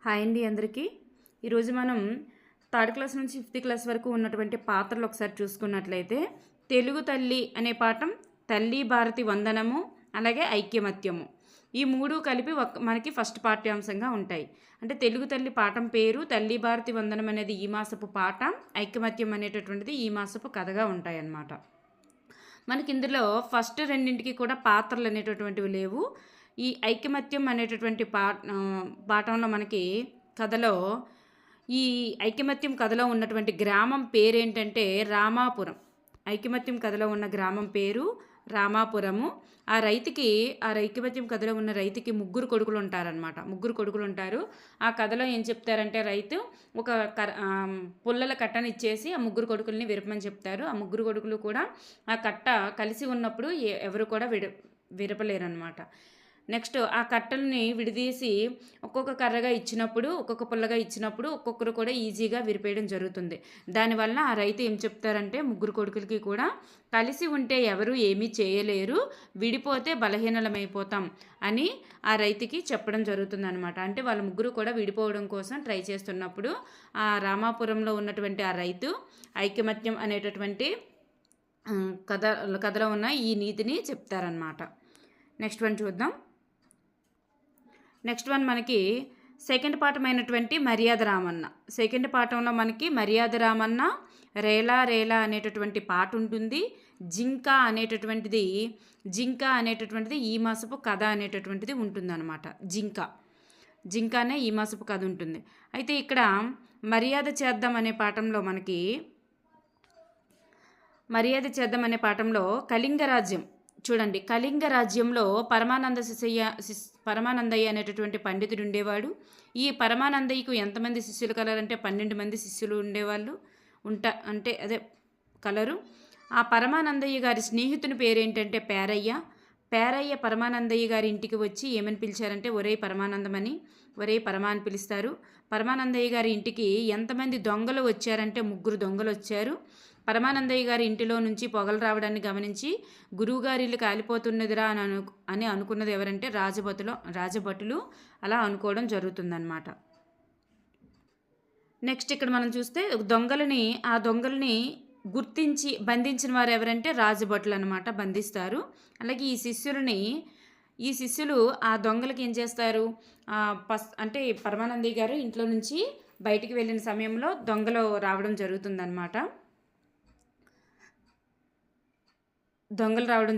Hi అండి అందరికీ. ఈరోజు మనం థర్డ్ క్లాస్ నుంచి ఫిఫ్త్ క్లాస్ వరకు ఉన్నటువంటి పాత్రలు ఒకసారి చూసుకున్నట్లయితే తెలుగు తల్లి అనే పాఠం, తల్లి భారతి వందనము, అలాగే ఐక్యమత్యము, ఈ మూడు కలిపి మనకి ఫస్ట్ పాఠ్యాంశంగా ఉంటాయి. అంటే తెలుగు తల్లి పాఠం పేరు, తల్లి భారతి వందనం అనేది ఈ మాసపు పాఠం, ఐక్యమత్యం అనేటటువంటిది ఈ మాసపు కథగా ఉంటాయి అన్నమాట. మనకి ఇందులో ఫస్ట్ రెండింటికి కూడా పాత్రలు అనేటటువంటివి లేవు. ఈ ఐకమత్యం అనేటటువంటి పాఠంలో మనకి కథలో ఈ ఐకమత్యం కథలో ఉన్నటువంటి గ్రామం పేరేంటంటే రామాపురం. ఐకమత్యం కథలో ఉన్న గ్రామం పేరు రామాపురము. ఆ ఐకమత్యం కథలో ఉన్న రైతుకి ముగ్గురు కొడుకులు ఉంటారనమాట. ముగ్గురు కొడుకులు ఉంటారు. ఆ కథలో ఏం చెప్తారంటే రైతు ఒక పుల్లల కట్టను ఇచ్చేసి ఆ ముగ్గురు కొడుకుల్ని విరపమని చెప్తారు. ఆ ముగ్గురు కొడుకులు కూడా ఆ కట్ట కలిసి ఉన్నప్పుడు ఎవరు కూడా విరపలేరనమాట. నెక్స్ట్ ఆ కట్టల్ని విడదీసి ఒక్కొక్క కర్రగా ఇచ్చినప్పుడు, ఒక్కొక్క పుల్లగా ఇచ్చినప్పుడు ఒక్కొక్కరు కూడా ఈజీగా విరిపేయడం జరుగుతుంది. దానివల్ల ఆ రైతు ఏం చెప్తారంటే ముగ్గురు కొడుకులకి కూడా కలిసి ఉంటే ఎవరు ఏమీ చేయలేరు, విడిపోతే బలహీనలమైపోతాం అని ఆ రైతుకి చెప్పడం జరుగుతుందనమాట. అంటే వాళ్ళ ముగ్గురు కూడా విడిపోవడం కోసం ట్రై చేస్తున్నప్పుడు ఆ రామాపురంలో ఉన్నటువంటి ఆ రైతు ఐకమత్యం అనేటటువంటి కథలో ఉన్న ఈ నీతిని చెప్తారనమాట. నెక్స్ట్ వన్ చూద్దాం. నెక్స్ట్ వన్ మనకి సెకండ్ పాఠమైనటువంటి మర్యాద రామన్న. సెకండ్ పాఠంలో మనకి మర్యాద రామన్న, రేలా రేలా అనేటటువంటి పాట ఉంటుంది. జింక అనేటటువంటిది ఈ మాసపు కథ అనేటటువంటిది ఉంటుందన్నమాట. జింక అనే ఈ మాసపు కథ ఉంటుంది. అయితే ఇక్కడ మర్యాద చేద్దాం అనే పాఠంలో కళింగ రాజ్యం చూడండి. కళింగ రాజ్యంలో పరమానందయ్య అనేటటువంటి పండితుడు ఉండేవాడు. ఈ పరమానందయ్యకు ఎంతమంది శిష్యులు కలరంటే 12 మంది శిష్యులు ఉండేవాళ్ళు. కలరు. ఆ పరమానందయ్య గారి స్నేహితుని పేరేంటంటే పేరయ్య పరమానందయ్య గారి ఇంటికి వచ్చి ఏమని పిలిచారంటే ఒరే పరమానందమని, ఒరే పరమా అని పిలుస్తారు. పరమానందయ్య గారి ఇంటికి ఎంతమంది దొంగలు వచ్చారంటే 3 దొంగలు వచ్చారు. పరమానందయ్య గారి ఇంటిలో నుంచి పొగలు రావడాన్ని గమనించి గురువుగారి ఇల్లు కాలిపోతున్నదిరా అని అనుకున్నది ఎవరంటే రాజభటులు అలా అనుకోవడం జరుగుతుందన్నమాట. నెక్స్ట్ ఇక్కడ మనం చూస్తే ఆ దొంగలని గుర్తించి బంధించిన వారు ఎవరంటే రాజభటులు అనమాట, బంధిస్తారు. అలాగే ఈ శిష్యులు ఆ దొంగలకి ఏం చేస్తారు అంటే పరమానందయ్య గారు ఇంట్లో నుంచి బయటికి వెళ్ళిన సమయంలో దొంగలు రావడం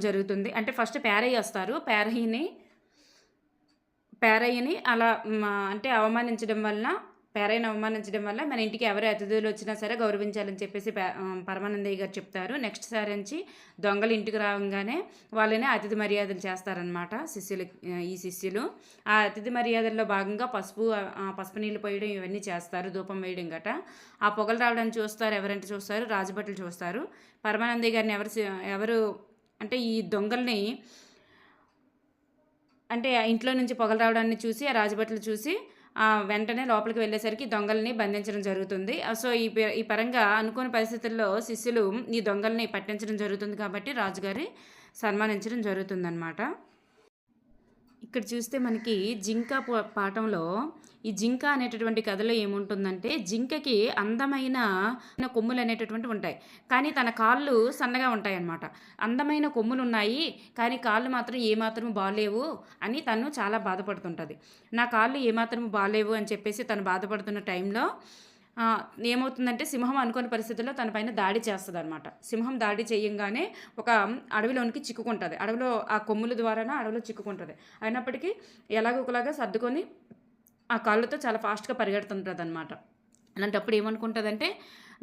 జరుగుతుంది. అంటే ఫస్ట్ పేరయ్య వస్తారు. పేరయ్యని అలా అంటే పేరయ్యని అవమానించడం వల్ల మన ఇంటికి ఎవరు అతిథులు వచ్చినా సరే గౌరవించాలని చెప్పేసి పరమానందయ్య గారు చెప్తారు. నెక్స్ట్ సారి నుంచి దొంగలు ఇంటికి రాగానే వాళ్ళని అతిథి మర్యాదలు చేస్తారనమాట ఈ శిష్యులు. ఆ అతిథి మర్యాదల్లో భాగంగా పసుపు నీళ్ళు పోయడం ఇవన్నీ చేస్తారు, ధూపం వేయడం గట. ఆ పొగలు రావడానికి చూస్తారు రాజభటులు చూస్తారు. పరమానందయ్య గారిని ఎవరు అంటే ఈ దొంగల్ని అంటే ఇంట్లో నుంచి పొగలు రావడాన్ని చూసి ఆ రాజభటులు చూసి వెంటనే లోపలికి వెళ్ళేసరికి దొంగల్ని బంధించడం జరుగుతుంది. సో ఈ పరంగా అనుకోని పరిస్థితుల్లో శిష్యులు ఈ దొంగల్ని పట్టించడం జరుగుతుంది కాబట్టి రాజుగారి సన్మానించడం జరుగుతుందన్నమాట. ఇక్కడ చూస్తే మనకి జింక పాఠంలో ఈ జింక అనేటటువంటి కథలో ఏముంటుందంటే జింకకి అందమైన కొమ్ములు అనేటటువంటివి ఉంటాయి, కానీ తన కాళ్ళు సన్నగా ఉంటాయి అన్నమాట. అందమైన కొమ్ములు ఉన్నాయి కానీ కాళ్ళు మాత్రం ఏమాత్రం బాగాలేవు అని తను చాలా బాధపడుతుంటుంది. నా కాళ్ళు ఏమాత్రం బాగాలేవు అని చెప్పేసి తను బాధపడుతున్న టైంలో ఏమవుతుందంటే సింహం అనుకోని పరిస్థితుల్లో తన పైన దాడి చేస్తుంది అనమాట. సింహం దాడి చేయంగానే ఒక అడవిలోనికి చిక్కుకుంటుంది. అడవిలో ఆ కొమ్ముల ద్వారానే అడవిలో చిక్కుకుంటుంది. అయినప్పటికీ ఎలాగోకలాగా సర్దుకొని ఆ కాళ్ళతో చాలా ఫాస్ట్గా పరిగెడుతుంటుంది అనమాట. అలాంటప్పుడు ఏమనుకుంటుందంటే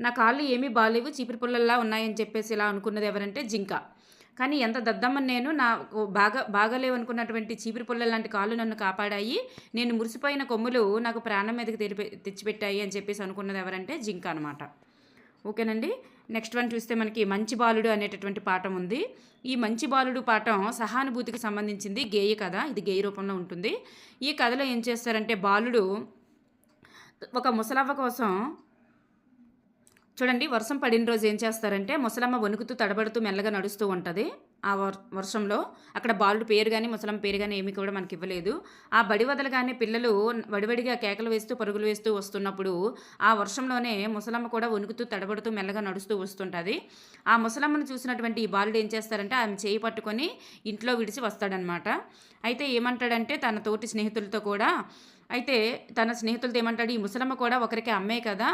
నా కాళ్ళు ఏమీ బాగాలేవు, చీపిరి పుల్లల్లా ఉన్నాయని చెప్పేసి ఇలా అనుకున్నది ఎవరంటే జింక. కానీ ఎంత దద్దమ్మని నేను బాగాలేవనుకున్నటువంటి చీపిరి పుల్లల లాంటి కాళ్ళు నన్ను కాపాడాయి, నేను మురిసిపోయిన కొమ్ములు నాకు ప్రాణం మీదకి తెచ్చిపెట్టాయి అని చెప్పేసి అనుకున్నది ఎవరంటే జింక అనమాట. ఓకేనండి. నెక్స్ట్ వన్ చూస్తే మనకి మంచి బాలుడు అనేటటువంటి పాఠం ఉంది. ఈ మంచి బాలుడు పాఠం సహానుభూతికి సంబంధించింది, గేయ కథ. ఇది గేయ రూపంలో ఉంటుంది. ఈ కథలో ఏం చేస్తారంటే బాలుడు ఒక ముసలవ్వ కోసం చూడండి, వర్షం పడిన రోజు ఏం చేస్తారంటే ముసలమ్మ వణుకుతూ తడబడుతూ మెల్లగా నడుస్తూ ఉంటుంది. ఆ వర్షంలో అక్కడ బాలుడు పేరు గాని, ముసలమ్మ పేరు గాని ఏమి కూడా మనకి ఇవ్వలేదు. ఆ బడి వదలగానే పిల్లలు వడివడిగా కేకలు వేస్తూ, పరుగులు వేస్తూ వస్తున్నప్పుడు ఆ వర్షంలోనే ముసలమ్మ కూడా వణుకుతూ తడబడుతూ మెల్లగా నడుస్తూ వస్తుంటది. ఆ ముసలమ్మను చూసినటువంటి ఈ బాలుడు ఏం చేస్తారంటే ఆమె చేయి పట్టుకొని ఇంట్లో విడిచి వస్తాడనమాట. అయితే ఏమంటాడంటే తన తోటి స్నేహితులతో కూడా, అయితే తన స్నేహితులతో ఏమంటాడు, ఈ ముసలమ్మ కూడా ఒకరికి అమ్మే కదా,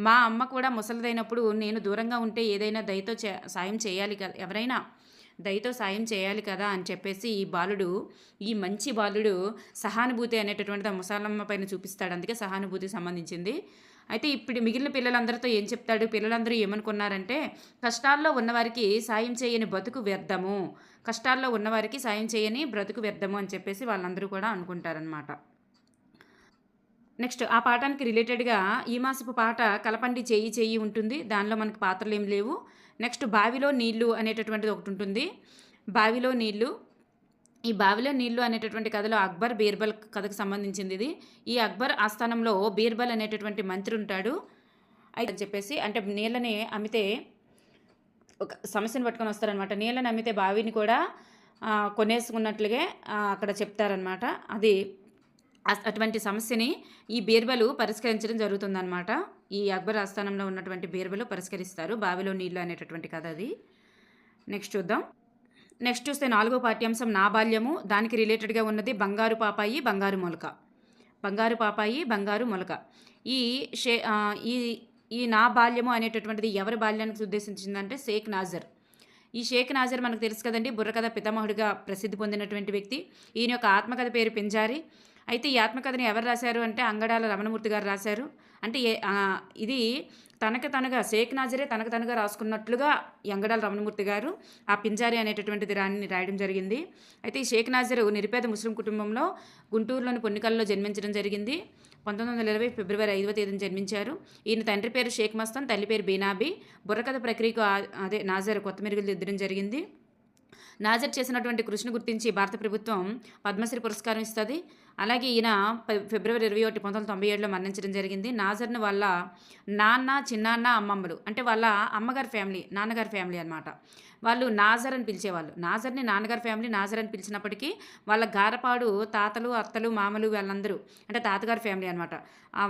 మా అమ్మ కూడా ముసలిదైనప్పుడు నేను దూరంగా ఉంటే ఏదైనా దయతో సాయం చేయాలి కదా, ఎవరైనా దయతో సాయం చేయాలి కదా అని చెప్పేసి ఈ మంచి బాలుడు సహానుభూతి అనేటటువంటిది ఆ ముసలమ్మ పైన చూపిస్తాడు. అందుకే సహానుభూతికి సంబంధించింది. అయితే ఇప్పుడు మిగిలిన పిల్లలందరితో ఏం చెప్తాడు, పిల్లలందరూ ఏమనుకున్నారంటే కష్టాల్లో ఉన్నవారికి సాయం చేయని బతుకు వ్యర్థము, కష్టాల్లో ఉన్నవారికి సాయం చేయని బ్రతుకు వ్యర్థము అని చెప్పేసి వాళ్ళందరూ కూడా అనుకుంటారనమాట. నెక్స్ట్ ఆ పాఠానికి రిలేటెడ్గా ఈ మాసపు పాట కలపండి చెయ్యి చెయ్యి ఉంటుంది. దానిలో మనకి పాత్రలు ఏం లేవు. నెక్స్ట్ బావిలో నీళ్లు అనేటటువంటిది ఒకటి ఉంటుంది. బావిలో నీళ్లు, ఈ బావిలో నీళ్లు అనేటటువంటి కథలో అక్బర్ బీర్బల్ కథకు సంబంధించింది ఇది. ఈ అక్బర్ ఆస్థానంలో బీర్బల్ అనేటటువంటి మంత్రి ఉంటాడు. అయితే చెప్పేసి అంటే నీళ్ళని అమ్మితే ఒక సమస్యను పట్టుకొని వస్తారనమాట. నీళ్ళని అమ్మితే బావిని కూడా కొనేసుకున్నట్లుగా అక్కడ చెప్తారనమాట. అది అటువంటి సమస్యని ఈ బీర్బలు పరిష్కరించడం జరుగుతుందన్నమాట. ఈ అక్బర్ ఆస్థానంలో ఉన్నటువంటి బీర్బలు పరిష్కరిస్తారు. బావిలో నీళ్ళు అనేటటువంటి కథ అది. నెక్స్ట్ చూద్దాం. నెక్స్ట్ చూస్తే 4వ పాఠ్యాంశం నా బాల్యము. దానికి రిలేటెడ్గా ఉన్నది బంగారు పాపాయి బంగారు మొలక. బంగారు పాపాయి బంగారు మొలక. ఈ ఈ ఈ నా బాల్యము అనేటటువంటిది ఎవరి బాల్యానికి ఉద్దేశించిందంటే షేక్ నాజర్. ఈ షేక్ నాజర్ మనకు తెలుసు కదండి, బుర్రకథ పితామహుడిగా ప్రసిద్ధి పొందినటువంటి వ్యక్తి. ఈయన యొక్క ఆత్మకథ పేరు పింజారి. అయితే ఈ ఆత్మకథని ఎవరు రాశారు అంటే అంగడాల రమణమూర్తి గారు రాశారు. అంటే ఇది తనగా షేక్ నాజరే తనగా రాసుకున్నట్లుగా ఈ అంగడాల రమణమూర్తి గారు ఆ పింజారి అనేటటువంటిది రాయడం జరిగింది. అయితే ఈ షేక్ నాజరు నిరుపేద ముస్లిం కుటుంబంలో గుంటూరులోని పొన్నికల్లో జన్మించడం జరిగింది. 1920 ఫిబ్రవరి 5వ తేదీన జన్మించారు. ఈయన తండ్రి పేరు షేక్ మస్తాన్, తల్లి పేరు బీనాబీ. బుర్రకథ ప్రక్రియకు నాజర్ కొత్త మెరుగులు దిద్దడం జరిగింది. నాజర్ చేసినటువంటి కృషిని గుర్తించి భారత ప్రభుత్వం పద్మశ్రీ పురస్కారం ఇస్తుంది. అలాగే ఈయన ఫిబ్రవరి 21, 1997లో మరణించడం జరిగింది. నాజర్ను వాళ్ళ నాన్న, చిన్నాన్న, అమ్మమ్మలు అంటే వాళ్ళ అమ్మగారి ఫ్యామిలీ, నాన్నగారి ఫ్యామిలీ అనమాట. వాళ్ళు నాజర్ అని పిలిచేవాళ్ళు. నాజర్ని నాన్నగారి ఫ్యామిలీ నాజర్ అని పిలిచినప్పటికీ వాళ్ళ గారపాడు తాతలు, అత్తలు, మామలు వాళ్ళందరూ అంటే తాతగారి ఫ్యామిలీ అనమాట.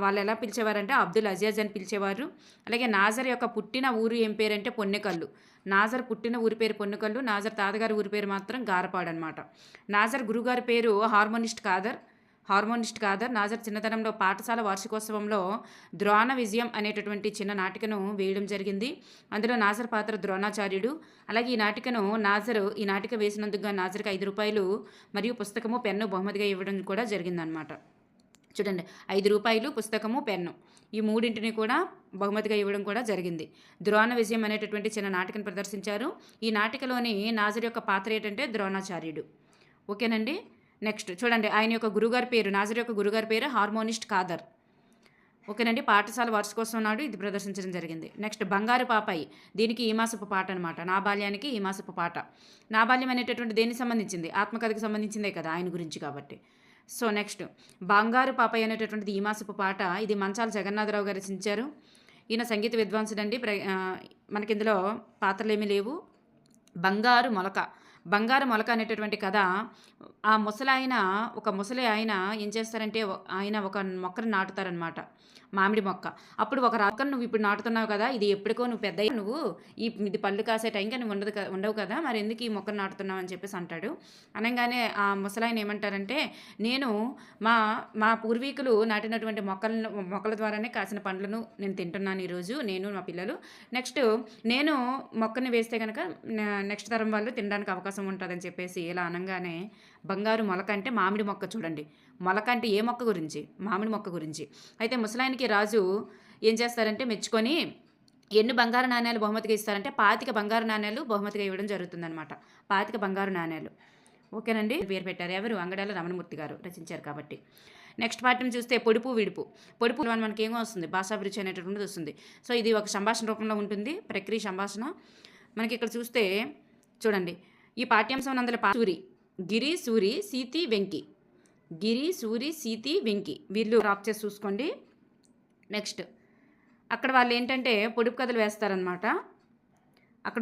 వాళ్ళు ఎలా పిలిచేవారంటే అబ్దుల్ అజీజ్ అని పిలిచేవారు. అలాగే నాజర్ యొక్క పుట్టిన ఊరు ఏం పేరంటే పొన్నెకల్లు. నాజర్ పుట్టిన ఊరి పేరు పొన్నుకల్లు, నాజర్ తాతగారి ఊరి పేరు మాత్రం గారపాడు అనమాట. నాజర్ గురుగారి పేరు హార్మోనిస్ట్ కాదర్. నాజర్ చిన్నతనంలో పాఠశాల వార్షికోత్సవంలో ద్రోణ విజయం అనేటటువంటి చిన్న నాటికను వేయడం జరిగింది. అందులో నాజర్ పాత్ర ద్రోణాచార్యుడు. అలాగే ఈ నాటిక వేసినందుకు నాజర్కి 5 రూపాయలు మరియు పుస్తకము, పెన్ను బహుమతిగా ఇవ్వడం కూడా జరిగిందనమాట. చూడండి, 5 రూపాయలు, పుస్తకము, పెన్ను, ఈ మూడింటిని కూడా బహుమతిగా ఇవ్వడం కూడా జరిగింది. ద్రోణ విజయం అనేటటువంటి చిన్న నాటికను ప్రదర్శించారు. ఈ నాటికలోని నాజర్ యొక్క పాత్ర ఏంటంటే ద్రోణాచార్యుడు. ఓకేనండి. నెక్స్ట్ చూడండి, నాజర్ యొక్క గురుగారి పేరు హార్మోనిస్ట్ కాదర్. ఓకేనండి. పాఠశాల వార్షికోత్సవం నాడు ఇది ప్రదర్శించడం జరిగింది. నెక్స్ట్ బంగారు పాపాయి. దీనికి ఈ మాసపు పాట అనమాట. నా బాల్యానికి ఈ మాసపు పాట. నా బాల్యం అనేటటువంటి దేనికి సంబంధించింది? ఆత్మకథకి సంబంధించిందే కదా, ఆయన గురించి కాబట్టి. సో నెక్స్ట్ బంగారు పాపాయి అనేటటువంటిది ఈ మాసపు పాట. ఇది మంచాల జగన్నాథరావు గారు రచించారు. ఈయన సంగీత విద్వాంసుడండి. మనకి ఇందులో పాత్రలు ఏమీ లేవు. బంగారు మొలక అనేటటువంటి కథ. ఆ ముసలి ఆయన ఏం చేస్తారంటే ఆయన ఒక మొక్కను నాటుతారనమాట, మామిడి మొక్క. అప్పుడు ఒక మొక్కను నువ్వు ఇప్పుడు నాటుతున్నావు కదా, ఇది ఎప్పటికో నువ్వు పెద్ద నువ్వు ఇది పళ్ళు కాసే టైంకి నువ్వు ఉండవు కదా, మరి ఎందుకు ఈ మొక్కను నాటుతున్నావు అని చెప్పేసి అంటాడు. అనగానే ఆ ముసలాయన ఏమంటారంటే, నేను మా పూర్వీకులు నాటినటువంటి మొక్కల ద్వారానే కాసిన పండ్లను నేను తింటున్నాను ఈరోజు, నేను మా పిల్లలు. నెక్స్ట్ నేను మొక్కని వేస్తే కనుక నెక్స్ట్ తరం వాళ్ళు తినడానికి అవకాశం ఉంటుందని చెప్పేసి ఇలా అనగానే బంగారు మొలక అంటే మామిడి మొక్క. చూడండి, మొలక అంటే ఏ మొక్క గురించి? మామిడి మొక్క గురించి. అయితే ముసలాయనికి రాజు ఏం చేస్తారంటే మెచ్చుకొని ఎన్ని బంగారు నాణ్యాలు బహుమతిగా ఇస్తారంటే 25 బంగారు నాణ్యాలు బహుమతిగా ఇవ్వడం జరుగుతుందన్నమాట. 25 బంగారు నాణ్యాలు. ఓకేనండి. పేరు పెట్టారు ఎవరు? అంగడాల రమణమూర్తి గారు రచించారు కాబట్టి. నెక్స్ట్ పాఠం చూస్తే పొడుపు విడుపు. పొడుపు మనకి ఏమో వస్తుంది, భాషాభిరుచి అనేటటువంటిది వస్తుంది. సో ఇది ఒక సంభాషణ రూపంలో ఉంటుంది, ప్రక్రియ సంభాషణ. మనకి ఇక్కడ చూస్తే చూడండి, ఈ పాఠ్యాంశం అందులో గిరి, సూరి, సీతి, వెంకి వీళ్ళు డ్రాప్ చేసి చూసుకోండి. నెక్స్ట్ అక్కడ వాళ్ళు ఏంటంటే పొడుపు కథలు వేస్తారనమాట. అక్కడ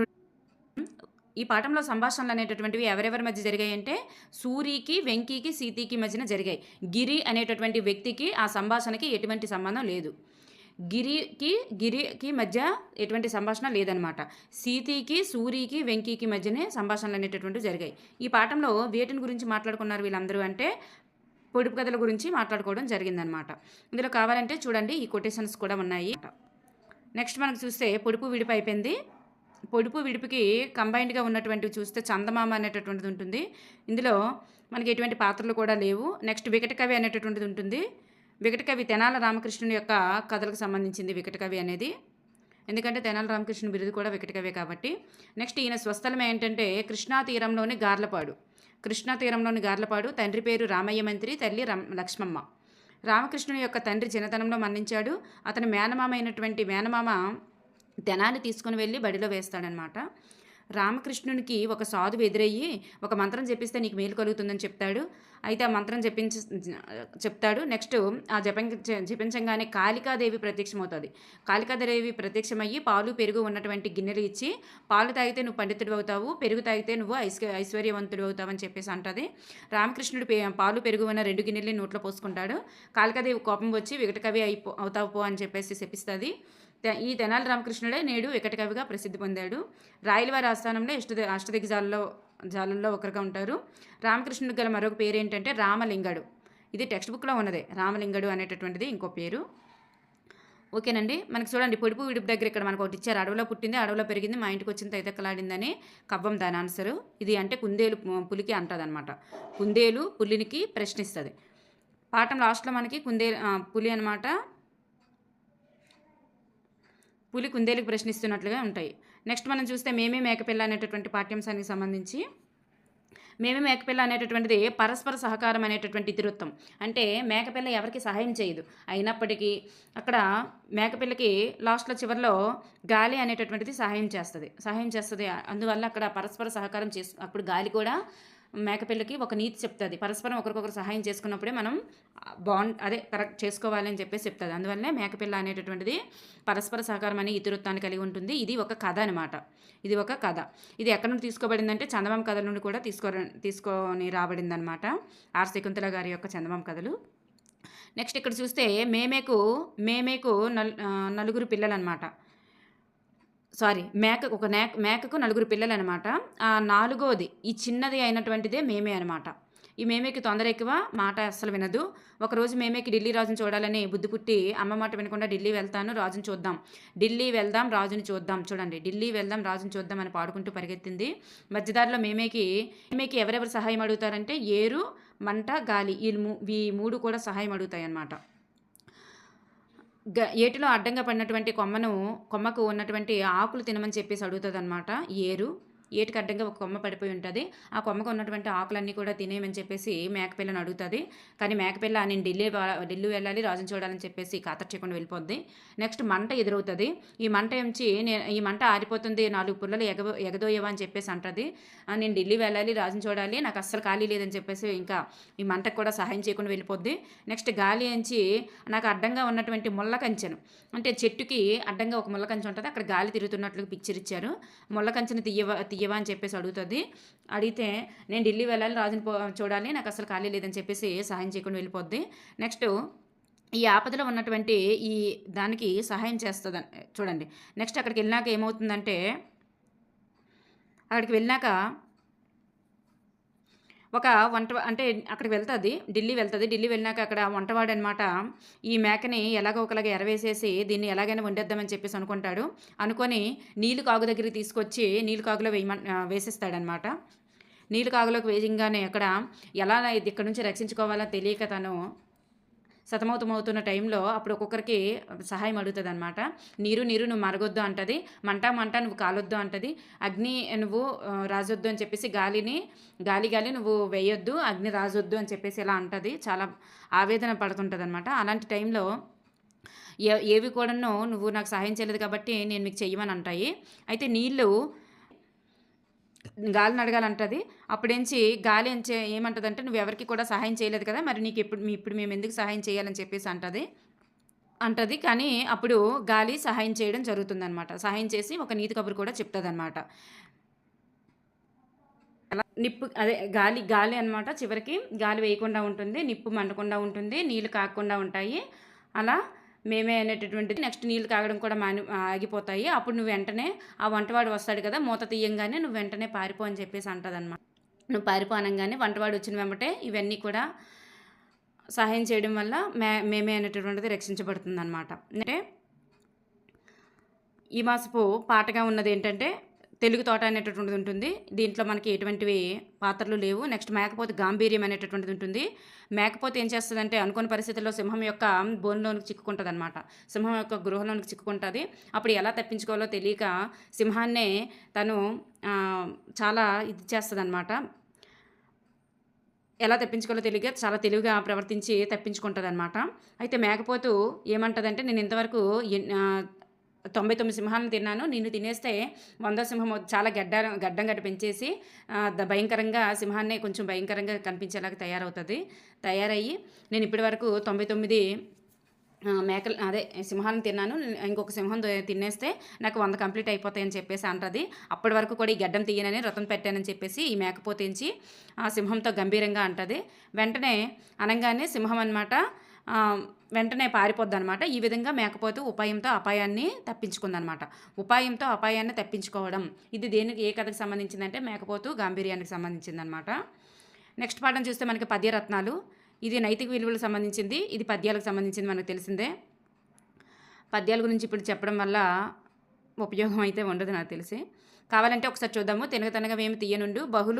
ఈ పాఠంలో సంభాషణలు అనేటటువంటివి ఎవరెవరి మధ్య జరిగాయంటే సూరికి, వెంకీకి, సీతీకి మధ్యన జరిగాయి. గిరి అనేటటువంటి వ్యక్తికి ఆ సంభాషణకి ఎటువంటి సంబంధం లేదు. గిరికి మధ్య ఎటువంటి సంభాషణ లేదనమాట. సీతీకి, సూరికి, వెంకీకి మధ్యనే సంభాషణలు అనేటటువంటివి జరిగాయి. ఈ పాఠంలో వేటిని గురించి మాట్లాడుకున్నారు వీళ్ళందరూ అంటే పొడుపు కథల గురించి మాట్లాడుకోవడం జరిగిందనమాట. ఇందులో కావాలంటే చూడండి, ఈ కొటేషన్స్ కూడా ఉన్నాయి. నెక్స్ట్ మనకు చూస్తే పొడుపు విడిపు అయిపోయింది. పొడుపు విడుపుకి కంబైన్డ్గా ఉన్నటువంటివి చూస్తే చందమామ అనేటటువంటిది ఉంటుంది. ఇందులో మనకి ఎటువంటి పాత్రలు కూడా లేవు. నెక్స్ట్ వికట కవి అనేటటువంటిది ఉంటుంది. వికట కవి తెనాల రామకృష్ణుని యొక్క కథలకు సంబంధించింది వికట కవి అనేది. ఎందుకంటే తెనాల రామకృష్ణుని బిరుదు కూడా వికట కవే కాబట్టి. నెక్స్ట్ ఈయన స్వస్థలం ఏంటంటే కృష్ణా తీరంలోని గార్లపాడు. కృష్ణా తీరంలోని గార్లపాడు. తండ్రి పేరు రామయ్య మంత్రి, తల్లి లక్ష్మమ్మ. రామకృష్ణుని యొక్క తండ్రి చిన్నతనంలో మరణించాడు. అతని మేనమామ తెనాన్ని తీసుకుని వెళ్ళి బడిలో వేస్తాడనమాట. రామకృష్ణునికి ఒక సాధువు ఎదురయ్యి ఒక మంత్రం చెప్పిస్తే నీకు మేలు కలుగుతుందని చెప్తాడు. అయితే ఆ మంత్రం చెప్తాడు. నెక్స్ట్ ఆ జపించంగానే కాళికాదేవి ప్రత్యక్షమవుతుంది. కాళికాదేవి ప్రత్యక్షమయ్యి పాలు పెరుగు ఉన్నటువంటి గిన్నెలు ఇచ్చి, పాలు తాగితే నువ్వు పండితుడు అవుతావు, పెరుగు తాగితే నువ్వు ఐశ్వర్యవంతుడు అవుతావు అని చెప్పేసి అంటుంది. రామకృష్ణుడు పాలు పెరుగు ఉన్న 2 గిన్నెల్ని నోట్లో పోసుకుంటాడు. కాళికాదేవి కోపం వచ్చి వికట కవి అవుతావు పో అని చెప్పేసి శపిస్తుంది. ఈ తెనాలి రామకృష్ణుడే నేడు వికట కవిగా ప్రసిద్ధి పొందాడు. రాయలవారి ఆస్థానంలో జాలల్లో ఒకరుగా ఉంటారు. రామకృష్ణుడికి గల మరొక పేరు ఏంటంటే రామలింగడు. ఇది టెక్స్ట్ బుక్లో ఉన్నదే. రామలింగడు అనేటటువంటిది ఇంకో పేరు. ఓకేనండి. మనకి చూడండి, పొడుపు విడుపు దగ్గర ఇక్కడ మనకు ఒకటి ఇచ్చారు. అడవిలో పుట్టింది, అడవిలో పెరిగింది, మా ఇంటికి వచ్చింది తైతక్కలాడిందని. కవ్వం దాని ఆన్సరు. ఇది అంటే కుందేలు పులికి అంటుంది అనమాట. కుందేలు పులినికి ప్రశ్నిస్తుంది. పాఠం లాస్ట్లో మనకి పులి అనమాట, పులి కుందేలుకి ప్రశ్నిస్తున్నట్లుగా ఉంటాయి. నెక్స్ట్ మనం చూస్తే మేమే మేకపిల్ల అనేటటువంటి పాఠ్యాంశానికి సంబంధించి మేమే మేకపిల్ల అనేటటువంటిది పరస్పర సహకారం అనేటటువంటి ఇతివృత్తం. అంటే మేకపిల్ల ఎవరికి సహాయం చేయదు, అయినప్పటికీ అక్కడ మేకపిల్లకి లాస్ట్లో చివరిలో గాలి అనేటటువంటిది సహాయం చేస్తుంది. అందువల్ల అక్కడ పరస్పర సహకారం అప్పుడు గాలి కూడా మేకపిల్లకి ఒక నీతి చెప్తుంది. పరస్పరం ఒకరికొకరు సహాయం చేసుకున్నప్పుడే మనం కరెక్ట్ చేసుకోవాలి అని చెప్పేసి చెప్తుంది. అందువల్లనే మేకపిల్ల అనేటటువంటిది పరస్పర సహకారం అనే ఇతివృత్తాన్ని కలిగి ఉంటుంది. ఇది ఒక కథ అనమాట. ఇది ఎక్కడి నుండి తీసుకోబడిందంటే చందమామ కథల నుండి కూడా తీసుకొని రాబడింది అనమాట. ఆర్ శకుంతల గారి యొక్క చందమామ కథలు. నెక్స్ట్ ఇక్కడ చూస్తే మేమేకు నలుగురు పిల్లలు అనమాట. మేకకు 4 పిల్లలు అనమాట. ఆ 4వది ఈ చిన్నది అయినటువంటిదే మేమే అనమాట. ఈ మేమేకి తొందర ఎక్కువ, మాట అస్సలు వినదు. ఒకరోజు మేమేకి ఢిల్లీ రాజుని చూడాలని బుద్ధి పుట్టి అమ్మ మాట వినకుండా ఢిల్లీ వెళ్దాం రాజుని చూద్దాం చూడండి, ఢిల్లీ వెళ్దాం రాజుని చూద్దాం అని పాడుకుంటూ పరిగెత్తింది. మధ్యదారిలో మేమేకి ఎవరెవరు సహాయం అడుగుతారంటే ఏరు, మంట, గాలి, ఈ 3 కూడా సహాయం అడుగుతాయి అన్నమాట. ఏటిలో అడ్డంగా పడినటువంటి కొమ్మకు ఉన్నటువంటి ఆకులు తినమని చెప్పేసి అడుగుతుంది అనమాట ఏరు. ఏటికి అడ్డంగా ఒక కొమ్మ పడిపోయి ఉంటుంది. ఆ కొమ్మకు ఉన్నటువంటి ఆకులన్నీ కూడా తినేయమని చెప్పేసి మేకపిల్లని అడుగుతుంది. కానీ మేకపిల్ల నేను ఢిల్లీ వెళ్ళాలి, రాజుని చూడాలని చెప్పేసి కాతర్చేయకుండా వెళ్ళిపోద్ది. నెక్స్ట్ మంట ఎదురవుతుంది. ఈ మంట ఆరిపోతుంది, 4 పుల్లలు ఎగదోయవా అని చెప్పేసి అంటుంది. నేను ఢిల్లీ వెళ్ళాలి, రాజుని చూడాలి, నాకు అస్సలు ఖాళీ లేదని చెప్పేసి ఇంకా ఈ మంటకు కూడా సహాయం చేయకుండా వెళ్ళిపోద్ది. నెక్స్ట్ గాలి ఎంచి నాకు అడ్డంగా ఉన్నటువంటి ముళ్ళ కంచెను, అంటే చెట్టుకి అడ్డంగా ఒక ముళ్ళ కంచె ఉంటుంది, అక్కడ గాలి తిరుగుతున్నట్లు పిక్చర్ ఇచ్చారు. ముళ్ళ కంచెను తీయవా అని చెప్పేసి అడిగితే నేను ఢిల్లీ వెళ్ళాలి, రాజుని చూడాలి, నాకు అసలు ఖాళీ లేదని చెప్పేసి సహాయం చేయకుండా వెళ్ళిపోద్ది. నెక్స్ట్ ఈ ఆపదలో ఉన్నటువంటి ఈ దానికి సహాయం చేస్తుంది చూడండి. నెక్స్ట్ అక్కడికి వెళ్ళినాక ఏమవుతుందంటే ఒక అంటే అక్కడికి ఢిల్లీ వెళ్తుంది. ఢిల్లీ వెళ్ళినాక అక్కడ వంటవాడు అనమాట ఈ మేకని ఎలాగో ఒకలాగా ఎరవేసేసి దీన్ని ఎలాగైనా వండేద్దామని చెప్పేసి అనుకొని నీళ్ళు కాగు దగ్గరికి తీసుకొచ్చి నీళ్ళు కాగులో వేసేస్తాడనమాట. నీళ్ళు కాగులోకి వేయంగానే అక్కడ ఎలా ఇక్కడ నుంచి రక్షించుకోవాలో తెలియక తను సతమవుతున్న టైంలో అప్పుడు ఒక్కొక్కరికి సహాయం అడుగుతుంది అనమాట. నీరు నువ్వు మరగొద్దు అంటది, మంట నువ్వు కాలొద్దు అంటది, అగ్ని నువ్వు రాజొద్దు అని చెప్పేసి గాలి నువ్వు వేయొద్దు, అగ్ని రాజొద్దు అని చెప్పేసి ఇలా అంటది. చాలా ఆవేదన పడుతుంటుంది అనమాట. అలాంటి టైంలో ఏవి కూడాను నువ్వు నాకు సహాయం చేయలేదు కాబట్టి నేను మీకు చెయ్యమని అంటాయి. అయితే నీళ్ళు గాలిని అడగాలంటది. అప్పుడేంచి గాలి ఏమంటదంటే నువ్వు ఎవరికి కూడా సహాయం చేయలేదు కదా, మరి నీకు ఇప్పుడు మేము ఎందుకు సహాయం చేయాలని చెప్పేసి అంటది. అంటది. కానీ అప్పుడు గాలి సహాయం చేయడం జరుగుతుందనమాట. సహాయం చేసి ఒక నీతి కబురు కూడా చెప్తదనమాట. నిప్పు అదే గాలి అనమాట. చివరికి గాలి వేయకుండా ఉంటుంది. నిప్పు మండకుండా ఉంటుంది. నీళ్ళు కాగకుండా ఉంటాయి. అలా మేమే అనేటటువంటిది నెక్స్ట్ నీళ్ళు కాగడం కూడా ఆగిపోతాయి. అప్పుడు నువ్వు వెంటనే ఆ వంటవాడు వస్తాడు కదా, మూత తీయంగానే నువ్వు వెంటనే పారిపో అని చెప్పేసి అంటదనమాట. నువ్వు పారిపో అనగానే వంటవాడు వచ్చిన వెంబటే ఇవన్నీ కూడా సహాయం చేయడం వల్ల మేమే అనేటటువంటిది రక్షించబడుతుందనమాట. అంటే ఈ మాసపు పాటగా ఉన్నది ఏంటంటే తెలుగు తోట అనేటటువంటిది ఉంటుంది. దీంట్లో మనకి ఎటువంటివి పాత్రలు లేవు. నెక్స్ట్ మేకపోతే గాంభీర్యం అనేటటువంటిది ఉంటుంది. మేకపోతే ఏం చేస్తుందంటే అనుకోని పరిస్థితుల్లో సింహం యొక్క బోన్లోనికి చిక్కుకుంటుంది అనమాట. సింహం యొక్క గృహలోనికి చిక్కుకుంటుంది. అప్పుడు ఎలా తప్పించుకోవాలో తెలియక సింహాన్నే తను చాలా ఇది చేస్తుంది అనమాట. ఎలా తప్పించుకోవాలో తెలియక చాలా తెలివిగా ప్రవర్తించి తప్పించుకుంటుంది అనమాట. అయితే మేకపోతు ఏమంటుందంటే నేను ఇంతవరకు 99 సింహాలను తిన్నాను, నిన్ను తినేస్తే 100 సింహం చాలా గడ్డం పెంచేసి భయంకరంగా సింహాన్నే కొంచెం భయంకరంగా కనిపించేలాగా తయారయ్యి నేను ఇప్పటి వరకు 99 సింహాలను తిన్నాను, ఇంకొక సింహం తినేస్తే నాకు 100 కంప్లీట్ అయిపోతాయని చెప్పేసి అంటది. అప్పటి వరకు కూడా ఈ గడ్డం తీయనని వ్రతం పెట్టానని చెప్పేసి ఈ మేకపోతేంచి ఆ సింహంతో గంభీరంగా అంటది. వెంటనే అనగానే సింహం అనమాట వెంటనే పారిపోద్ది అనమాట. ఈ విధంగా మేకపోతూ ఉపాయంతో అపాయాన్ని తప్పించుకుందనమాట. ఉపాయంతో అపాయాన్ని తప్పించుకోవడం ఇది దేనికి ఏ కథకు సంబంధించిందంటే మేకపోతూ గాంభీర్యానికి సంబంధించిందనమాట. నెక్స్ట్ పాఠం చూస్తే మనకి పద్యరత్నాలు. ఇది నైతిక విలువలకు సంబంధించింది, ఇది పద్యాలకు సంబంధించింది మనకు తెలిసిందే. పద్యాల గురించి ఇప్పుడు చెప్పడం వల్ల ఉపయోగం అయితే ఉండదు నాకు తెలిసి. కావాలంటే ఒకసారి చూద్దాము. తినగతనగా ఏమి తీయనుండు బహుళ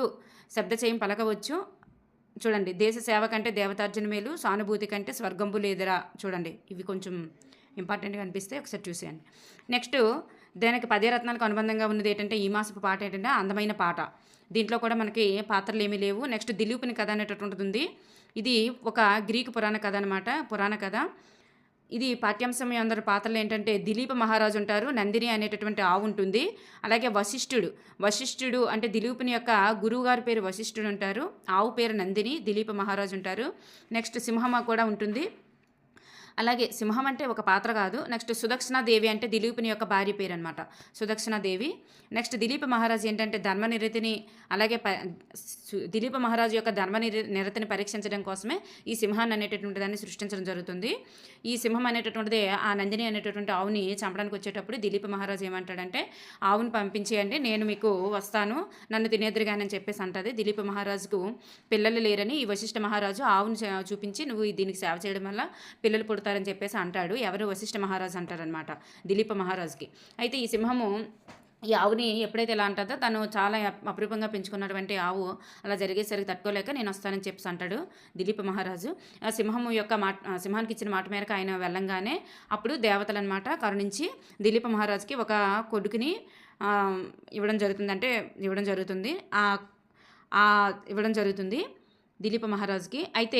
శబ్ద చేయం పలకవచ్చు. చూడండి, దేశ సేవ కంటే దేవతార్జన మేలు, సానుభూతి కంటే స్వర్గంబు లేదురా. చూడండి, ఇవి కొంచెం ఇంపార్టెంట్గా అనిపిస్తే ఒకసారి చూసేయండి. నెక్స్ట్ దానికి పద్యరత్నాలకు అనుబంధంగా ఉన్నది ఏంటంటే ఈ మాసపు పాట ఏంటంటే అందమైన పాట. దీంట్లో కూడా మనకి పాత్రలు ఏమీ లేవు. నెక్స్ట్ దిలీపుని కథ అనేటటువంటిది ఉంది. ఇది ఒక గ్రీకు పురాణ కథ అనమాట. పురాణ కథ ఇది పాఠ్యాంశం అందరి పాత్రలు ఏంటంటే దిలీప మహారాజు ఉంటారు, నందిని అనేటటువంటి ఆవు ఉంటుంది, అలాగే వశిష్ఠుడు అంటే దిలీపుని యొక్క గురువు గారి పేరు వశిష్ఠుడు ఉంటారు, ఆవు పేరు నందిని, దిలీప మహారాజు ఉంటారు. నెక్స్ట్ సింహమ కూడా ఉంటుంది. అలాగే సింహం అంటే ఒక పాత్ర కాదు. నెక్స్ట్ సుదక్షిణాదేవి అంటే దిలీపుని యొక్క భార్య పేరు అనమాట, సుదక్షిణాదేవి. నెక్స్ట్ దిలీప మహారాజు ఏంటంటే ధర్మనిరతిని, అలాగే దిలీప మహారాజు యొక్క ధర్మనిరతిని పరీక్షించడం కోసమే ఈ సింహాన్ని అనేటటువంటి దాన్ని సృష్టించడం జరుగుతుంది. ఈ సింహం అనేటటువంటిది ఆ నందిని అనేటటువంటి ఆవుని చంపడానికి వచ్చేటప్పుడు దిలీప మహారాజు ఏమంటాడంటే ఆవుని పంపించేయండి, నేను మీకు వస్తాను, నన్ను తినేదురుగానని చెప్పేసి అంటుంది. దిలీప మహారాజుకు పిల్లలు లేరని ఈ వశిష్ఠ మహారాజు ఆవును చూపించి నువ్వు దీనికి సేవ చేయడం వల్ల పిల్లలు పుడతారని చెప్పేసి అంటాడు. ఎవరు? వశిష్ఠ మహారాజు అంటారనమాట దిలీప మహారాజుకి. అయితే ఈ సింహము ఈ ఆవుని ఎప్పుడైతే ఇలా అంటుందో తను చాలా అపురూపంగా పెంచుకున్నటువంటి ఆవు అలా జరిగేసరికి తట్టుకోలేక నేను వస్తానని చెప్పేసి అంటాడు దిలీప మహారాజు. ఆ సింహానికి ఇచ్చిన మాట మేరకు ఆయన వెళ్ళంగానే అప్పుడు దేవతలు అనమాట కరుణించి దిలీప మహారాజుకి ఒక కొడుకుని ఇవ్వడం జరుగుతుంది దిలీప మహారాజుకి. అయితే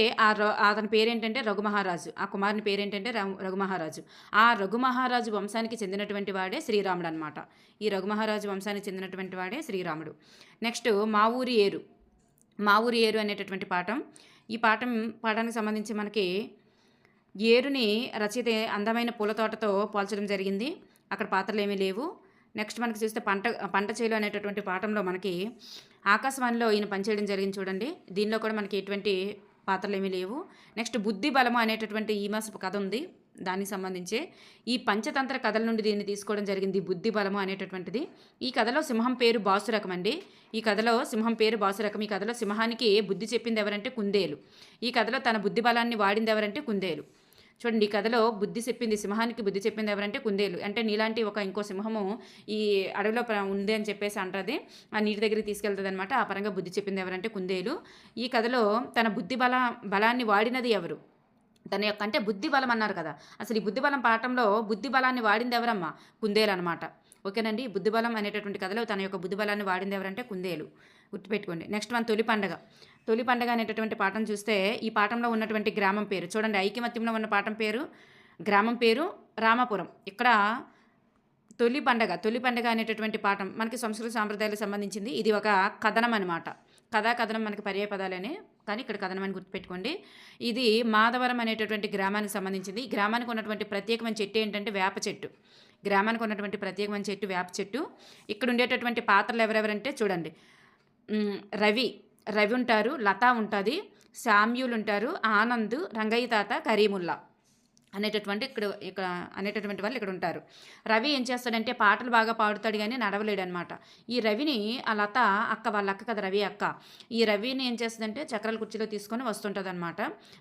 అతని పేరేంటంటే రఘుమహారాజు, ఆ కుమారుని పేరేంటంటే రఘుమహారాజు. ఆ రఘుమహారాజు వంశానికి చెందినటువంటి వాడే శ్రీరాముడు అనమాట. ఈ రఘుమహారాజు వంశానికి చెందినటువంటి వాడే శ్రీరాముడు. నెక్స్ట్ మా ఊరి ఏరు అనేటటువంటి పాఠం. ఈ పాఠానికి సంబంధించి మనకి ఏరుని రచయిత అందమైన పూల తోటతో పోల్చడం జరిగింది. అక్కడ పాత్రలు ఏమీ లేవు. నెక్స్ట్ మనకి చూస్తే పంట చేలు అనేటటువంటి పాఠంలో మనకి ఆకాశవాణిలో ఈయన పనిచేయడం జరిగింది చూడండి. దీనిలో కూడా మనకి ఎటువంటి పాత్రలు ఏమీ లేవు. నెక్స్ట్ బుద్ధి బలము అనేటటువంటి ఈ మాసపు కథ ఉంది, దానికి సంబంధించి ఈ పంచతంత్ర కథల నుండి దీన్ని తీసుకోవడం జరిగింది బుద్ధి బలము అనేటటువంటిది. ఈ కథలో సింహం పేరు బాసురకం అండి. ఈ కథలో సింహానికి బుద్ధి చెప్పింది ఎవరంటే కుందేలు. ఈ కథలో తన బుద్ధి బలాన్ని వాడింది ఎవరంటే కుందేలు. చూడండి, ఈ కథలో సింహానికి బుద్ధి చెప్పింది ఎవరంటే కుందేలు. అంటే నీలాంటి ఇంకో సింహము ఈ అడవిలో ఉంది అని చెప్పేసి అంటది, ఆ నీటి దగ్గరికి తీసుకెళ్తుంది అనమాట. ఆ పరంగా బుద్ధి చెప్పింది ఎవరంటే కుందేలు. ఈ కథలో తన బలాన్ని వాడినది ఎవరు? తన యొక్క అంటే బుద్ధి బలం అన్నారు కదా, అసలు ఈ బుద్ధి బలం పాఠంలో బుద్ధి బలాన్ని వాడింది ఎవరమ్మా? కుందేలు అనమాట. ఓకేనండి, బుద్ధి బలం అనేటటువంటి కథలో తన యొక్క బుద్ధి బలాన్ని వాడింది ఎవరంటే కుందేలు, గుర్తుపెట్టుకోండి. నెక్స్ట్ మన తొలి పండగ అనేటటువంటి పాఠం చూస్తే ఈ పాఠంలో ఉన్నటువంటి గ్రామం పేరు చూడండి, ఐకమత్యంలో ఉన్న గ్రామం పేరు రామాపురం. ఇక్కడ తొలి పండగ అనేటటువంటి పాఠం మనకి సంస్కృత సాంప్రదాయాలకు సంబంధించింది. ఇది ఒక కథనం అనమాట. కథనం మనకి పర్యాయ పదాలనే కానీ ఇక్కడ కథనం అని గుర్తుపెట్టుకోండి. ఇది మాధవరం అనేటటువంటి గ్రామానికి సంబంధించింది. ఈ గ్రామానికి ఉన్నటువంటి ప్రత్యేకమైన చెట్టు ఏంటంటే వేప చెట్టు. గ్రామానికి ఉన్నటువంటి ప్రత్యేకమైన చెట్టు వేప చెట్టు. ఇక్కడ ఉండేటటువంటి పాత్రలు ఎవరెవరంటే చూడండి, రవి రవి ఉంటారు, లత ఉంటుంది, శామ్యూల్ ఉంటారు, ఆనంద్, రంగయ్య తాత, కరీముల్లా ఇక్కడ అనేటటువంటి వాళ్ళు ఇక్కడ ఉంటారు. రవి ఏం చేస్తాడంటే పాటలు బాగా పాడుతాడు కానీ నడవలేడు అనమాట. ఈ రవిని ఆ లత వాళ్ళ అక్క కదా రవి అక్క, ఈ రవిని ఏం చేస్తుందంటే చక్రాల కుర్చీలో తీసుకొని వస్తుంటుంది అనమాట.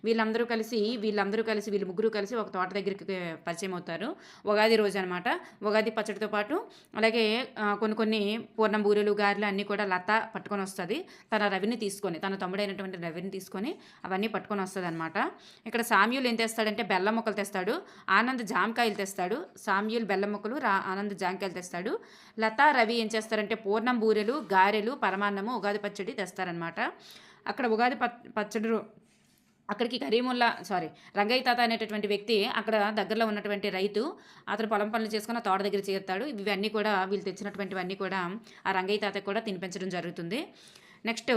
వీళ్ళందరూ కలిసి వీళ్ళు ముగ్గురు కలిసి ఒక తోట దగ్గరికి పరిచయం అవుతారు. ఉగాది రోజు అనమాట. ఉగాది పచ్చడితో పాటు అలాగే కొన్ని పూర్ణం బూరెలు గారెలు అన్నీ కూడా లత పట్టుకొని వస్తుంది. తన తమ్ముడైనటువంటి రవిని తీసుకొని అవన్నీ పట్టుకొని వస్తుంది అనమాట. ఇక్కడ సామ్యూల్ ఏం తెస్తాడంటే బెల్లం మొక్కలు తెస్తాడు, ఆనంద్ జామకాయలు తెస్తాడు. సామ్యూల్ బెల్లం మొక్కలు, ఆనంద్ జామకాయలు తెస్తాడు. లతా రవి ఏం చేస్తారంటే పూర్ణం బూరెలు, గారెలు, పరమాన్నము, ఉగాది పచ్చడి తెస్తారనమాట. అక్కడ ఉగాది పచ్చడి అక్కడికి రంగయ్య తాత అనేటటువంటి వ్యక్తి అక్కడ దగ్గరలో ఉన్నటువంటి రైతు, అతను పొలం పనులు చేసుకుని తోట దగ్గర చేరుతాడు. ఇవన్నీ కూడా వీళ్ళు తెచ్చినటువంటివన్నీ కూడా ఆ రంగయ్య తాతకు కూడా తినిపించడం జరుగుతుంది. నెక్స్ట్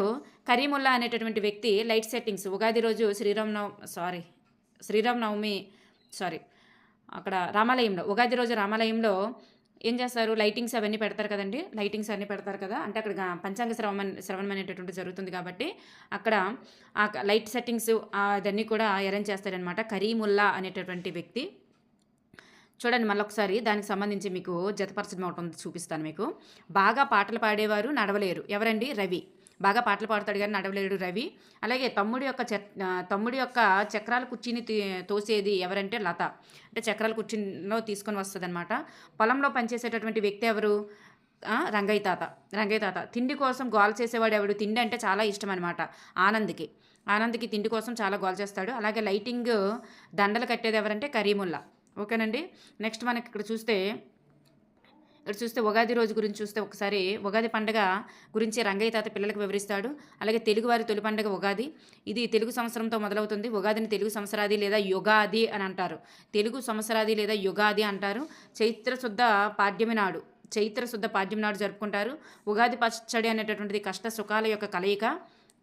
కరీముల్లా అనేటటువంటి వ్యక్తి లైట్ సెట్టింగ్స్ ఉగాది రోజు శ్రీరామనవమి అక్కడ రామాలయంలో ఉగాది రోజు రామాలయంలో ఏం చేస్తారు, లైటింగ్స్ అవన్నీ పెడతారు కదండి. లైటింగ్స్ అన్నీ పెడతారు కదా, అంటే అక్కడ పంచాంగ శ్రవణం అనేటటువంటి జరుగుతుంది కాబట్టి అక్కడ ఆ లైట్ సెట్టింగ్స్ అదన్నీ కూడా అరేంజ్ చేస్తారనమాట కరీముల్లా అనేటటువంటి వ్యక్తి. చూడండి మళ్ళొకసారి దానికి సంబంధించి మీకు జతపరచడం ఒకటి చూపిస్తాను మీకు. బాగా పాటలు పాడేవారు, నడవలేరు ఎవరండి, రవి. బాగా పాటలు పాడతాడు కానీ నడవలేడు రవి. అలాగే తమ్ముడి యొక్క చక్రాల కుర్చీని తోసేది ఎవరంటే లత, అంటే చక్రాల కుర్చీలో తీసుకొని వస్తుంది అనమాట. పొలంలో పనిచేసేటటువంటి వ్యక్తి ఎవరు, రంగయ్య తాత. తిండి కోసం గోల చేసేవాడు ఎవడు, తిండి అంటే చాలా ఇష్టం అనమాట ఆనంద్కి తిండి కోసం చాలా గోల చేస్తాడు. అలాగే లైటింగ్ దండలు కట్టేది ఎవరంటే కరీముల్లా. ఓకేనండి. నెక్స్ట్ మనకి ఇక్కడ చూస్తే ఉగాది రోజు గురించి చూస్తే ఒకసారి ఉగాది పండుగ గురించి రంగయ్య తాత పిల్లలకు వివరిస్తాడు. అలాగే తెలుగువారి తొలి పండుగ ఉగాది. ఇది తెలుగు సంవత్సరంతో మొదలవుతుంది. ఉగాదిని తెలుగు సంవత్సరాది లేదా యుగాది అని అంటారు. తెలుగు సంవత్సరాది లేదా యుగాది అంటారు. చైత్ర శుద్ధ పాడ్యమి నాడు జరుపుకుంటారు. ఉగాది పచ్చడి అనేటటువంటిది కష్ట సుఖాల యొక్క కలయిక.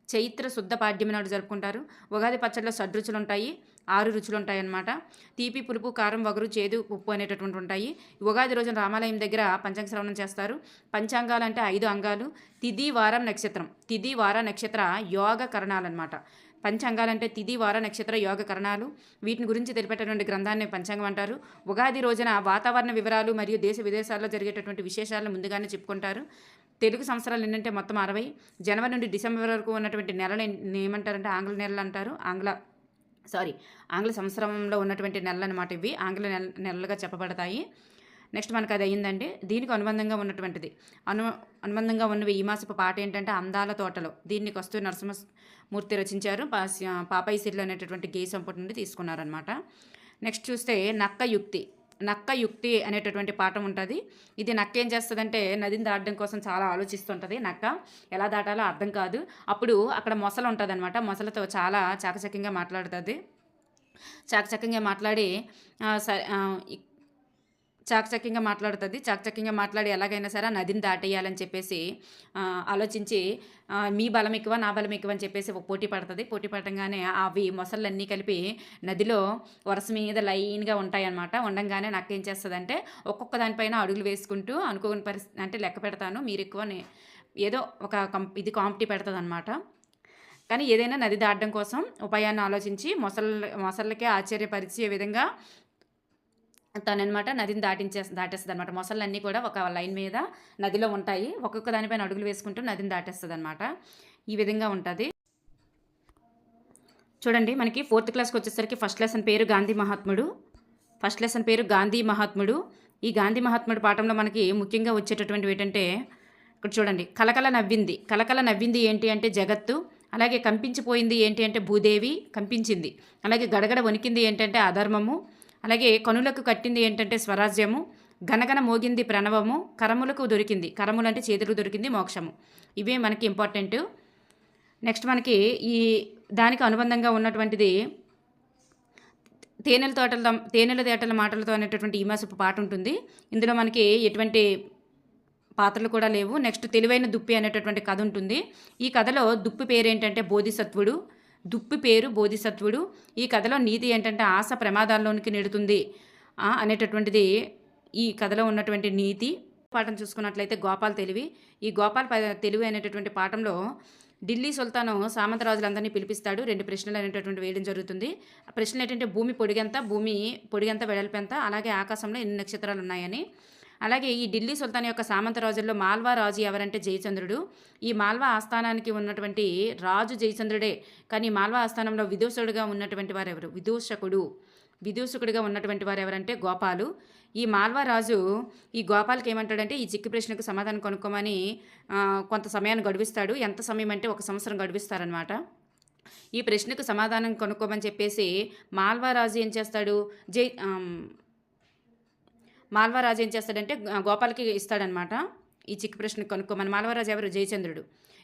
చైత్ర శుద్ధ పాడ్యమి నాడు జరుపుకుంటారు. ఉగాది పచ్చడిలో 6 రుచులు ఉంటాయి, 6 రుచులు ఉంటాయి అన్నమాట. తీపి, పులుపు, కారం, వగరు, చేదు, ఉప్పు అనేటటువంటి ఉంటాయి. ఉగాది రోజున రామాలయం దగ్గర పంచాంగ శ్రవణం చేస్తారు. పంచాంగాలు అంటే 5 అంగాలు. తిథి, వారం, నక్షత్రం. తిథి, వార, నక్షత్ర యోగ కరణాలు అనమాట. పంచాంగాలంటే తిథి, వార, నక్షత్ర యోగ కరణాలు. వీటిని గురించి తెలిపేటటువంటి గ్రంథాన్ని పంచాంగం అంటారు. ఉగాది రోజున వాతావరణ వివరాలు మరియు దేశ విదేశాల్లో జరిగేటటువంటి విశేషాలను ముందుగానే చెప్పుకుంటారు. తెలుగు సంవత్సరాలు ఏంటంటే మొత్తం 60. జనవరి నుండి డిసెంబర్ వరకు ఉన్నటువంటి నెలలు ఏమంటారంటే ఆంగ్ల నెలలు అంటారు. ఆంగ్ల సంవత్సరంలో ఉన్నటువంటి నెలలు అనమాట ఇవి ఆంగ్ల నెలలుగా చెప్పబడతాయి. నెక్స్ట్ మనకు అది అయ్యిందండి. దీనికి అనుబంధంగా ఉన్నటువంటిది అనుబంధంగా ఉన్నవి ఈ మాసపు పాట ఏంటంటే అందాల తోటలో. దీన్ని కస్తూరి నరసింహమూర్తి రచించారు. పాపాయి సిర్లు అనేటటువంటి గేయ సంపుటి నుండి తీసుకున్నారనమాట. నెక్స్ట్ చూస్తే నక్క యుక్తి అనేటటువంటి పాఠం ఉంటుంది. ఇది నక్క ఏం చేస్తుందంటే నదిని దాటడం కోసం చాలా ఆలోచిస్తుంటుంది. నక్క ఎలా దాటాలో అర్థం కాదు. అప్పుడు అక్కడ మొసలు ఉంటుంది అనమాట. మొసలతో చాలా చాకచక్యంగా మాట్లాడుతుంది. చాకచక్యంగా మాట్లాడి ఎలాగైనా సరే నదిని దాటేయాలని చెప్పేసి ఆలోచించి మీ బలం ఎక్కువ నా బలం ఎక్కువ అని చెప్పేసి ఒక పోటీ పడటంగానే అవి మొసళ్ళన్నీ కలిపి నదిలో వరుస మీద లైన్గా ఉంటాయన్నమాట. ఉండంగానే నాకు ఏం చేస్తుందంటే ఒక్కొక్క దానిపైన అడుగులు వేసుకుంటూ అనుకోని పరిస్థితి అంటే లెక్క పెడతాను మీరు ఎక్కువ ఏదో ఒక ఇది కాంపిటీ పెడుతుంది అనమాట. కానీ ఏదైనా నది దాటడం కోసం ఉపాయాన్ని ఆలోచించి మొసళ్ళకే ఆశ్చర్యపరిచే విధంగా తననమాట నదిని దాటేస్తుంది అనమాట. మొసళ్ళన్నీ కూడా ఒక లైన్ మీద నదిలో ఉంటాయి. ఒక్కొక్క దానిపైన అడుగులు వేసుకుంటూ నదిని దాటేస్తుంది అనమాట. ఈ విధంగా ఉంటుంది. చూడండి మనకి 4th క్లాస్కి వచ్చేసరికి ఫస్ట్ లెసన్ పేరు గాంధీ మహాత్ముడు. ఈ గాంధీ మహాత్ముడు పాఠంలో మనకి ముఖ్యంగా వచ్చేటటువంటివి ఏంటంటే ఇక్కడ చూడండి, కలకల నవ్వింది ఏంటి అంటే జగత్తు. అలాగే కంపించిపోయింది ఏంటి అంటే భూదేవి కంపించింది. అలాగే గడగడ వణికింది ఏంటంటే అధర్మము. అలాగే కనులకు కట్టింది ఏంటంటే స్వరాజ్యము. గనగన మోగింది ప్రణవము. కరములకు దొరికింది, కరములు అంటే చేతులకు దొరికింది మోక్షము. ఇవే మనకి ఇంపార్టెంట్. నెక్స్ట్ మనకి ఈ దానికి అనుబంధంగా ఉన్నటువంటిది తేనెల తేటల మాటలతో అనేటటువంటి ఈ మాసపు పాట ఉంటుంది. ఇందులో మనకి ఎటువంటి పాత్రలు కూడా లేవు. నెక్స్ట్ తెలివైన దుప్పి అనేటటువంటి కథ ఉంటుంది. ఈ కథలో దుప్పి పేరేంటంటే బోధిసత్వుడు. దుప్పి పేరు బోధిసత్వుడు. ఈ కథలో నీతి ఏంటంటే ఆశ ప్రమాదాల్లోనికి నెడుతుంది అనేటటువంటిది ఈ కథలో ఉన్నటువంటి నీతి. పాఠం చూసుకున్నట్లయితే గోపాల్ తెలివి. ఈ గోపాల్ తెలివి అనేటటువంటి పాఠంలో ఢిల్లీ సుల్తాను సామంతరాజులందరినీ పిలిపిస్తాడు. 2 ప్రశ్నలు అనేటటువంటి వేయడం జరుగుతుంది. ఆ ప్రశ్నలు ఏంటంటే భూమి పొడిగెంత వెడల్పెంత, అలాగే ఆకాశంలో ఎన్ని నక్షత్రాలు ఉన్నాయని. అలాగే ఈ ఢిల్లీ సుల్తాన్ యొక్క సామంత రాజుల్లో మాల్వా రాజు ఎవరంటే జయచంద్రుడు. ఈ మాల్వా ఆస్థానానికి ఉన్నటువంటి రాజు జయచంద్రుడే. కానీ మాల్వా ఆస్థానంలో విదూషకుడిగా ఉన్నటువంటి వారు ఎవరు? విదూషకుడిగా ఉన్నటువంటి వారు ఎవరంటే గోపాలు. ఈ మాల్వా రాజు ఈ గోపాల్కి ఏమంటాడంటే ఈ చిక్కి ప్రశ్నకు సమాధానం కనుక్కోమని కొంత సమయాన్ని గడువిస్తాడు. ఎంత సమయం అంటే 1 సంవత్సరం గడువిస్తారనమాట. ఈ ప్రశ్నకు సమాధానం కనుక్కోమని చెప్పేసి మాల్వా రాజు ఏం చేస్తాడంటే గోపాల్కి ఇస్తాడనమాట. ఈ చిక్కి ప్రశ్నకు కనుక్కోమని. మాల్వరాజు ఎవరు?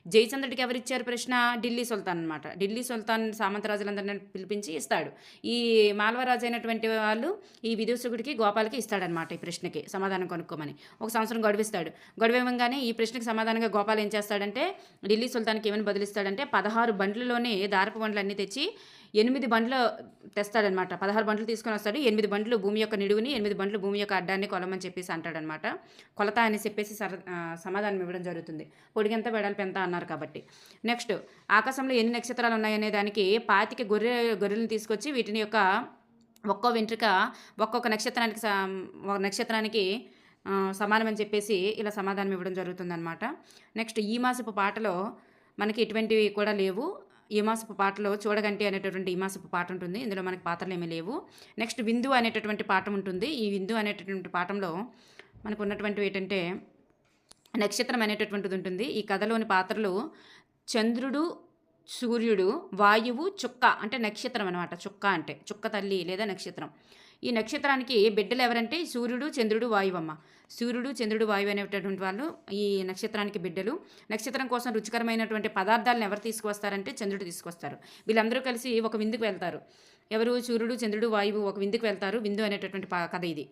జయచంద్రుడికి ఎవరిచ్చారు ప్రశ్న? ఢిల్లీ సుల్తాన్ అనమాట. ఢిల్లీ సుల్తాన్ సామంతరాజులందరినీ పిలిపించి ఇస్తాడు. ఈ మాల్వరాజు అయినటువంటి వాళ్ళు ఈ విదూషకుడికి గోపాల్కి ఇస్తాడనమాట ఈ ప్రశ్నకి సమాధానం కనుక్కోమని. 1 సంవత్సరం గడువిస్తాడు. గడువివ్వగానే ఈ ప్రశ్నకి సమాధానంగా గోపాల్ ఏం చేస్తాడంటే ఢిల్లీ సుల్తాన్కి ఏమని బదులిస్తాడంటే 16 బండ్లలోనే దారపు బండ్లు అన్నీ తెచ్చి 8 బండ్లు తెస్తాడనమాట. 16 బండ్లు తీసుకొని వస్తాడు. 8 బండ్లు భూమి యొక్క నిడువుని, 8 బండ్లు భూమి యొక్క అడ్డాన్ని కొలమని చెప్పేసి అంటాడనమాట. కొలత అని చెప్పేసి సమాధానం ఇవ్వడం జరుగుతుంది. పొడిగెంత వెడల్పెంత అన్నారు కాబట్టి. నెక్స్ట్ ఆకాశంలో ఎన్ని నక్షత్రాలు ఉన్నాయనే దానికి 25 గొర్రెలను తీసుకొచ్చి వీటిని యొక్క ఒక్కో వెంట్రుక ఒక్కొక్క నక్షత్రానికి సమానమని చెప్పేసి ఇలా సమాధానం ఇవ్వడం జరుగుతుందన్నమాట. నెక్స్ట్ ఈ మాసపు పాటలో మనకి ఎటువంటివి కూడా లేవు. ఈ మాసపు పాటలో చూడగంటి అనేటటువంటి ఈ మాసపు పాట ఉంటుంది. ఇందులో మనకి పాత్రలు ఏమీ లేవు. నెక్స్ట్ విందు అనేటటువంటి పాఠం ఉంటుంది. ఈ విందు అనేటటువంటి పాఠంలో మనకు ఉన్నటువంటివి ఏంటంటే నక్షత్రం అనేటటువంటిది ఉంటుంది. ఈ కథలోని పాత్రలు చంద్రుడు, సూర్యుడు, వాయువు, చుక్క అంటే నక్షత్రం అనమాట. చుక్క అంటే చుక్క తల్లి లేదా నక్షత్రం. ఈ నక్షత్రానికి బిడ్డలు ఎవరంటే సూర్యుడు, చంద్రుడు, వాయువు అమ్మ. సూర్యుడు, చంద్రుడు, వాయువు అనేటటువంటి వాళ్ళు ఈ నక్షత్రానికి బిడ్డలు. నక్షత్రం కోసం రుచికరమైనటువంటి పదార్థాలను ఎవరు తీసుకువస్తారంటే చంద్రుడు తీసుకొస్తారు. వీళ్ళందరూ కలిసి ఒక విందుకు వెళ్తారు. ఎవరు? సూర్యుడు, చంద్రుడు, వాయువు ఒక విందుకు వెళ్తారు. విందు అనేటటువంటి కథ ఇది.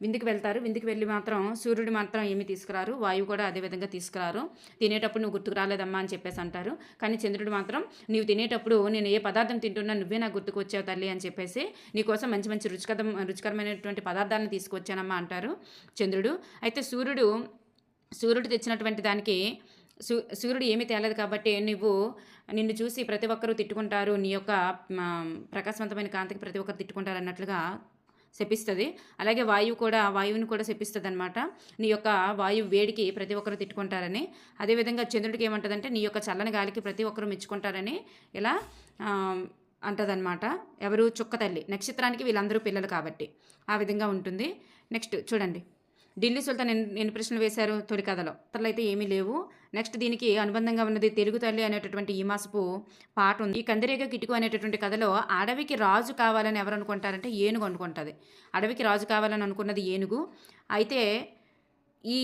విందుకు వెళ్తారు. విందుకు వెళ్ళి మాత్రం సూర్యుడు మాత్రం ఏమీ తీసుకురారు, వాయువు కూడా అదేవిధంగా తీసుకురారు. తినేటప్పుడు నువ్వు గుర్తుకు రాలేదమ్మా అని చెప్పేసి అంటారు. కానీ చంద్రుడు మాత్రం నీవు తినేటప్పుడు నేను ఏ పదార్థం తింటున్నా నువ్వే నాకు గుర్తుకు వచ్చావు తల్లి అని చెప్పేసి నీకోసం మంచి మంచి రుచికరమైనటువంటి పదార్థాలను తీసుకొచ్చానమ్మా అంటారు చంద్రుడు. అయితే సూర్యుడు తెచ్చినటువంటి దానికి సూర్యుడు ఏమీ తేలేదు కాబట్టి నిన్ను చూసి ప్రతి ఒక్కరూ తిట్టుకుంటారు, నీ యొక్క ప్రకాశవంతమైన కాంతికి ప్రతి ఒక్కరు తిట్టుకుంటారు అన్నట్లుగా శపిస్తుంది. అలాగే వాయువుని కూడా శపిస్తుంది అనమాట. నీ యొక్క వాయువు వేడికి ప్రతి ఒక్కరు తిట్టుకుంటారని. అదేవిధంగా చంద్రుడికి ఏమంటుందంటే నీ యొక్క చల్లని గాలికి ప్రతి ఒక్కరు మెచ్చుకుంటారని ఇలా అంటదనమాట. ఎవరు? చుక్క తల్లి. నక్షత్రానికి వీళ్ళందరూ పిల్లలు కాబట్టి ఆ విధంగా ఉంటుంది. నెక్స్ట్ చూడండి, ఢిల్లీ సుల్తాన్ ఎన్ని ప్రశ్నలు వేశారు తొలి కథలో? అసలు అయితే ఏమీ లేవు. నెక్స్ట్ దీనికి అనుబంధంగా ఉన్నది తెలుగు తల్లి అనేటటువంటి ఈ మాసపు పాట ఉంది. ఈ కందిరీగ కిటుకు అనేటటువంటి కథలో అడవికి రాజు కావాలని ఎవరు అనుకుంటారంటే ఏనుగు అనుకుంటుంది. అడవికి రాజు కావాలని అనుకున్నది ఏనుగు. అయితే ఈ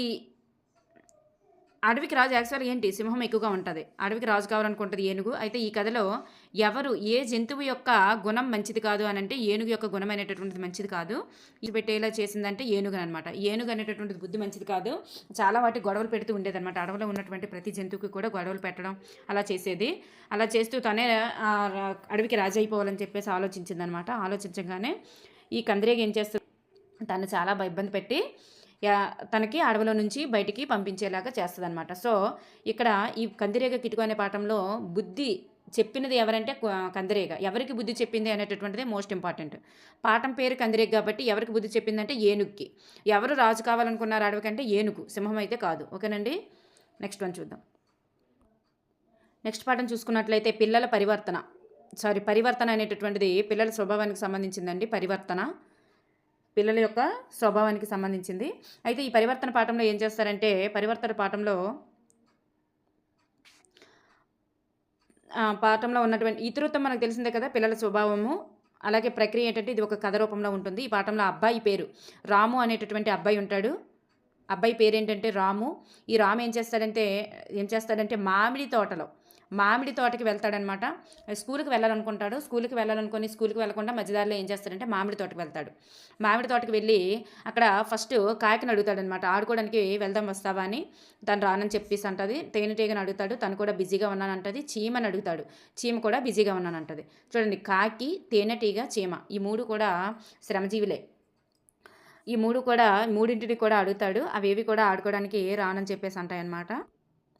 అడవికి రాజు యాక్చువల్గా ఏంటి? సింహం ఎక్కువగా ఉంటుంది. అడవికి రాజు కావాలనుకుంటుంది ఏనుగు. అయితే ఈ కథలో ఏ జంతువు యొక్క గుణం మంచిది కాదు అని అంటే ఏనుగు యొక్క గుణం అనేటటువంటిది మంచిది కాదు. ఇది పెట్టేలా చేసిందంటే ఏనుగు అనమాట. ఏనుగు అనేటటువంటిది బుద్ధి మంచిది కాదు. చాలా వాటి గొడవలు పెడుతూ ఉండేదన్నమాట. అడవిలో ఉన్నటువంటి ప్రతి జంతువుకి కూడా గొడవలు పెట్టడం అలా చేసేది. అలా చేస్తూ తనే అడవికి రాజు అయిపోవాలని చెప్పేసి ఆలోచించిందనమాట. ఆలోచించగానే ఈ కందిరీగ ఏం చేస్తుంది? తను చాలా ఇబ్బంది పెట్టి తనకి అడవిలో నుంచి బయటికి పంపించేలాగా చేస్తుంది అనమాట. సో ఇక్కడ ఈ కందిరీగ కిటుకు అనే పాఠంలో బుద్ధి చెప్పినది ఎవరంటే కందిరీగ. ఎవరికి బుద్ధి చెప్పింది అనేటటువంటిది మోస్ట్ ఇంపార్టెంట్. పాఠం పేరు కందిరీగ కాబట్టి ఎవరికి బుద్ధి చెప్పిందంటే ఏనుగుకి. ఎవరు రాజు కావాలనుకున్నారు అడవికంటే ఏనుగు, సింహం అయితే కాదు. ఓకేనండి, నెక్స్ట్ వన్ చూద్దాం. నెక్స్ట్ పాఠం చూసుకున్నట్లయితే పరివర్తన అనేటటువంటిది పిల్లల స్వభావానికి సంబంధించిందండి. పిల్లల యొక్క స్వభావానికి సంబంధించింది. అయితే ఈ పరివర్తన పాఠంలో ఏం చేస్తారంటే పరివర్తన పాఠంలో ఉన్నటువంటి ఇతరుత్వం మనకు తెలిసిందే కదా, పిల్లల స్వభావము. అలాగే ప్రక్రియ ఏంటంటే ఇది ఒక కథ రూపంలో ఉంటుంది. ఈ పాఠంలో అబ్బాయి పేరు రాము అనేటటువంటి అబ్బాయి ఉంటాడు. అబ్బాయి పేరు ఏంటంటే రాము. ఈ రాము ఏం చేస్తాడంటే మామిడి మామిడి తోటకి వెళ్తాడనమాట. స్కూల్కి వెళ్ళాలనుకుంటాడు. స్కూల్కి వెళ్ళకుండా మధ్యదారిలో ఏం చేస్తాడంటే మామిడి తోటకి వెళ్తాడు. మామిడి తోటకి వెళ్ళి అక్కడ ఫస్ట్ కాకిని అడుగుతాడనమాట, ఆడుకోవడానికి వెళ్దాం వస్తావా అని. తను రానని చెప్పేసి అంటది. తేనెటీగని అడుగుతాడు, తను కూడా బిజీగా ఉన్నానంటది. చీమని అడుగుతాడు, చీమ కూడా బిజీగా ఉన్నానంటది. చూడండి, కాకి, తేనెటీగ, చీమ ఈ మూడు కూడా శ్రమజీవులే. ఈ మూడింటిని కూడా అడుగుతాడు. అవేవి కూడా ఆడుకోవడానికి రానని చెప్పేసి అంటాయన్నమాట.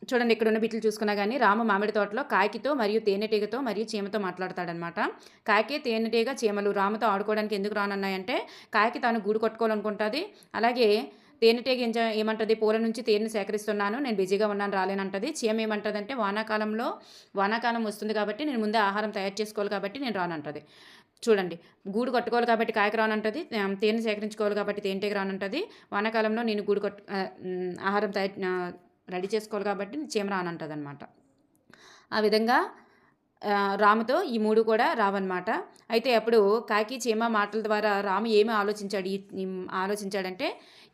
చూడండి, ఇక్కడ ఉన్న బిట్లు చూసుకున్నా కానీ రాము మామిడి తోటలో కాకితో మరియు తేనెటీగతో మరియు చీమతో మాట్లాడతాడనమాట. కాకి, తేనెటీగ, చీమలు రాముతో ఆడుకోవడానికి ఎందుకు రానన్నాయంటే కాకి తాను గూడు కట్టుకోవాలనుకుంటుంది. అలాగే తేనెటీగ ఏమంటుంది, పూల నుంచి తేనెను సేకరిస్తున్నాను, నేను బిజీగా ఉన్నాను రాలేనంటది. చీమ ఏమంటుందంటే వానాకాలం వస్తుంది కాబట్టి నేను ముందే ఆహారం తయారు చేసుకోవాలి కాబట్టి నేను రానంటది. చూడండి, గూడు కట్టుకోవాలి కాబట్టి కాయకు రానంటది, తేనె సేకరించుకోవాలి కాబట్టి తేనెటీగ రానంటది. వానాకాలంలో నేను ఆహారం రెడీ చేసుకోవాలి కాబట్టి చీమ రానంటది అనమాట. ఆ విధంగా రాముతో ఈ మూడు కూడా రావన్నమాట. అయితే అప్పుడు కాకి, చీమ మాటల ద్వారా రాము ఏమి ఆలోచించాడంటే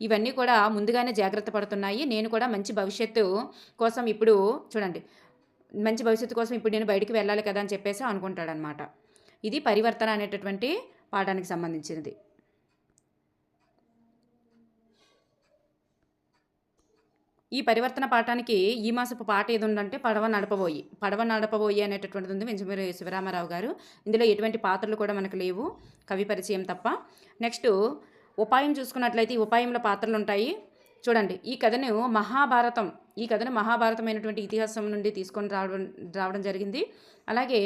ఇవన్నీ కూడా ముందుగానే జాగ్రత్త పడుతున్నాయి. నేను కూడా మంచి భవిష్యత్తు కోసం ఇప్పుడు నేను బయటికి వెళ్ళాలి కదా అని చెప్పేసి అనుకుంటాడనమాట. ఇది పరివర్తన అనేటటువంటి పాఠానికి సంబంధించినది. ఈ పరివర్తన పాఠానికి ఈ మాసపు పాట ఏది ఉందంటే పడవ నడపబోయి అనేటటువంటిది ఉంది వెంచమూరి శివరామారావు గారు. ఇందులో ఎటువంటి పాత్రలు కూడా మనకు లేవు, కవి పరిచయం తప్ప. నెక్స్ట్ ఉపాయం చూసుకున్నట్లయితే ఈ ఉపాయంలో పాత్రలు ఉంటాయి. చూడండి, ఈ కథను మహాభారతమైనటువంటి ఇతిహాసం నుండి తీసుకొని రావడం జరిగింది. అలాగే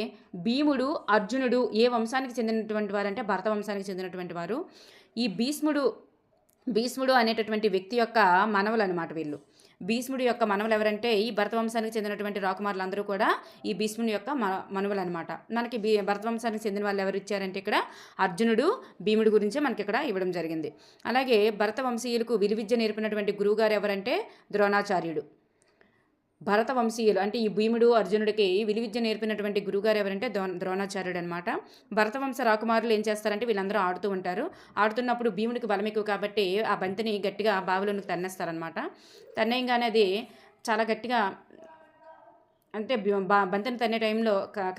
భీముడు, అర్జునుడు ఏ వంశానికి చెందినటువంటి వారు అంటే భరత వంశానికి చెందినటువంటి వారు. ఈ భీష్ముడు అనేటటువంటి వ్యక్తి యొక్క మనవలు అనమాట వీళ్ళు. భీష్ముడి యొక్క మనవలు ఎవరంటే ఈ భరత వంశానికి చెందినటువంటి రాకుమారులు అందరూ కూడా ఈ భీష్ముడి యొక్క మనవలు అనమాట. మనకి భరత వంశానికి చెందిన వాళ్ళు ఎవరు ఇచ్చారంటే ఇక్కడ అర్జునుడు, భీముడి గురించి మనకి ఇక్కడ ఇవ్వడం జరిగింది. అలాగే భరత వంశీయులకు విలువిద్య నేర్పినటువంటి గురువుగారు ఎవరంటే ద్రోణాచార్యుడు. భరత వంశీయులు అంటే ఈ భీముడు, అర్జునుడికి విలువిద్య నేర్పినటువంటి గురువుగారు ఎవరంటే ద్రోణాచార్యుడు అనమాట. భరతవంశ రాకుమారులు ఏం చేస్తారంటే వీళ్ళందరూ ఆడుతూ ఉంటారు. ఆడుతున్నప్పుడు భీముడికి బలం ఎక్కువ కాబట్టి ఆ బంతిని గట్టిగా బావిలోనికి తన్నేస్తారనమాట. తన్నేయంగానే అది చాలా గట్టిగా అంటే బంతిని తన్నే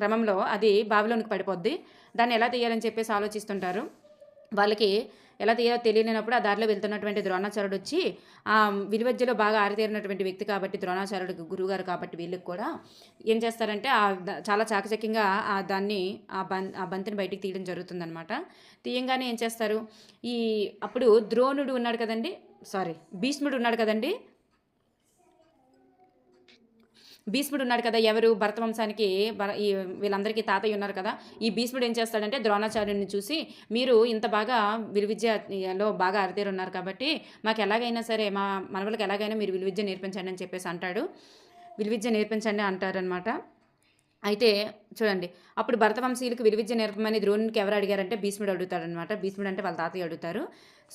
క్రమంలో అది బావిలోనికి పడిపోద్ది. దాన్ని ఎలా తీయాలని చెప్పేసి ఆలోచిస్తుంటారు. వాళ్ళకి ఎలా తీయాలో తెలియనప్పుడు ఆ దారిలో వెళ్తున్నటువంటి ద్రోణాచార్యుడు వచ్చి ఆ విలువజ్జలో బాగా ఆరితేరినటువంటి వ్యక్తి కాబట్టి ద్రోణాచార్యుడికి గురువుగారు కాబట్టి వీళ్ళకి కూడా ఏం చేస్తారంటే చాలా చాకచక్యంగా ఆ బంతిని బయటికి తీయడం జరుగుతుందనమాట. తీయంగానే ఏం చేస్తారు, అప్పుడు భీష్ముడు ఉన్నాడు కదండి. భీష్ముడు ఉన్నాడు కదా, ఎవరు భరత వంశానికి వీళ్ళందరికీ తాతయ్య ఉన్నారు కదా. ఈ భీష్ముడు ఏం చేస్తాడంటే ద్రోణాచార్యుడిని చూసి, మీరు ఇంత బాగా విలువిద్యలో బాగా ఆరితేరు ఉన్నారు కాబట్టి మాకు ఎలాగైనా సరే మా మనవలకు ఎలాగైనా మీరు విలువిద్య నేర్పించండి అని చెప్పేసి అంటాడు. విలువిద్య నేర్పించండి అంటారనమాట. అయితే చూడండి, అప్పుడు భరతవంశీయులకు విలువిద్య నేర్పమని ద్రోణునికి ఎవరు అడిగారంటే భీష్ముడు అడుగుతాడనమాట. భీష్ముడు అంటే వాళ్ళ తాతయ్య అడుగుతారు.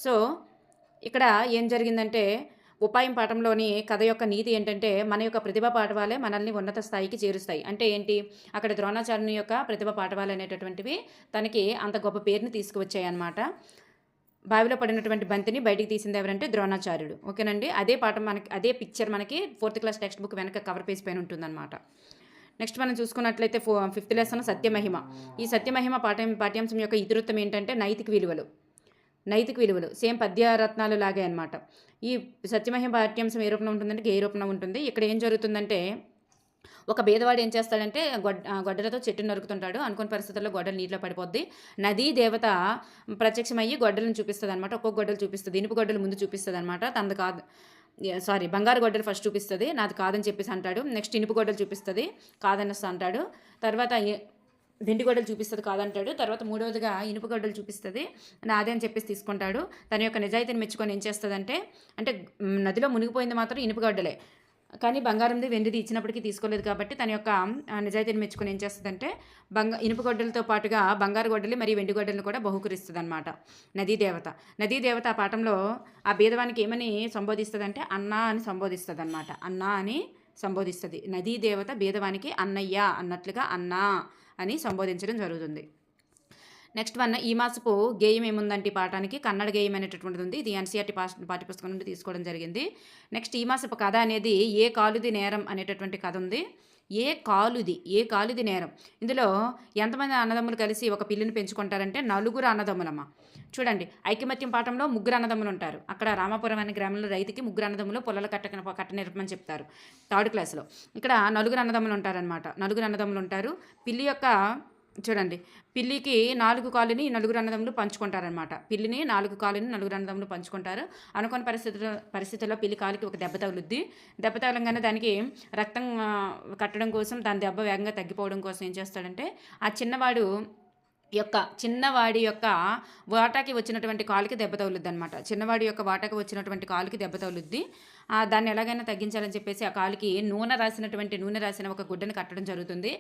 సో ఇక్కడ ఏం జరిగిందంటే ఉపాయం పాఠంలోని కథ యొక్క నీతి ఏంటంటే మన యొక్క ప్రతిభా పాఠవాలే మనల్ని ఉన్నత స్థాయికి చేరుస్తాయి. అంటే ఏంటి, అక్కడ ద్రోణాచార్యుని యొక్క ప్రతిభా పాఠవాలు అనేటటువంటివి తనకి అంత గొప్ప పేరుని తీసుకువచ్చాయి అన్నమాట. బావిలో పడినటువంటి బంతిని బయటికి తీసింది ఎవరంటే ద్రోణాచార్యుడు. ఓకేనండి, అదే పిక్చర్ మనకి 4th క్లాస్ టెక్స్ట్ బుక్ వెనక కవర్ పేజ్ పైన ఉంటుందన్నమాట. నెక్స్ట్ మనం చూసుకున్నట్లయితే 5th లెసన్ సత్యమహిమ. ఈ సత్యమహిమ పాఠ్యాంశం యొక్క ఇతివృత్తం ఏంటంటే నైతిక విలువలు సేమ్ పద్యరత్నాలు లాగే అనమాట. ఈ సత్యమహిమ పాఠ్యాంశం ఏ రూపంలో ఉంటుందంటే గేయ రూపంలో ఉంటుంది. ఇక్కడ ఏం జరుగుతుందంటే ఒక బీదవాడు ఏం చేస్తాడంటే గొడ్డలతో చెట్టును నరుకుతుంటాడు. అనుకున్న పరిస్థితుల్లో గొడ్డలు నీటిలో పడిపోద్ది. నదీ దేవత ప్రత్యక్షమయ్యి గొడ్డలను చూపిస్తుంది అనమాట. ఒక్కొక్క గొడ్డలు చూపిస్తుంది. ఇనుపు గొడ్డలు ముందు చూపిస్తుంది అనమాట. తనది కాదు, బంగారు గొడ్డలు ఫస్ట్ చూపిస్తుంది, నాది కాదని చెప్పేసి అంటాడు. నెక్స్ట్ ఇనుపు గొడ్డలు చూపిస్తుంది, కాదనేసి అంటాడు. తర్వాత వెండి గొడ్డలు చూపిస్తుంది, కాదంటాడు. తర్వాత మూడవదిగా ఇనుప గొడ్డలు చూపిస్తుంది, నాదే అని చెప్పేసి తీసుకుంటాడు. తన యొక్క నిజాయితీని మెచ్చుకొని ఏం చేస్తుందంటే నదిలో మునిగిపోయింది మాత్రం ఇనుప గొడ్డలే, కానీ బంగారంది వెండిది ఇచ్చినప్పటికీ తీసుకోలేదు కాబట్టి తన యొక్క నిజాయితీని మెచ్చుకొని ఏం చేస్తుందంటే ఇనుప గొడ్డలతో పాటుగా బంగారు గొడ్డలి మరియు వెండి గొడ్డలను కూడా బహుకరిస్తుంది అనమాట నదీదేవత. ఆ పాఠంలో ఆ భేదవానికి ఏమని సంబోధిస్తుందంటే అన్నా అని సంబోధిస్తుంది అనమాట. అన్నా అని సంబోధిస్తుంది. నదీదేవత భేదవానికి అన్నయ్య అన్నట్లుగా అన్నా అని సంబోధించడం జరుగుతుంది. నెక్స్ట్ ఈ మాసపు గేయం ఏముందంటే ఈ పాఠానికి కన్నడ గేయం అనేటటువంటిది ఉంది. ఇది ఎన్సీఆర్టీ పాఠ్యపుస్తకం నుండి తీసుకోవడం జరిగింది. నెక్స్ట్ ఈ మాసపు కథ అనేది ఏ కాలుది నేరం అనేటటువంటి కథ ఉంది. ఏ కాలుది నేరం. ఇందులో ఎంతమంది అన్నదమ్ములు కలిసి ఒక పిల్లిని పెంచుకుంటారంటే నలుగురు అన్నదమ్ములమ్మ. చూడండి, ఐకమత్యం పాఠంలో ముగ్గురు అన్నదమ్ములు ఉంటారు. అక్కడ రామాపురం అనే గ్రామంలో రైతుకి ముగ్గురు అన్నదమ్ములు పొలాలు కట్టనిరపమని చెప్తారు 3rd క్లాస్లో. ఇక్కడ నలుగురు అన్నదమ్ములు ఉంటారనమాట. నలుగురు అన్నదమ్ములు ఉంటారు. పిల్లి యొక్క చూడండి, పిల్లికి 4 కాళ్ళని నలుగురు అన్నదమ్ములు పంచుకుంటారనమాట. పిల్లిని 4 కాళ్ళని నలుగురు అన్నదమ్ములు పంచుకుంటారు. అనుకోని పరిస్థితుల్లో పిల్లి కాలికి ఒక దెబ్బ తగులుద్ది. దెబ్బ తగలంగానే దానికి రక్తం కట్టడం కోసం, దాని దెబ్బ వేగంగా తగ్గిపోవడం కోసం ఏం చేస్తాడంటే ఆ చిన్నవాడి యొక్క వాటాకి వచ్చినటువంటి కాలుకి దెబ్బ తగులుద్ది అనమాట. చిన్నవాడి యొక్క వాటాకి వచ్చినటువంటి కాలుకి దెబ్బ తగులుద్ది. దాన్ని ఎలాగైనా తగ్గించాలని చెప్పేసి ఆ కాలుకి నూనె రాసిన ఒక గుడ్డని కట్టడం జరుగుతుంది.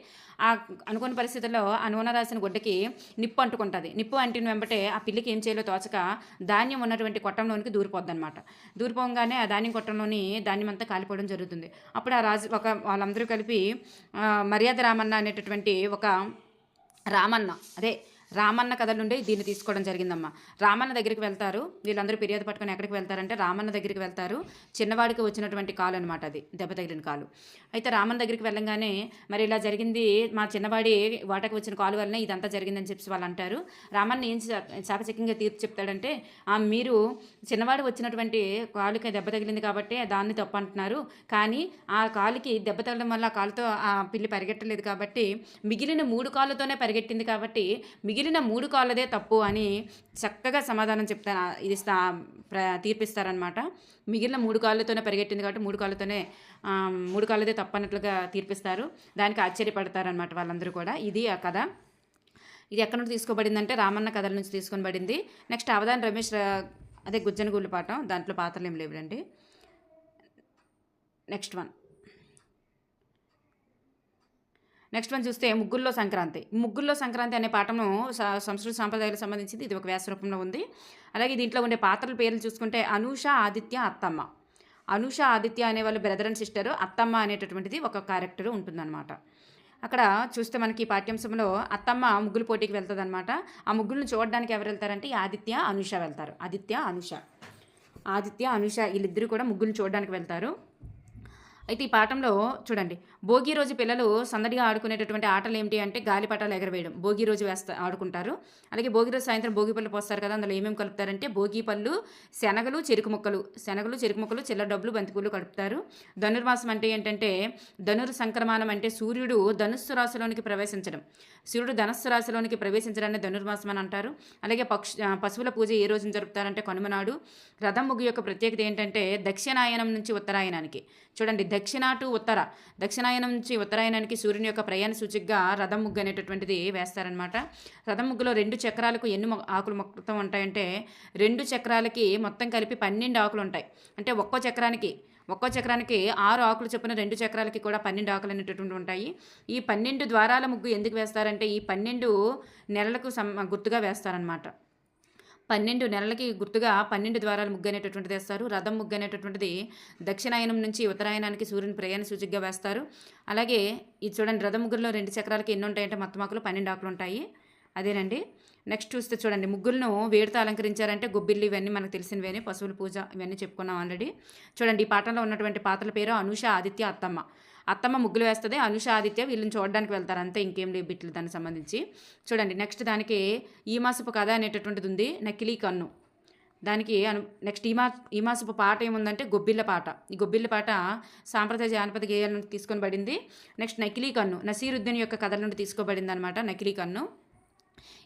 ఆ అనుకోని పరిస్థితుల్లో ఆ నూనె రాసిన గుడ్డకి నిప్పు అంటుకుంటుంది. నిప్పు అంటిన వెంబటే ఆ పిల్లికి ఏం చేయాలో తోచక ధాన్యం ఉన్నటువంటి కొట్టంలోనికి దూరిపోద్ది అనమాట. దూరిపోగానే ఆ ధాన్యం కొట్టంలోని ధాన్యం అంతా కాలిపోవడం జరుగుతుంది. అప్పుడు ఆ రాజు వాళ్ళందరూ కలిపి మర్యాద రామన్న అనేటటువంటి ఒక రామన్న కథ నుండి దీన్ని తీసుకోవడం జరిగిందమ్మా. రామన్న దగ్గరికి వెళ్తారు. వీళ్ళందరూ ఫిర్యాదు పట్టుకొని ఎక్కడికి వెళ్తారంటే రామన్న దగ్గరికి వెళ్తారు. చిన్నవాడికి వచ్చినటువంటి కాలు అనమాట, అది దెబ్బ తగిలిన కాలు. అయితే రామన్న దగ్గరికి వెళ్ళంగానే మరి ఇలా జరిగింది, మా చిన్నవాడి వాటకి వచ్చిన కాలు వల్లనే ఇదంతా జరిగిందని చెప్పి వాళ్ళు అంటారు. రామన్న ఏం చాకచక్యంగా తీర్పు చెప్తాడంటే, మీరు చిన్నవాడు వచ్చినటువంటి కాలుకి దెబ్బ తగిలింది కాబట్టి దాన్ని తప్పు అంటున్నారు, కానీ ఆ కాలుకి దెబ్బ తగలడం వల్ల ఆ కాలుతో ఆ పిల్లి పరిగెట్టలేదు కాబట్టి మిగిలిన 3 కాళ్ళతోనే పరిగెట్టింది కాబట్టి మిగిలిన 3 కాళ్ళదే తప్పు అని చక్కగా సమాధానం చెప్తాను. ఇది తీర్పిస్తారనమాట. మిగిలిన 3 కాళ్ళతోనే పరిగెట్టింది కాబట్టి 3 కాళ్ళదే తప్పు అన్నట్లుగా తీర్పిస్తారు. దానికి ఆశ్చర్యపడతారనమాట వాళ్ళందరూ కూడా. ఇది ఆ కథ. ఇది ఎక్కడి నుంచి తీసుకోబడిందంటే రామన్న కథల నుంచి తీసుకొనబడింది. నెక్స్ట్ అవధాని రమేష్ అదే గుజ్జనగూళ్ళ పాఠం, దాంట్లో పాత్రలు ఏం లేవులండి. నెక్స్ట్ వన్ చూస్తే ముగ్గుల్లో సంక్రాంతి అనే పాఠము సంస్కృతి సాంప్రదాయాలకు సంబంధించింది. ఇది ఒక వ్యాస రూపంలో ఉంది. అలాగే దీంట్లో ఉండే పాత్రల పేర్లు చూసుకుంటే అనూష, ఆదిత్య, అత్తమ్మ. అనూష, ఆదిత్య అనేవాళ్ళు బ్రదర్ అండ్ సిస్టర్. అత్తమ్మ అనేటటువంటిది ఒక క్యారెక్టర్ ఉంటుందన్నమాట. అక్కడ చూస్తే మనకి పాఠ్యాంశంలో అత్తమ్మ ముగ్గులు పోటీకి వెళ్తుంది అనమాట. ఆ ముగ్గులను చూడడానికి ఎవరు వెళ్తారంటే ఆదిత్య, అనూష వెళ్తారు. ఆదిత్య, అనూష వీళ్ళిద్దరూ కూడా ముగ్గులను చూడడానికి వెళ్తారు. అయితే ఈ పాఠంలో చూడండి, భోగి రోజు పిల్లలు సందడిగా ఆడుకునేటటువంటి ఆటలు ఏమిటి అంటే గాలిపటాలు ఎగరవేయడం. భోగి రోజు ఆడుకుంటారు. అలాగే భోగి రోజు సాయంత్రం భోగి పళ్ళు పోస్తారు కదా, అందులో ఏమేమి కలుపుతారంటే భోగి పళ్ళు, శనగలు, చెరుకు ముక్కలు, చిల్లర డబ్బులు, బంతిపూలు కలుపుతారు. ధనుర్మాసం అంటే ఏంటంటే సంక్రమణం అంటే సూర్యుడు ధనుస్సు రాశిలోనికి ప్రవేశించడాన్ని ధనుర్మాసం అని అంటారు. అలాగే పశువుల పూజ ఏ రోజున జరుపుతారంటే కనుమనాడు. రథం ముగ్గు యొక్క ప్రత్యేకత ఏంటంటే దక్షిణాయనం నుంచి ఉత్తరాయణానికి. చూడండి, దక్షిణాయనం నుంచి ఉత్తరాయణానికి సూర్యుని యొక్క ప్రయాణ సూచికగా రథం ముగ్గు అనేటటువంటిది వేస్తారనమాట. రథం ముగ్గులో 2 చక్రాలకు ఎన్ని ఆకులు మొత్తం ఉంటాయంటే 2 చక్రాలకి మొత్తం కలిపి 12 ఆకులు ఉంటాయి. అంటే ఒక్కో చక్రానికి 6 ఆకులు చొప్పున 2 చక్రాలకి కూడా 12 ఆకులు అనేటటువంటి ఉంటాయి. ఈ 12 ద్వారాల ముగ్గు ఎందుకు వేస్తారంటే ఈ 12 నెలలకు గుర్తుగా వేస్తారనమాట. 12 నెలలకి గుర్తుగా 12 ద్వారాల ముగ్గు అనేటటువంటిది వేస్తారు. రథం ముగ్గు అనేటటువంటిది దక్షిణాయనం నుంచి ఉత్తరాయణానికి సూర్యుని ప్రయాణ సూచికగా వేస్తారు. అలాగే ఇది చూడండి, రథం ముగ్గులో 2 చక్రాలకి ఎన్ని ఉంటాయంటే మొత్తం ఆకులు 12 ఆకులు ఉంటాయి. అదేనండి. నెక్స్ట్ చూస్తే చూడండి, ముగ్గులను వేడితో అలంకరించారంటే గొబ్బిళ్ళు, ఇవన్నీ మనకు తెలిసినవేనే. పశువుల పూజ ఇవన్నీ చెప్పుకున్నాం ఆల్రెడీ. చూడండి, ఈ పాఠంలో ఉన్నటువంటి పాత్రల పేరు అనూష, ఆదిత్య, అత్తమ్మ ముగ్గులు వేస్తుంది. అనూష, ఆదిత్య వీళ్ళని చూడడానికి వెళ్తారు, అంతే, ఇంకేం లేవు బిట్లు దానికి సంబంధించి. చూడండి, నెక్స్ట్ దానికి ఈ మాసపు కథ అనేటటువంటిది ఉంది, నకిలీ కన్ను. దానికి నెక్స్ట్ ఈ మాసపు పాట ఏముందంటే గొబ్బిళ్ళ పాట. ఈ గొబ్బిళ్ళ పాట సాంప్రదాయ జానపద గేయాల నుండి తీసుకొని పడింది. నెక్స్ట్ నకిలీ కన్ను నసీరుద్దీన్ యొక్క కథల నుండి తీసుకోబడింది అనమాట. నకిలీ కన్ను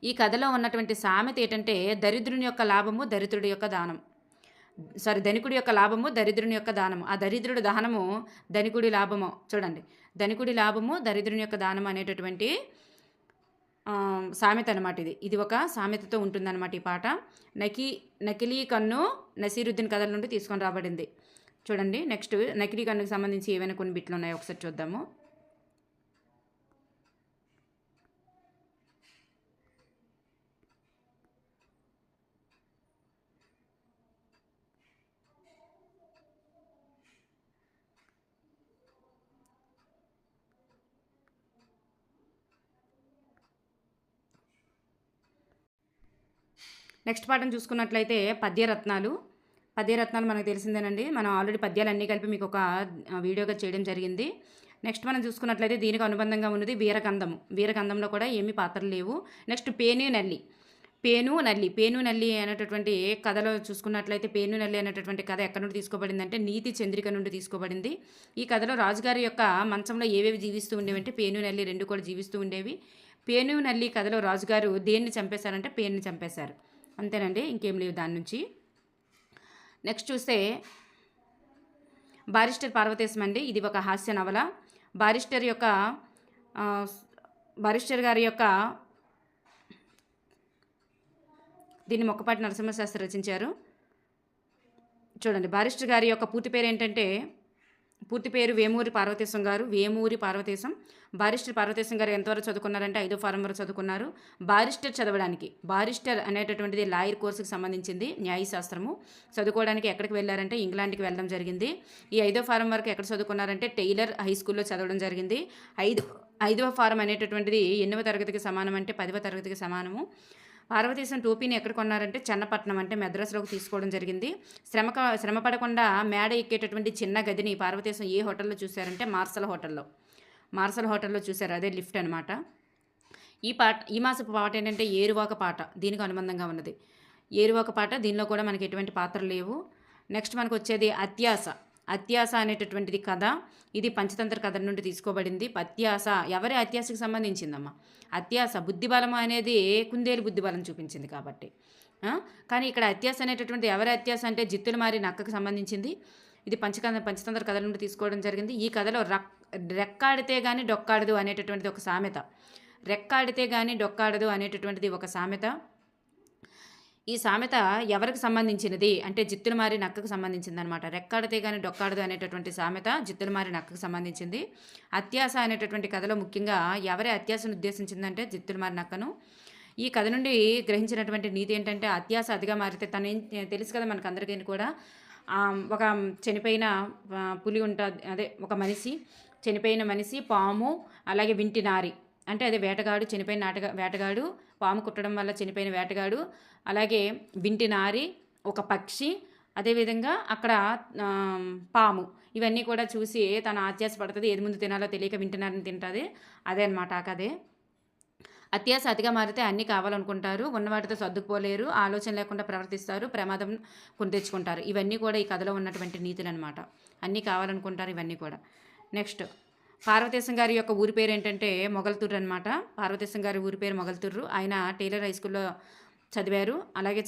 ఈ కథలో ఉన్నటువంటి సామెత ఏంటంటే దరిద్రుని యొక్క లాభము దరిద్రుడి యొక్క దానం. ధనికుడి యొక్క లాభము దరిద్రుని యొక్క దానము. ఆ దరిద్రుడి దానము ధనికుడి లాభము. చూడండి, ధనికుడి లాభము దరిద్రుని యొక్క దానము అనేటటువంటి సామెత అనమాట. ఇది ఒక సామెతతో ఉంటుందన్నమాట ఈ పాట. నకిలీ కన్ను నసీరుద్దీన్ కథల నుండి తీసుకొని రాబడింది. చూడండి, నెక్స్ట్ నకిలీ కన్నుకు సంబంధించి ఏవైనా కొన్ని బిట్లు ఉన్నాయో ఒకసారి చూద్దాము. నెక్స్ట్ పాఠం చూసుకున్నట్లయితే పద్యరత్నాలు మనకు తెలిసిందేనండి. మనం ఆల్రెడీ పద్యాలు అన్నీ కలిపి మీకు ఒక వీడియోగా చేయడం జరిగింది. నెక్స్ట్ మనం చూసుకున్నట్లయితే దీనికి అనుబంధంగా ఉన్నది వీరగంధము. వీరగంధంలో కూడా ఏమీ పాత్రలు లేవు. నెక్స్ట్ పేను నల్లి అనేటటువంటి కథలో చూసుకున్నట్లయితే పేను నల్లి అనేటటువంటి కథ ఎక్కడి నుండి తీసుకోబడిందంటే నీతి చంద్రిక నుండి తీసుకోబడింది. ఈ కథలో రాజుగారి యొక్క మంచంలో ఏవేవి జీవిస్తూ ఉండేవంటే పేను నల్లి రెండు కూడా జీవిస్తూ ఉండేవి. పేను నల్లి కథలో రాజుగారు దేన్ని చంపేశారంటే పేరుని చంపేశారు. అంతేనండి, ఇంకేం లేవు దాని నుంచి. నెక్స్ట్ చూస్తే బారిస్టర్ పార్వతీశం అండి. ఇది ఒక హాస్య నవల. బారిస్టర్ గారి యొక్క దీన్ని మొక్కపాటి నరసింహశాస్త్రి రచించారు. చూడండి, బారిస్టర్ గారి యొక్క పూర్తి పేరు ఏంటంటే పూర్తి పేరు వేమూరి పార్వతీశం గారు. వేమూరి పార్వతీశం. బారిస్టర్ పార్వతీశం గారు ఎంతవరకు చదువుకున్నారంటే 5వ ఫారం వరకు చదువుకున్నారు. బారిస్టర్ అనేటటువంటిది లాయర్ కోర్సుకు సంబంధించింది, న్యాయశాస్త్రము. చదువుకోవడానికి ఎక్కడికి వెళ్ళారంటే ఇంగ్లాండ్కి వెళ్ళడం జరిగింది. ఈ 5వ ఫారం వరకు ఎక్కడ చదువుకున్నారంటే టైలర్ హై స్కూల్లో చదవడం జరిగింది. 5వ ఫారం అనేటటువంటిది ఎన్నవ తరగతికి సమానం అంటే 10వ తరగతికి సమానము. పార్వతీశం టోపీని ఎక్కడ కొన్నారంటే చెన్నపట్నం అంటే మెద్రాసులోకి తీసుకోవడం జరిగింది. శ్రమ పడకుండా మేడ ఎక్కేటటువంటి చిన్న గదిని పార్వతీశం ఏ హోటల్లో చూశారంటే మార్సల్ హోటల్లో చూశారు. అదే లిఫ్ట్ అనమాట. ఈ మాసపు పాట ఏంటంటే ఏరువాక పాట, దీనికి అనుబంధంగా ఉన్నది. ఏరువాక పాట, దీనిలో కూడా మనకి ఎటువంటి పాత్రలు లేవు. నెక్స్ట్ మనకు వచ్చేది అత్యాస అనేటటువంటిది కథ. ఇది పంచతంత్ర కథ నుండి తీసుకోబడింది. అత్యాస ఎవరి అత్యాసకి సంబంధించిందమ్మా? అత్యాస బుద్ధిబలం అనేది కుందేలు బుద్ధిబలం చూపించింది కాబట్టి. కానీ ఇక్కడ అత్యాస అనేటటువంటి ఎవరి అత్యాస అంటే జిత్తులమారి నక్కకు సంబంధించింది. ఇది పంచతంత్ర కథల నుండి తీసుకోవడం జరిగింది. ఈ కథలో రెక్కాడితే కానీ డొక్కాడదు అనేటటువంటిది ఒక సామెత. రెక్కాడితే కానీ డొక్కాడదు అనేటటువంటిది ఒక సామెత. ఈ సామెత ఎవరికి సంబంధించినది అంటే జిత్తులమారి నక్కకు సంబంధించింది అనమాట. రెక్కాడితే కానీ డొక్కాడదు అనేటటువంటి సామెత జిత్తులమారి నక్కకు సంబంధించింది. అత్యాస అనేటటువంటి కథలో ముఖ్యంగా ఎవరి అత్యాసను ఉద్దేశించిందంటే జిత్తులమారి నక్కను. ఈ కథ నుండి గ్రహించినటువంటి నీతి ఏంటంటే అత్యాస అదిగా మారితే తెలుసు కదా మనకందరికీ కూడా. ఒక చనిపోయిన పులి ఉంటుంది, అదే ఒక చనిపోయిన మనిషి, పాము, అలాగే వింటి నారి అంటే అదే వేటగాడు, చనిపోయిన వేటగాడు, పాము కుట్టడం వల్ల చనిపోయిన వేటగాడు, అలాగే వింటి నారి, ఒక పక్షి, అదేవిధంగా అక్కడ పాము, ఇవన్నీ కూడా చూసి తను అత్యాస పడుతుంది. ఏది ముందు తినాలో తెలియక వింటినారిని తింటుంది. అదే అనమాట ఆ కథే. అత్యాస అతిగా మారితే అన్నీ కావాలనుకుంటారు, ఉన్నవాటితో సర్దుకుపోలేరు, ఆలోచన లేకుండా ప్రవర్తిస్తారు, ప్రమాదం కొని తెచ్చుకుంటారు. ఇవన్నీ కూడా ఈ కథలో ఉన్నటువంటి నీతులు అనమాట. అన్నీ కావాలనుకుంటారు ఇవన్నీ కూడా. నెక్స్ట్ పార్వతీశం గారి యొక్క ఊరి పేరు ఏంటంటే మొగల్తూరు అనమాట. పార్వతీశం గారి ఊరి పేరు మొగల్తూరు. ఆయన టైలర్ హై స్కూల్లో చదివారు. అలాగే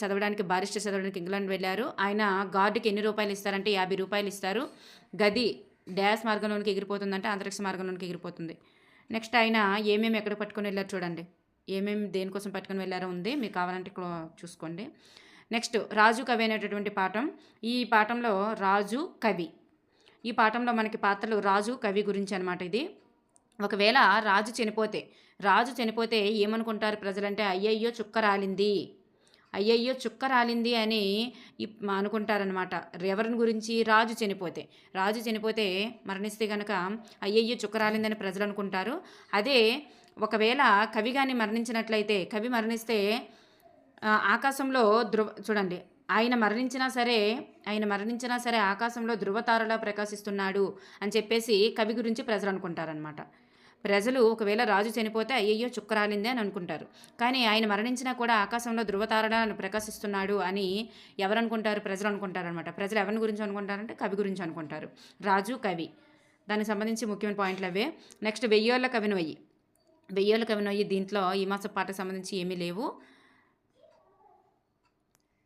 బారిస్టర్ చదవడానికి ఇంగ్లాండ్ వెళ్ళారు. ఆయన గార్డుకి ఎన్ని రూపాయలు ఇస్తారంటే 50 రూపాయలు ఇస్తారు. గది డ్యాష్ మార్గంలోనికి ఎగిరిపోతుందంటే అంతరిక్ష మార్గంలోనికి ఎగిరిపోతుంది. నెక్స్ట్ ఆయన ఏమేమి ఎక్కడ పట్టుకొని వెళ్ళారు చూడండి, ఏమేమి దేనికోసం పట్టుకొని వెళ్ళారో ఉంది, మీకు కావాలంటే చూసుకోండి. నెక్స్ట్ రాజు కవి అనేటటువంటి పాఠం. ఈ పాఠంలో రాజు కవి, ఈ పాఠంలో మనకి పాత్రలు రాజు కవి గురించి అనమాట. ఇది ఒకవేళ రాజు చనిపోతే ఏమనుకుంటారు ప్రజలంటే అయ్యయ్యో చుక్క రాలింది అని అనుకుంటారనమాట. ఎవరిని గురించి? రాజు చనిపోతే మరణిస్తే కనుక అయ్యయ్యో చుక్క రాలిందని ప్రజలు అనుకుంటారు. అదే ఒకవేళ కవి కానీ మరణించినట్లయితే, కవి మరణిస్తే ఆకాశంలో చూడండి, ఆయన మరణించినా సరే ఆకాశంలో ధృవతారలా ప్రకాశిస్తున్నాడు అని చెప్పేసి కవి గురించి ప్రజలు అనుకుంటారనమాట. ప్రజలు ఒకవేళ రాజు చనిపోతే అయ్యయ్యో చుక్క రాలింది అని అనుకుంటారు. కానీ ఆయన మరణించినా కూడా ఆకాశంలో ధృవతారలా ప్రకాశిస్తున్నాడు అని ఎవరు అనుకుంటారు? ప్రజలు అనుకుంటారనమాట. ప్రజలు ఎవరి గురించి అనుకుంటారంటే కవి గురించి అనుకుంటారు. రాజు కవి, దానికి సంబంధించి ముఖ్యమైన పాయింట్లు అవే. నెక్స్ట్ వెయ్యోళ్ళ కవినొయ్యి దీంట్లో ఈ మాస పాటకు సంబంధించి ఏమీ లేవు.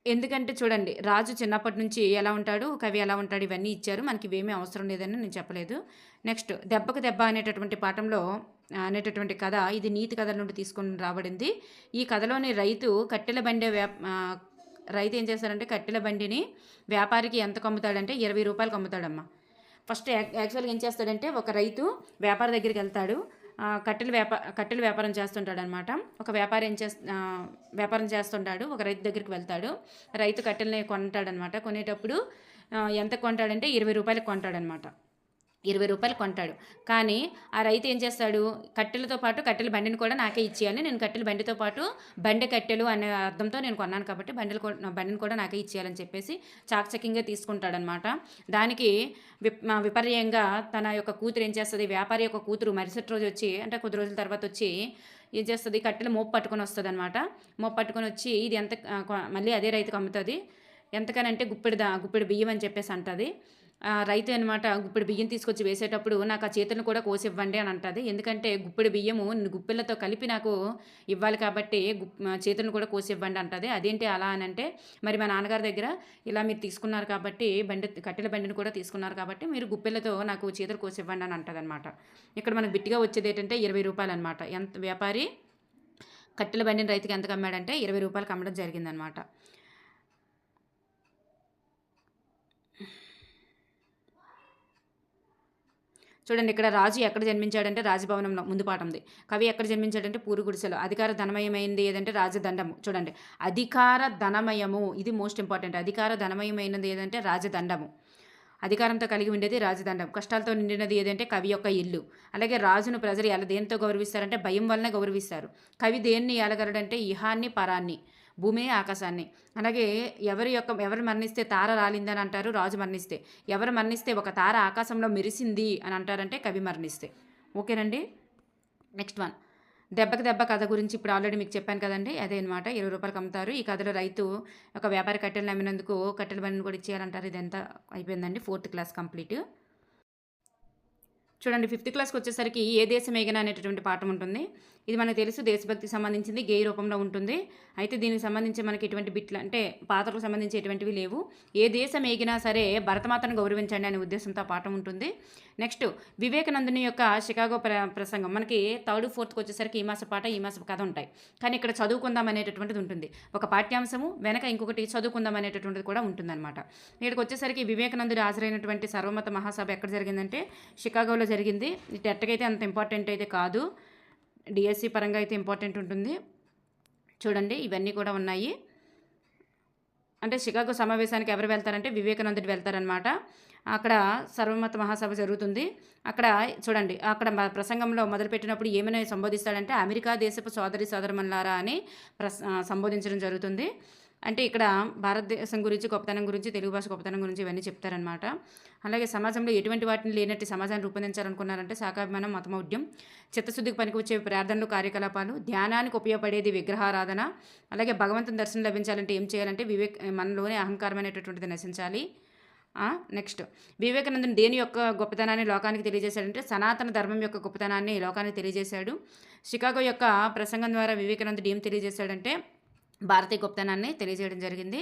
ఎందుకంటే చూడండి, రాజు చిన్నప్పటి నుంచి ఎలా ఉంటాడు, కవి ఎలా ఉంటాడు, ఇవన్నీ ఇచ్చారు. మనకి ఇవేమీ అవసరం లేదని నేను చెప్పలేదు. నెక్స్ట్ దెబ్బకు దెబ్బ అనేటటువంటి పాఠంలో అనేటటువంటి కథ, ఇది నీతి కథల నుండి తీసుకొని రాబడింది. ఈ కథలోని రైతు ఏం చేస్తారంటే కట్టెల బండిని వ్యాపారికి ఎంత అమ్ముతాడంటే 20 రూపాయలకు అమ్ముతాడమ్మా. ఫస్ట్ యాక్చువల్గా ఏం చేస్తాడంటే ఒక రైతు వ్యాపారి దగ్గరికి వెళ్తాడు, కట్టెలు వ్యాపారం చేస్తుంటాడు అనమాట. ఒక వ్యాపారం చేస్తుంటాడు, ఒక రైతు దగ్గరికి వెళ్తాడు. రైతు కట్టెలని కొంటాడనమాట. కొనేటప్పుడు ఎంత కొంటాడంటే 20 రూపాయలకు కొంటాడనమాట. రూ. 20 కొంటాడు. కానీ ఆ రైతు ఏం చేస్తాడు, కట్టెలతో పాటు కట్టెల బండిని కూడా నాకే ఇచ్చేయాలి. నేను కట్టెల బండితో పాటు బండి కట్టెలు అనే అర్థంతో నేను కొన్నాను కాబట్టి బండిని కూడా నాకే ఇచ్చేయాలని చెప్పేసి చాకచక్యంగా తీసుకుంటాడనమాట. దానికి విపర్యంగా తన యొక్క కూతురు ఏం చేస్తుంది, వ్యాపారి యొక్క కూతురు మరుసటి రోజు వచ్చి, అంటే కొద్ది రోజుల తర్వాత వచ్చి ఏం చేస్తుంది, కట్టెలు మోపు పట్టుకొని వస్తుంది అనమాట. మోపు పట్టుకొని వచ్చి ఇది ఎంత మళ్ళీ అదే రైతుకు అమ్ముతుంది. ఎంతకనంటే గుప్పెడు బియ్యం అని చెప్పేసి అంటుంది. రైతు అనమాట గుప్పెడు బియ్యం తీసుకొచ్చి వేసేటప్పుడు నాకు ఆ చేతులను కూడా కోసి ఇవ్వండి అని అంటుంది. ఎందుకంటే గుప్పెడు బియ్యము గుప్పెళ్ళతో కలిపి నాకు ఇవ్వాలి కాబట్టి చేతులను కూడా కోసి ఇవ్వండి అంటుంది. అదేంటి అలా అని అంటే, మరి మా నాన్నగారి దగ్గర ఇలా మీరు తీసుకున్నారు కాబట్టి కట్టెల బండిని కూడా తీసుకున్నారు కాబట్టి మీరు గుప్పెళ్ళతో నాకు చేతులు కోసి ఇవ్వండి అని అంటుంది అనమాట. ఇక్కడ మనకు బిట్టిగా వచ్చేది ఏంటంటే రూ. 20 అనమాట. ఎంత వ్యాపారి కట్టెల బండిని రైతుకి ఎంతకు అమ్మాడంటే రూ. 20 అమ్మడం జరిగిందనమాట. చూడండి, ఇక్కడ రాజు ఎక్కడ జన్మించాడంటే రాజభవనంలో, ముందు పాఠంది. కవి ఎక్కడ జన్మించాడంటే పూరు గుడిసెలో. అధికార ధనమయమైంది ఏదంటే రాజదండము. చూడండి, అధికార ధనమయము, ఇది మోస్ట్ ఇంపార్టెంట్. అధికార ధనమయమైనది ఏదంటే రాజదండము. అధికారంతో కలిగి ఉండేది రాజదండం. కష్టాలతో నిండినది ఏదంటే కవి యొక్క ఇల్లు. అలాగే రాజును ప్రజలు ఎలా దేనితో గౌరవిస్తారంటే భయం వలన గౌరవిస్తారు. కవి దేన్ని ఏలగలడంటే ఇహాన్ని పరాన్ని, భూమి ఆకాశాన్ని. అలాగే ఎవరు మరణిస్తే తార రాలిందని అంటారు, రాజు మరణిస్తే. ఎవరు మరణిస్తే ఒక తార ఆకాశంలో మెరిసింది అని అంటారంటే కవి మరణిస్తే. ఓకేనండి. నెక్స్ట్ వన్, దెబ్బకి దెబ్బ కథ గురించి ఇప్పుడు ఆల్రెడీ మీకు చెప్పాను కదండి, అదే అనమాట. రూ. 20 అమ్ముతారు. ఈ కథలో రైతు ఒక వ్యాపారి కట్టెలు నమ్మినందుకు కట్టెల బండిని కూడా ఇచ్చేయాలంటారు. ఇదంతా అయిపోయిందండి. 4th class complete. చూడండి, 5th క్లాస్కి వచ్చేసరికి ఏ దేశం ఏగిన అనేటటువంటి పాఠం ఉంటుంది. ఇది మనకు తెలుసు, దేశభక్తికి సంబంధించింది, గేయ రూపంలో ఉంటుంది. అయితే దీనికి సంబంధించి మనకి ఎటువంటి బిట్లు అంటే పాత్రకు సంబంధించి ఎటువంటివి లేవు. ఏ దేశం ఏగినా సరే భరతమాతను గౌరవించండి అనే ఉద్దేశంతో పాఠం ఉంటుంది. నెక్స్ట్, వివేకానందుని యొక్క షికాగో ప్రసంగం. మనకి 3rd 4th వచ్చేసరికి ఈ మాస కథ ఉంటాయి. కానీ ఇక్కడ చదువుకుందాం అనేటటువంటిది ఉంటుంది. ఒక పాఠ్యాంశము వెనక ఇంకొకటి చదువుకుందాం అనేటటువంటిది కూడా ఉంటుందన్నమాట. ఇక్కడికి వచ్చేసరికి వివేకానందుడు హాజరైనటువంటి సర్వమత మహాసభ ఎక్కడ జరిగిందంటే షికాగోలో జరిగింది. టెట్కైతే అంత ఇంపార్టెంట్ అయితే కాదు, డిఎస్సి పరంగా అయితే ఇంపార్టెంట్ ఉంటుంది. చూడండి, ఇవన్నీ కూడా ఉన్నాయి. అంటే షికాగో సమావేశానికి ఎవరు వెళ్తారంటే వివేకానందుడు వెళ్తారనమాట. అక్కడ సర్వమత మహాసభ జరుగుతుంది. అక్కడ చూడండి, అక్కడ ప్రసంగంలో మొదలుపెట్టినప్పుడు ఏమైనా సంబోధిస్తాడంటే అమెరికా దేశపు సోదరమల్లారా అని సంబోధించడం జరుగుతుంది. అంటే ఇక్కడ భారతదేశం గురించి, గొప్పతనం గురించి, తెలుగు భాష గొప్పతనం గురించి ఇవన్నీ చెప్తారనమాట. అలాగే సమాజంలో ఎటువంటి వాటిని లేనట్టు సమాజాన్ని రూపొందించాలనుకున్నారంటే శాకాభిమానం, మతమౌఢ్యం, చిత్తశుద్ధికి పనికి వచ్చే ప్రార్థనలు, కార్యకలాపాలు, ధ్యానానికి ఉపయోగపడేది విగ్రహారాధన. అలాగే భగవంతుని దర్శనం లభించాలంటే ఏం చేయాలంటే మనలోనే అహంకారం అనేటటువంటిది నశించాలి. నెక్స్ట్, వివేకానందుని దేని యొక్క గొప్పతనాన్ని లోకానికి తెలియజేశాడంటే సనాతన ధర్మం యొక్క గొప్పతనాన్ని లోకానికి తెలియజేశాడు. షికాగో యొక్క ప్రసంగం ద్వారా వివేకానందుడు ఏం తెలియజేశాడంటే భారతీయ గొప్పతనాన్ని తెలియజేయడం జరిగింది.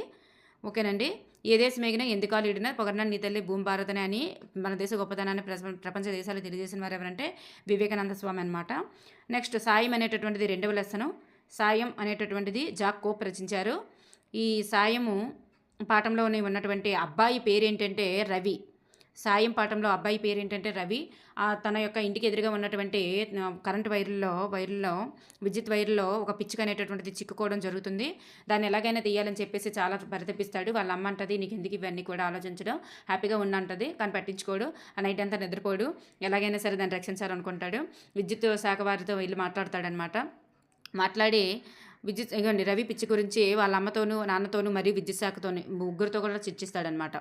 ఓకేనండి. ఏ దేశం ఎగినా ఎందుకాలు ఈడినా పొగరన నీ తల్లి భూమి భారతనే అని మన దేశ గొప్పతనాన్ని ప్రపంచ దేశాలు తెలియజేసిన వారు ఎవరంటే వివేకానంద స్వామి అనమాట. నెక్స్ట్, సాయం అనేటటువంటిది 2వ లెసను. సాయం అనేటటువంటిది జాక్ కోప్ రచించారు. ఈ సాయము పాఠంలోనే ఉన్నటువంటి అబ్బాయి పేరేంటంటే రవి. సాయం పాఠంలో అబ్బాయి పేరేంటంటే రవి. తన యొక్క ఇంటికి ఎదురుగా ఉన్నటువంటి కరెంట్ వైర్లలో విద్యుత్ వైర్లో ఒక పిచ్చుక అనేటటువంటిది చిక్కుకోవడం జరుగుతుంది. దాన్ని ఎలాగైనా తీయాలని చెప్పేసి చాలా పరితపిస్తాడు. వాళ్ళ అమ్మ అంటది, నీకు ఎందుకు ఇవన్నీ కూడా ఆలోచించడం, హ్యాపీగా ఉండంటది. కానీ పట్టించుకోడు. ఆ నైట్ అంతా నిద్రపోడు. ఎలాగైనా సరే దాన్ని రక్షించాలనుకుంటాడు. విద్యుత్ శాఖ వారితో వెళ్ళి మాట్లాడతాడనమాట. మాట్లాడి ఇగోండి రవి పిచ్చి గురించి వాళ్ళ అమ్మతోనూ, నాన్నతోనూ మరియు విద్యుత్ శాఖతోని ముగ్గురితో కూడా చర్చిస్తాడనమాట.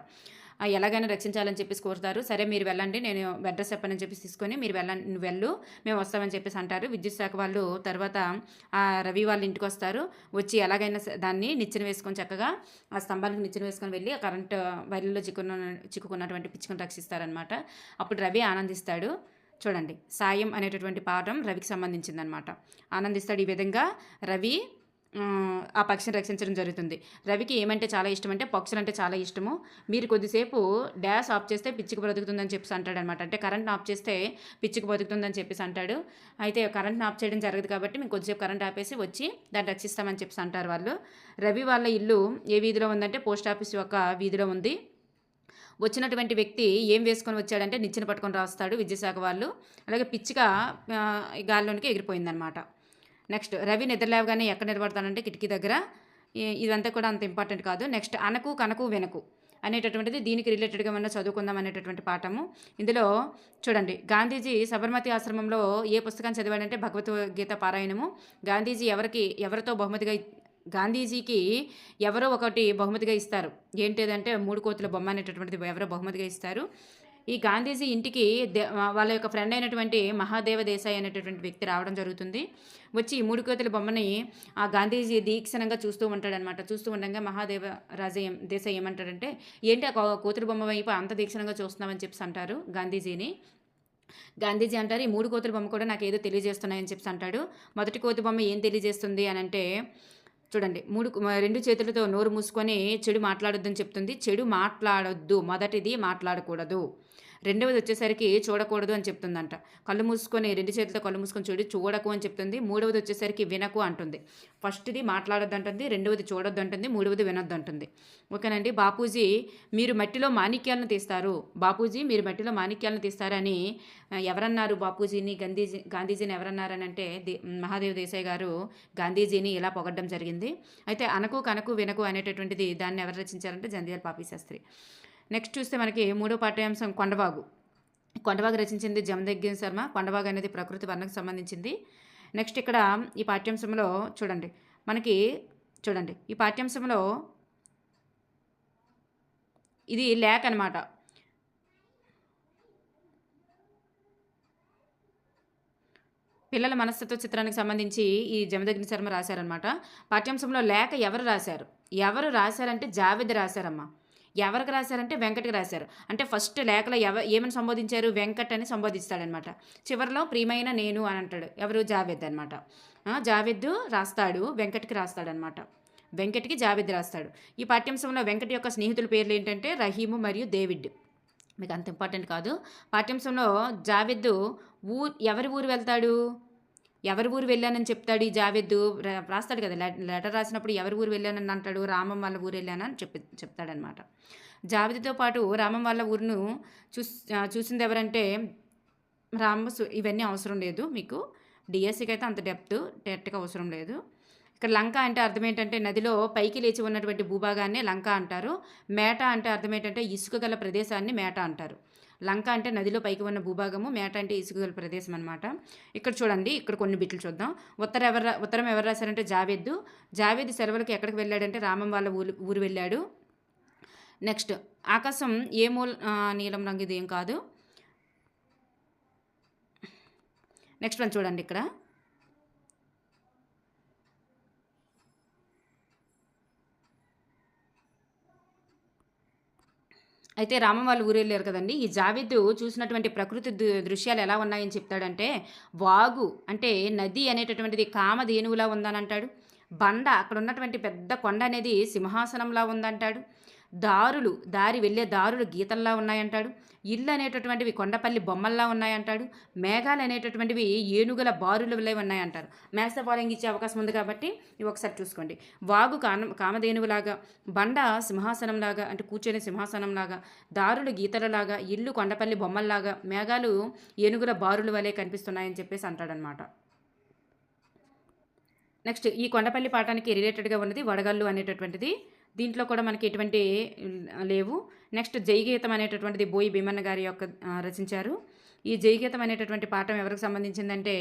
ఎలాగైనా రక్షించాలని చెప్పేసి కోరుతారు. సరే మీరు వెళ్ళండి, నేను అడ్రస్ చెప్పానని చెప్పేసి తీసుకొని మీరు వెళ్ళండి, నువ్వు వెళ్ళు, మేము వస్తామని చెప్పేసి అంటారు. విద్యుత్ శాఖ వాళ్ళు తర్వాత రవి వాళ్ళ ఇంటికి వస్తారు. వచ్చి ఎలాగైనా దాన్ని నిచ్చెన వేసుకొని చక్కగా ఆ స్తంభానికి నిచ్చెన వేసుకొని వెళ్ళి ఆ కరెంట్ వైర్లలో చిక్కుకున్నటువంటి పిచ్చుకొని రక్షిస్తారనమాట. అప్పుడు రవి ఆనందిస్తాడు. చూడండి, సాయం అనేటటువంటి పాఠం రవికి సంబంధించిందనమాట. ఆనందిస్తాడు. ఈ విధంగా రవి ఆ పక్షిని రక్షించడం జరుగుతుంది. రవికి ఏమంటే చాలా ఇష్టం అంటే పక్షులు అంటే చాలా ఇష్టము. మీరు కొద్దిసేపు డ్యాష్ ఆఫ్ చేస్తే పిచ్చికి బ్రతుకుతుందని చెప్పేసి అంటాడనమాట. అంటే కరెంట్ ఆఫ్ చేస్తే పిచ్చికి బతుకుతుందని చెప్పేసి అంటాడు. అయితే కరెంట్ని ఆఫ్ చేయడం జరగదు కాబట్టి మేము కొద్దిసేపు కరెంట్ ఆపేసి వచ్చి దాన్ని రక్షిస్తామని చెప్పేసి అంటారు వాళ్ళు. రవి వాళ్ళ ఇల్లు ఏ వీధిలో ఉందంటే పోస్ట్ ఆఫీస్ యొక్క వీధిలో ఉంది. వచ్చినటువంటి వ్యక్తి ఏం వేసుకొని వచ్చాడంటే నిచ్చెన పట్టుకొని రాస్తాడు విద్యాశాఖ వాళ్ళు. అలాగే పిచ్చిక గాల్లోనికి ఎగిరిపోయిందనమాట. నెక్స్ట్, రవి నిద్రలేవగానే ఎక్కడ నిలబడతాడంటే కిటికీ దగ్గర. ఇదంతా కూడా అంత ఇంపార్టెంట్ కాదు. నెక్స్ట్, అనకు కనకు వెనకు. అనేటటువంటిది దీనికి రిలేటెడ్గా మనం చదువుకుందాం అనేటటువంటి పాఠము. ఇందులో చూడండి, గాంధీజీ సబర్మతి ఆశ్రమంలో ఏ పుస్తకాన్ని చదివాడంటే భగవద్గీత పారాయణము. గాంధీజీ ఎవరితో బహుమతిగా గాంధీజీకి ఎవరో ఒకటి బహుమతిగా ఇస్తారు. ఏంటిదంటే 3 కోతుల బొమ్మ అనేటటువంటిది ఎవరో బహుమతిగా ఇస్తారు. ఈ గాంధీజీ ఇంటికి వాళ్ళ యొక్క ఫ్రెండ్ అయినటువంటి మహాదేవ దేశాయ్ అనేటటువంటి వ్యక్తి రావడం జరుగుతుంది. వచ్చి ఈ 3 కోతుల బొమ్మని ఆ గాంధీజీ దీక్షణంగా చూస్తూ ఉంటాడనమాట. చూస్తూ ఉండగా మహాదేవ దేశాయ్ ఏమంటాడంటే, ఏంటి ఆ కోతుల బొమ్మ వైపు అంత దీక్షణంగా చూస్తున్నామని చెప్పి అంటారు గాంధీజీని. గాంధీజీ అంటారు, ఈ 3 కోతుల బొమ్మ కూడా నాకు ఏదో తెలియజేస్తున్నాయని చెప్పి అంటాడు. మొదటి కోతి బొమ్మ ఏం తెలియజేస్తుంది అని అంటే, చూడండి, 2 చేతులతో నోరు మూసుకొని చెడు మాట్లాడొద్దని చెప్తుంది. చెడు మాట్లాడొద్దు, మొదటిది మాట్లాడకూడదు. రెండవది వచ్చేసరికి చూడకూడదు అని చెప్తుందంట. కళ్ళు మూసుకొని 2 చేతులతో కళ్ళు మూసుకొని చెడు చూడకు అని చెప్తుంది. మూడవది వచ్చేసరికి వినకు అంటుంది. ఫస్ట్ది మాట్లాడొద్దు అంటుంది, రెండవది చూడొద్దు అంటుంది, మూడవది వినొద్దు అంటుంది. ఓకేనండి. బాపూజీ మీరు మట్టిలో మాణిక్యాలను తీస్తారు, బాపూజీ మీరు మట్టిలో మాణిక్యాలను తీస్తారని ఎవరన్నారు బాపూజీని, గాంధీజీని ఎవరన్నారని అంటే మహాదేవ్ దేశాయ్ గారు గాంధీజీని ఇలా పొగడ్డం జరిగింది. అయితే అనకు కనకు వినకు అనేటటువంటిది దాన్ని ఎవరు రచించారంటే జంధ్యాల పాపి శాస్త్రి. నెక్స్ట్ చూస్తే మనకి 3వ పాఠ్యాంశం కొండవాగు. కొండవాగు రచించింది జమదగ్ని శర్మ. కొండవాగు అనేది ప్రకృతి వర్ణకు సంబంధించింది. నెక్స్ట్ ఇక్కడ ఈ పాఠ్యాంశంలో చూడండి ఈ పాఠ్యాంశంలో ఇది లేఖ అనమాట. పిల్లల మనస్తత్వ చిత్రానికి సంబంధించి ఈ జమదగ్ని శర్మ రాశారనమాట. పాఠ్యాంశంలో లేఖ ఎవరు రాశారంటే జావేద్ రాశారమ్మా. ఎవరికి రాశారంటే వెంకట్కి రాశారు. అంటే ఫస్ట్ లేఖలో ఏమని సంబోధించారు, వెంకట్ అని సంబోధిస్తాడనమాట. చివరిలో ప్రియమైన నేను అని అంటాడు. ఎవరు, జావేద్ అనమాట. జావేద్ రాస్తాడు, వెంకట్కి రాస్తాడనమాట. వెంకట్కి జావేద్ రాస్తాడు. ఈ పాఠ్యాంశంలో వెంకట్ యొక్క స్నేహితుల పేర్లు ఏంటంటే రహీము మరియు డేవిడ్. మీకు అంత ఇంపార్టెంట్ కాదు. పాఠ్యాంశంలో జావేద్ ఎవరి ఊరు వెళ్తాడు, ఎవరి ఊరు వెళ్ళానని చెప్తాడు. ఈ జావేద్ రాస్తాడు కదా, లెటర్ రాసినప్పుడు ఎవరి ఊరు వెళ్ళానని అంటాడు, రామం వాళ్ళ ఊరు వెళ్ళానని చెప్తాడనమాట. జావేద్తో పాటు రామం వాళ్ళ ఊరును చూసింది ఎవరంటే ఇవన్నీ అవసరం లేదు మీకు, డిఎస్సికి అయితే అంత డెప్త్గా అవసరం లేదు. ఇక్కడ లంక అంటే అర్థం ఏంటంటే నదిలో పైకి లేచి ఉన్నటువంటి భూభాగాన్ని లంక అంటారు. మేట అంటే అర్థం ఏంటంటే ఇసుక గల ప్రదేశాన్ని మేట అంటారు. లంక అంటే నదిలో పైకి ఉన్న భూభాగము, మేట అంటే ఇసుక గల ప్రదేశం అనమాట. ఇక్కడ చూడండి, ఇక్కడ కొన్ని బిట్లు చూద్దాం. ఉత్తరం ఎవరు రాశారంటే జావేద్ సెలవులకు ఎక్కడికి వెళ్ళాడంటే రామం వాళ్ళ ఊరు వెళ్ళాడు. నెక్స్ట్ ఆకాశం ఏ నీలం రంగు, ఇది ఏం కాదు. నెక్స్ట్ వన్ చూడండి, ఇక్కడ అయితే రామం వాళ్ళు ఊరు వెళ్ళారు కదండి. ఈ జావేద్ చూసినటువంటి ప్రకృతి దృశ్యాలు ఎలా ఉన్నాయని చెప్తాడంటే, వాగు అంటే నది అనేటటువంటిది కామధేనువులా ఉందని అంటాడు. అక్కడ ఉన్నటువంటి పెద్ద కొండ అనేది సింహాసనంలా ఉందంటాడు. దారి వెళ్ళే దారులు గీతల్లా ఉన్నాయంటాడు. ఇల్లు అనేటటువంటివి కొండపల్లి బొమ్మల్లా ఉన్నాయంటాడు. మేఘాలు అనేటటువంటివి ఏనుగుల బారులు వల్లే ఉన్నాయంటారు. మ్యాథ్స్ ఫాలోయింగ్ ఇచ్చే అవకాశం ఉంది కాబట్టి ఇవి ఒకసారి చూసుకోండి. వాగు కామధేనువులాగా, బండ సింహాసనంలాగా అంటే కూర్చొని సింహాసనంలాగా, దారులు గీతలలాగా, ఇల్లు కొండపల్లి బొమ్మల్లాగా, మేఘాలు ఏనుగుల బారుల వల్లే కనిపిస్తున్నాయని చెప్పేసి అంటాడనమాట. నెక్స్ట్ ఈ కొండపల్లి పాఠానికి రిలేటెడ్గా ఉన్నది వడగళ్ళు అనేటటువంటిది. దీంట్లో కూడా మనకి ఎటువంటి లేవు. నెక్స్ట్ జైగీతం అనేటటువంటిది బోయి భీమన్న గారి యొక్క రచించారు. ఈ జైగీతం అనేటటువంటి పాఠం ఎవరికి సంబంధించిందంటే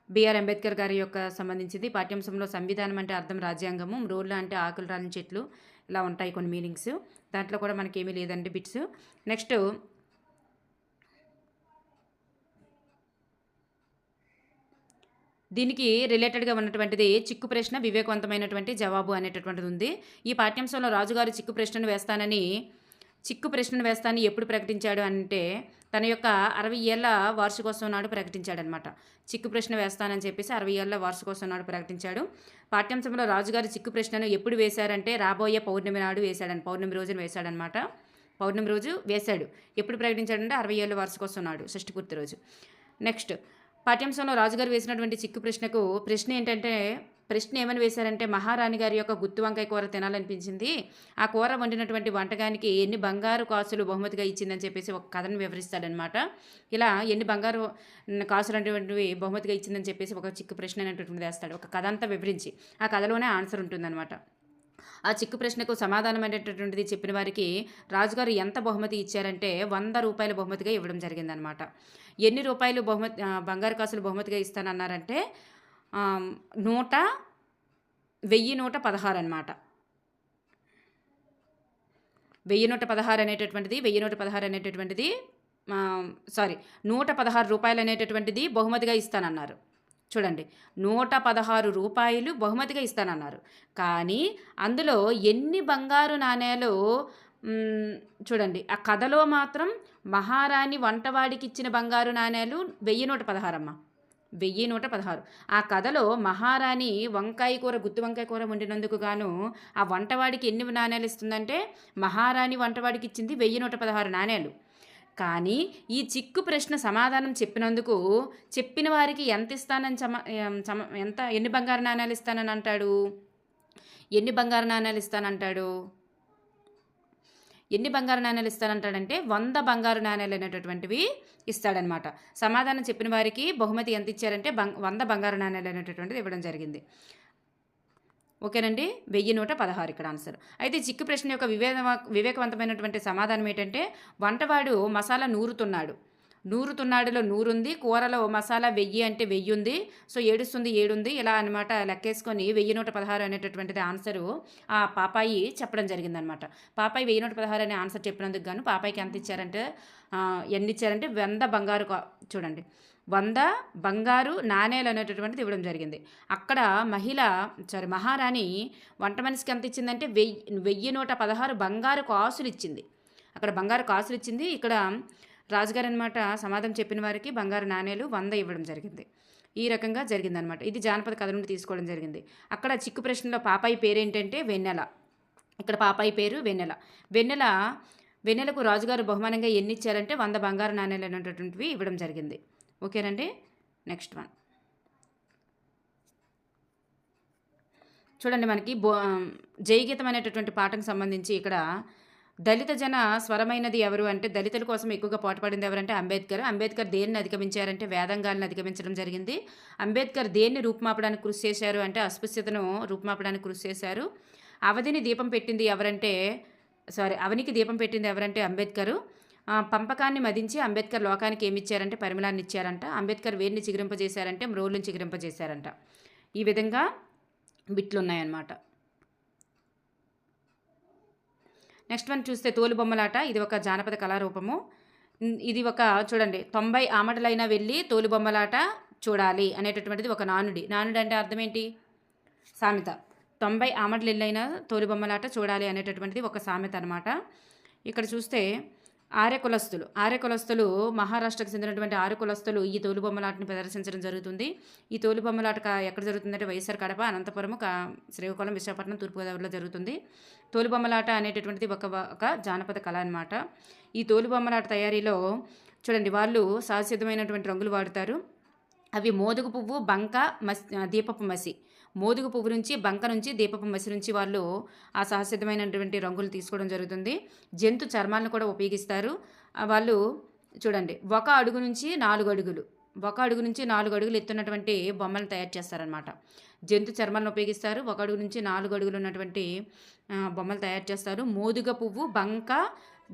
బిఆర్ అంబేద్కర్ గారి యొక్క సంబంధించింది. పాఠ్యాంశంలో సంవిధానం అంటే అర్థం రాజ్యాంగము, రోడ్లు అంటే ఆకులు రాలిన చెట్లు, ఇలా ఉంటాయి కొన్ని మీనింగ్స్. దాంట్లో కూడా మనకి ఏమీ లేదండి బిట్స్. నెక్స్ట్ దీనికి రిలేటెడ్గా ఉన్నటువంటిది చిక్కు ప్రశ్న, వివేకవంతమైనటువంటి జవాబు అనేటటువంటిది ఉంది. ఈ పాఠ్యాంశంలో రాజుగారు చిక్కు ప్రశ్నను వేస్తానని ఎప్పుడు ప్రకటించాడు అంటే తన యొక్క 60 ఏళ్ల వార్షికోత్సవం నాడు ప్రకటించాడనమాట. చిక్కు ప్రశ్న వేస్తానని చెప్పేసి 60 ఏళ్ల వార్షికోత్సవం నాడు ప్రకటించాడు. పాఠ్యాంశంలో రాజుగారు చిక్కు ప్రశ్నను ఎప్పుడు వేశారంటే రాబోయే పౌర్ణమి నాడు పౌర్ణమి రోజున వేశాడనమాట. పౌర్ణమి రోజు వేశాడు. ఎప్పుడు ప్రకటించాడంటే 60 ఏళ్ల వార్షికోత్సవం నాడు, షష్ఠి పూర్తి రోజు. నెక్స్ట్ పాఠ్యాంశంలో రాజుగారు వేసినటువంటి చిక్కు ప్రశ్న ఏమని వేశారంటే మహారాణి గారి యొక్క గుత్తి వంకాయ కూర తినాలనిపించింది, ఆ కూర వండినటువంటి వంటకానికి ఎన్ని బంగారు కాసులు బహుమతిగా ఇచ్చిందని చెప్పేసి ఒక కథను వివరిస్తాడనమాట. ఇలా ఎన్ని బంగారు కాసులు అనేటువంటివి బహుమతిగా ఇచ్చిందని చెప్పేసి ఒక చిక్కు ప్రశ్న అనేటువంటిది వేస్తాడు. ఒక కథ అంతా వివరించి ఆ కథలోనే ఆన్సర్ ఉంటుందన్నమాట. ఆ చిక్కు ప్రశ్నకు సమాధానం అనేటటువంటిది చెప్పిన వారికి రాజుగారు ఎంత బహుమతి ఇచ్చారంటే 100 రూపాయల బహుమతిగా ఇవ్వడం జరిగిందనమాట. ఎన్ని రూపాయలు బహుమతి బంగారు కాసులు బహుమతిగా ఇస్తానన్నారంటే నూట 1116 అనమాట. 1116 అనేటటువంటిది 1116 అనేటటువంటిది సారీ 116 రూపాయలు అనేటటువంటిది బహుమతిగా ఇస్తానన్నారు. చూడండి, 116 రూపాయలు బహుమతిగా ఇస్తానన్నారు. కానీ అందులో ఎన్ని బంగారు నాణేలు చూడండి, ఆ కథలో మాత్రం మహారాణి వంటవాడికి ఇచ్చిన బంగారు నాణేలు 1116 అమ్మ. 1116. ఆ కథలో మహారాణి వంకాయ కూర, గుత్తి వంకాయ కూర వండినందుకు గాను ఆ వంటవాడికి ఎన్ని నాణేలు ఇస్తుందంటే మహారాణి వంటవాడికి ఇచ్చింది 1116 నాణేలు. కానీ ఈ చిక్కు ప్రశ్న సమాధానం చెప్పినందుకు చెప్పిన వారికి ఎంత ఇస్తానని ఎన్ని బంగారు నాణేలు ఇస్తానని అంటాడు? ఎన్ని బంగారు నాణేలు ఇస్తానంటాడు? ఎన్ని బంగారు నాణేలు ఇస్తానంటాడంటే 100 బంగారు నాణేలు అనేటటువంటివి ఇస్తాడనమాట. సమాధానం చెప్పిన వారికి బహుమతి ఎంత ఇచ్చారంటే 100 బంగారు నాణేలు అనేటటువంటిది ఇవ్వడం జరిగింది. ఓకేనండి, 1116 ఇక్కడ ఆన్సర్. అయితే చిక్కు ప్రశ్న యొక్క వివేకవంతమైనటువంటి సమాధానం ఏంటంటే వంటవాడు మసాలా నూరుతున్నాడులో నూరుంది, కూరలో మసాలా 1000 అంటే 1000 ఉంది, సో 7 ఉంది ఇలా అనమాట. లెక్కేసుకొని 1116 అనేటటువంటిది ఆన్సరు ఆ పాపాయి చెప్పడం జరిగిందనమాట. పాపాయి 1116 అనే ఆన్సర్ చెప్పినందుకు గాను పాపాయికి ఎంత ఇచ్చారంటే ఎన్ని ఇచ్చారంటే 100 బంగారు చూడండి 100 బంగారు నాణేలు అనేటటువంటిది ఇవ్వడం జరిగింది. అక్కడ మహారాణి వంట మనిషికి ఎంత ఇచ్చిందంటే 1116 బంగారు కాసులు ఇచ్చింది. అక్కడ బంగారు కాసులు ఇచ్చింది, ఇక్కడ రాజుగారు అనమాట సమాధానం చెప్పిన వారికి బంగారు నాణేలు 100 ఇవ్వడం జరిగింది. ఈ రకంగా జరిగిందనమాట. ఇది జానపద కథ నుండి తీసుకోవడం జరిగింది. అక్కడ చిక్కు ప్రశ్నలో పాపాయి పేరేంటంటే వెన్నెల. ఇక్కడ పాపాయి పేరు వెన్నెల. వెన్నెలకు రాజుగారు బహుమానంగా ఎన్ని ఇచ్చారంటే 100 బంగారు నాణేలు అనేటటువంటివి ఇవ్వడం జరిగింది. ఓకేనండి, నెక్స్ట్ వన్ చూడండి. మనకి జయగీతం అనేటటువంటి పాఠం సంబంధించి ఇక్కడ దళిత జన స్వరమైనది ఎవరు అంటే దళితుల కోసం ఎక్కువగా పోటీపడింది ఎవరంటే అంబేద్కర్ దేన్ని అధిగమించారంటే వేదంగాలను అధిగమించడం జరిగింది. అంబేద్కర్ దేన్ని రూపుమాపడానికి కృషి చేశారు అంటే అస్పృశ్యతను రూపుమాపడానికి కృషి చేశారు. అవనికి దీపం పెట్టింది ఎవరంటే అంబేద్కరు. పంపకాన్ని మదించి అంబేద్కర్ లోకానికి ఏమి ఇచ్చారంటే పరిమళాన్ని ఇచ్చారంట. అంబేద్కర్ వేడిని చిగురింపజేశారంటే మ్రోళ్ళని చిగురింపజేశారంట. ఈ విధంగా బిట్లు ఉన్నాయన్నమాట. నెక్స్ట్ వన్ చూస్తే తోలుబొమ్మలాట. ఇది ఒక జానపద కళారూపము. ఇది ఒక చూడండి 90 ఆమడలైనా వెళ్ళి తోలుబొమ్మలాట చూడాలి అనేటటువంటిది ఒక నానుడి అంటే అర్థం ఏంటి? సామెత. 90 ఆమడలు వెళ్ళైనా తోలుబొమ్మలాట చూడాలి అనేటటువంటిది ఒక సామెత అనమాట. ఇక్కడ చూస్తే ఆర్య కులస్తులు మహారాష్ట్రకు చెందినటువంటి ఆర్య కులస్తులు ఈ తోలుబొమ్మలాటని ప్రదర్శించడం జరుగుతుంది. ఈ తోలుబొమ్మలాట ఎక్కడ జరుగుతుందంటే వైఎస్ఆర్ కడప, అనంతపురం, శ్రీకాకుళం, విశాఖపట్నం, తూర్పుగోదావరిలో జరుగుతుంది. తోలుబొమ్మలాట అనేటటువంటిది ఒక జానపద కళ అనమాట. ఈ తోలుబొమ్మలాట తయారీలో చూడండి వాళ్ళు సహజసిద్ధమైనటువంటి రంగులు వాడతారు. అవి మోదుగు పువ్వు, బంక, దీపపు మసి. మోదుగు పువ్వు నుంచి, బంక నుంచి, దీపపు మసి నుంచి వాళ్ళు ఆ సహసిద్ధమైనటువంటి రంగులు తీసుకోవడం జరుగుతుంది. జంతు చర్మాలను కూడా ఉపయోగిస్తారు. వాళ్ళు చూడండి 1 అడుగు నుంచి 4 అడుగులు 1 అడుగు నుంచి 4 అడుగులు ఎత్తున్నటువంటి బొమ్మలను తయారు చేస్తారనమాట. జంతు చర్మాలను ఉపయోగిస్తారు. 1 అడుగు నుంచి 4 అడుగులు ఉన్నటువంటి బొమ్మలు తయారు చేస్తారు. మోదుగ పువ్వు, బంక,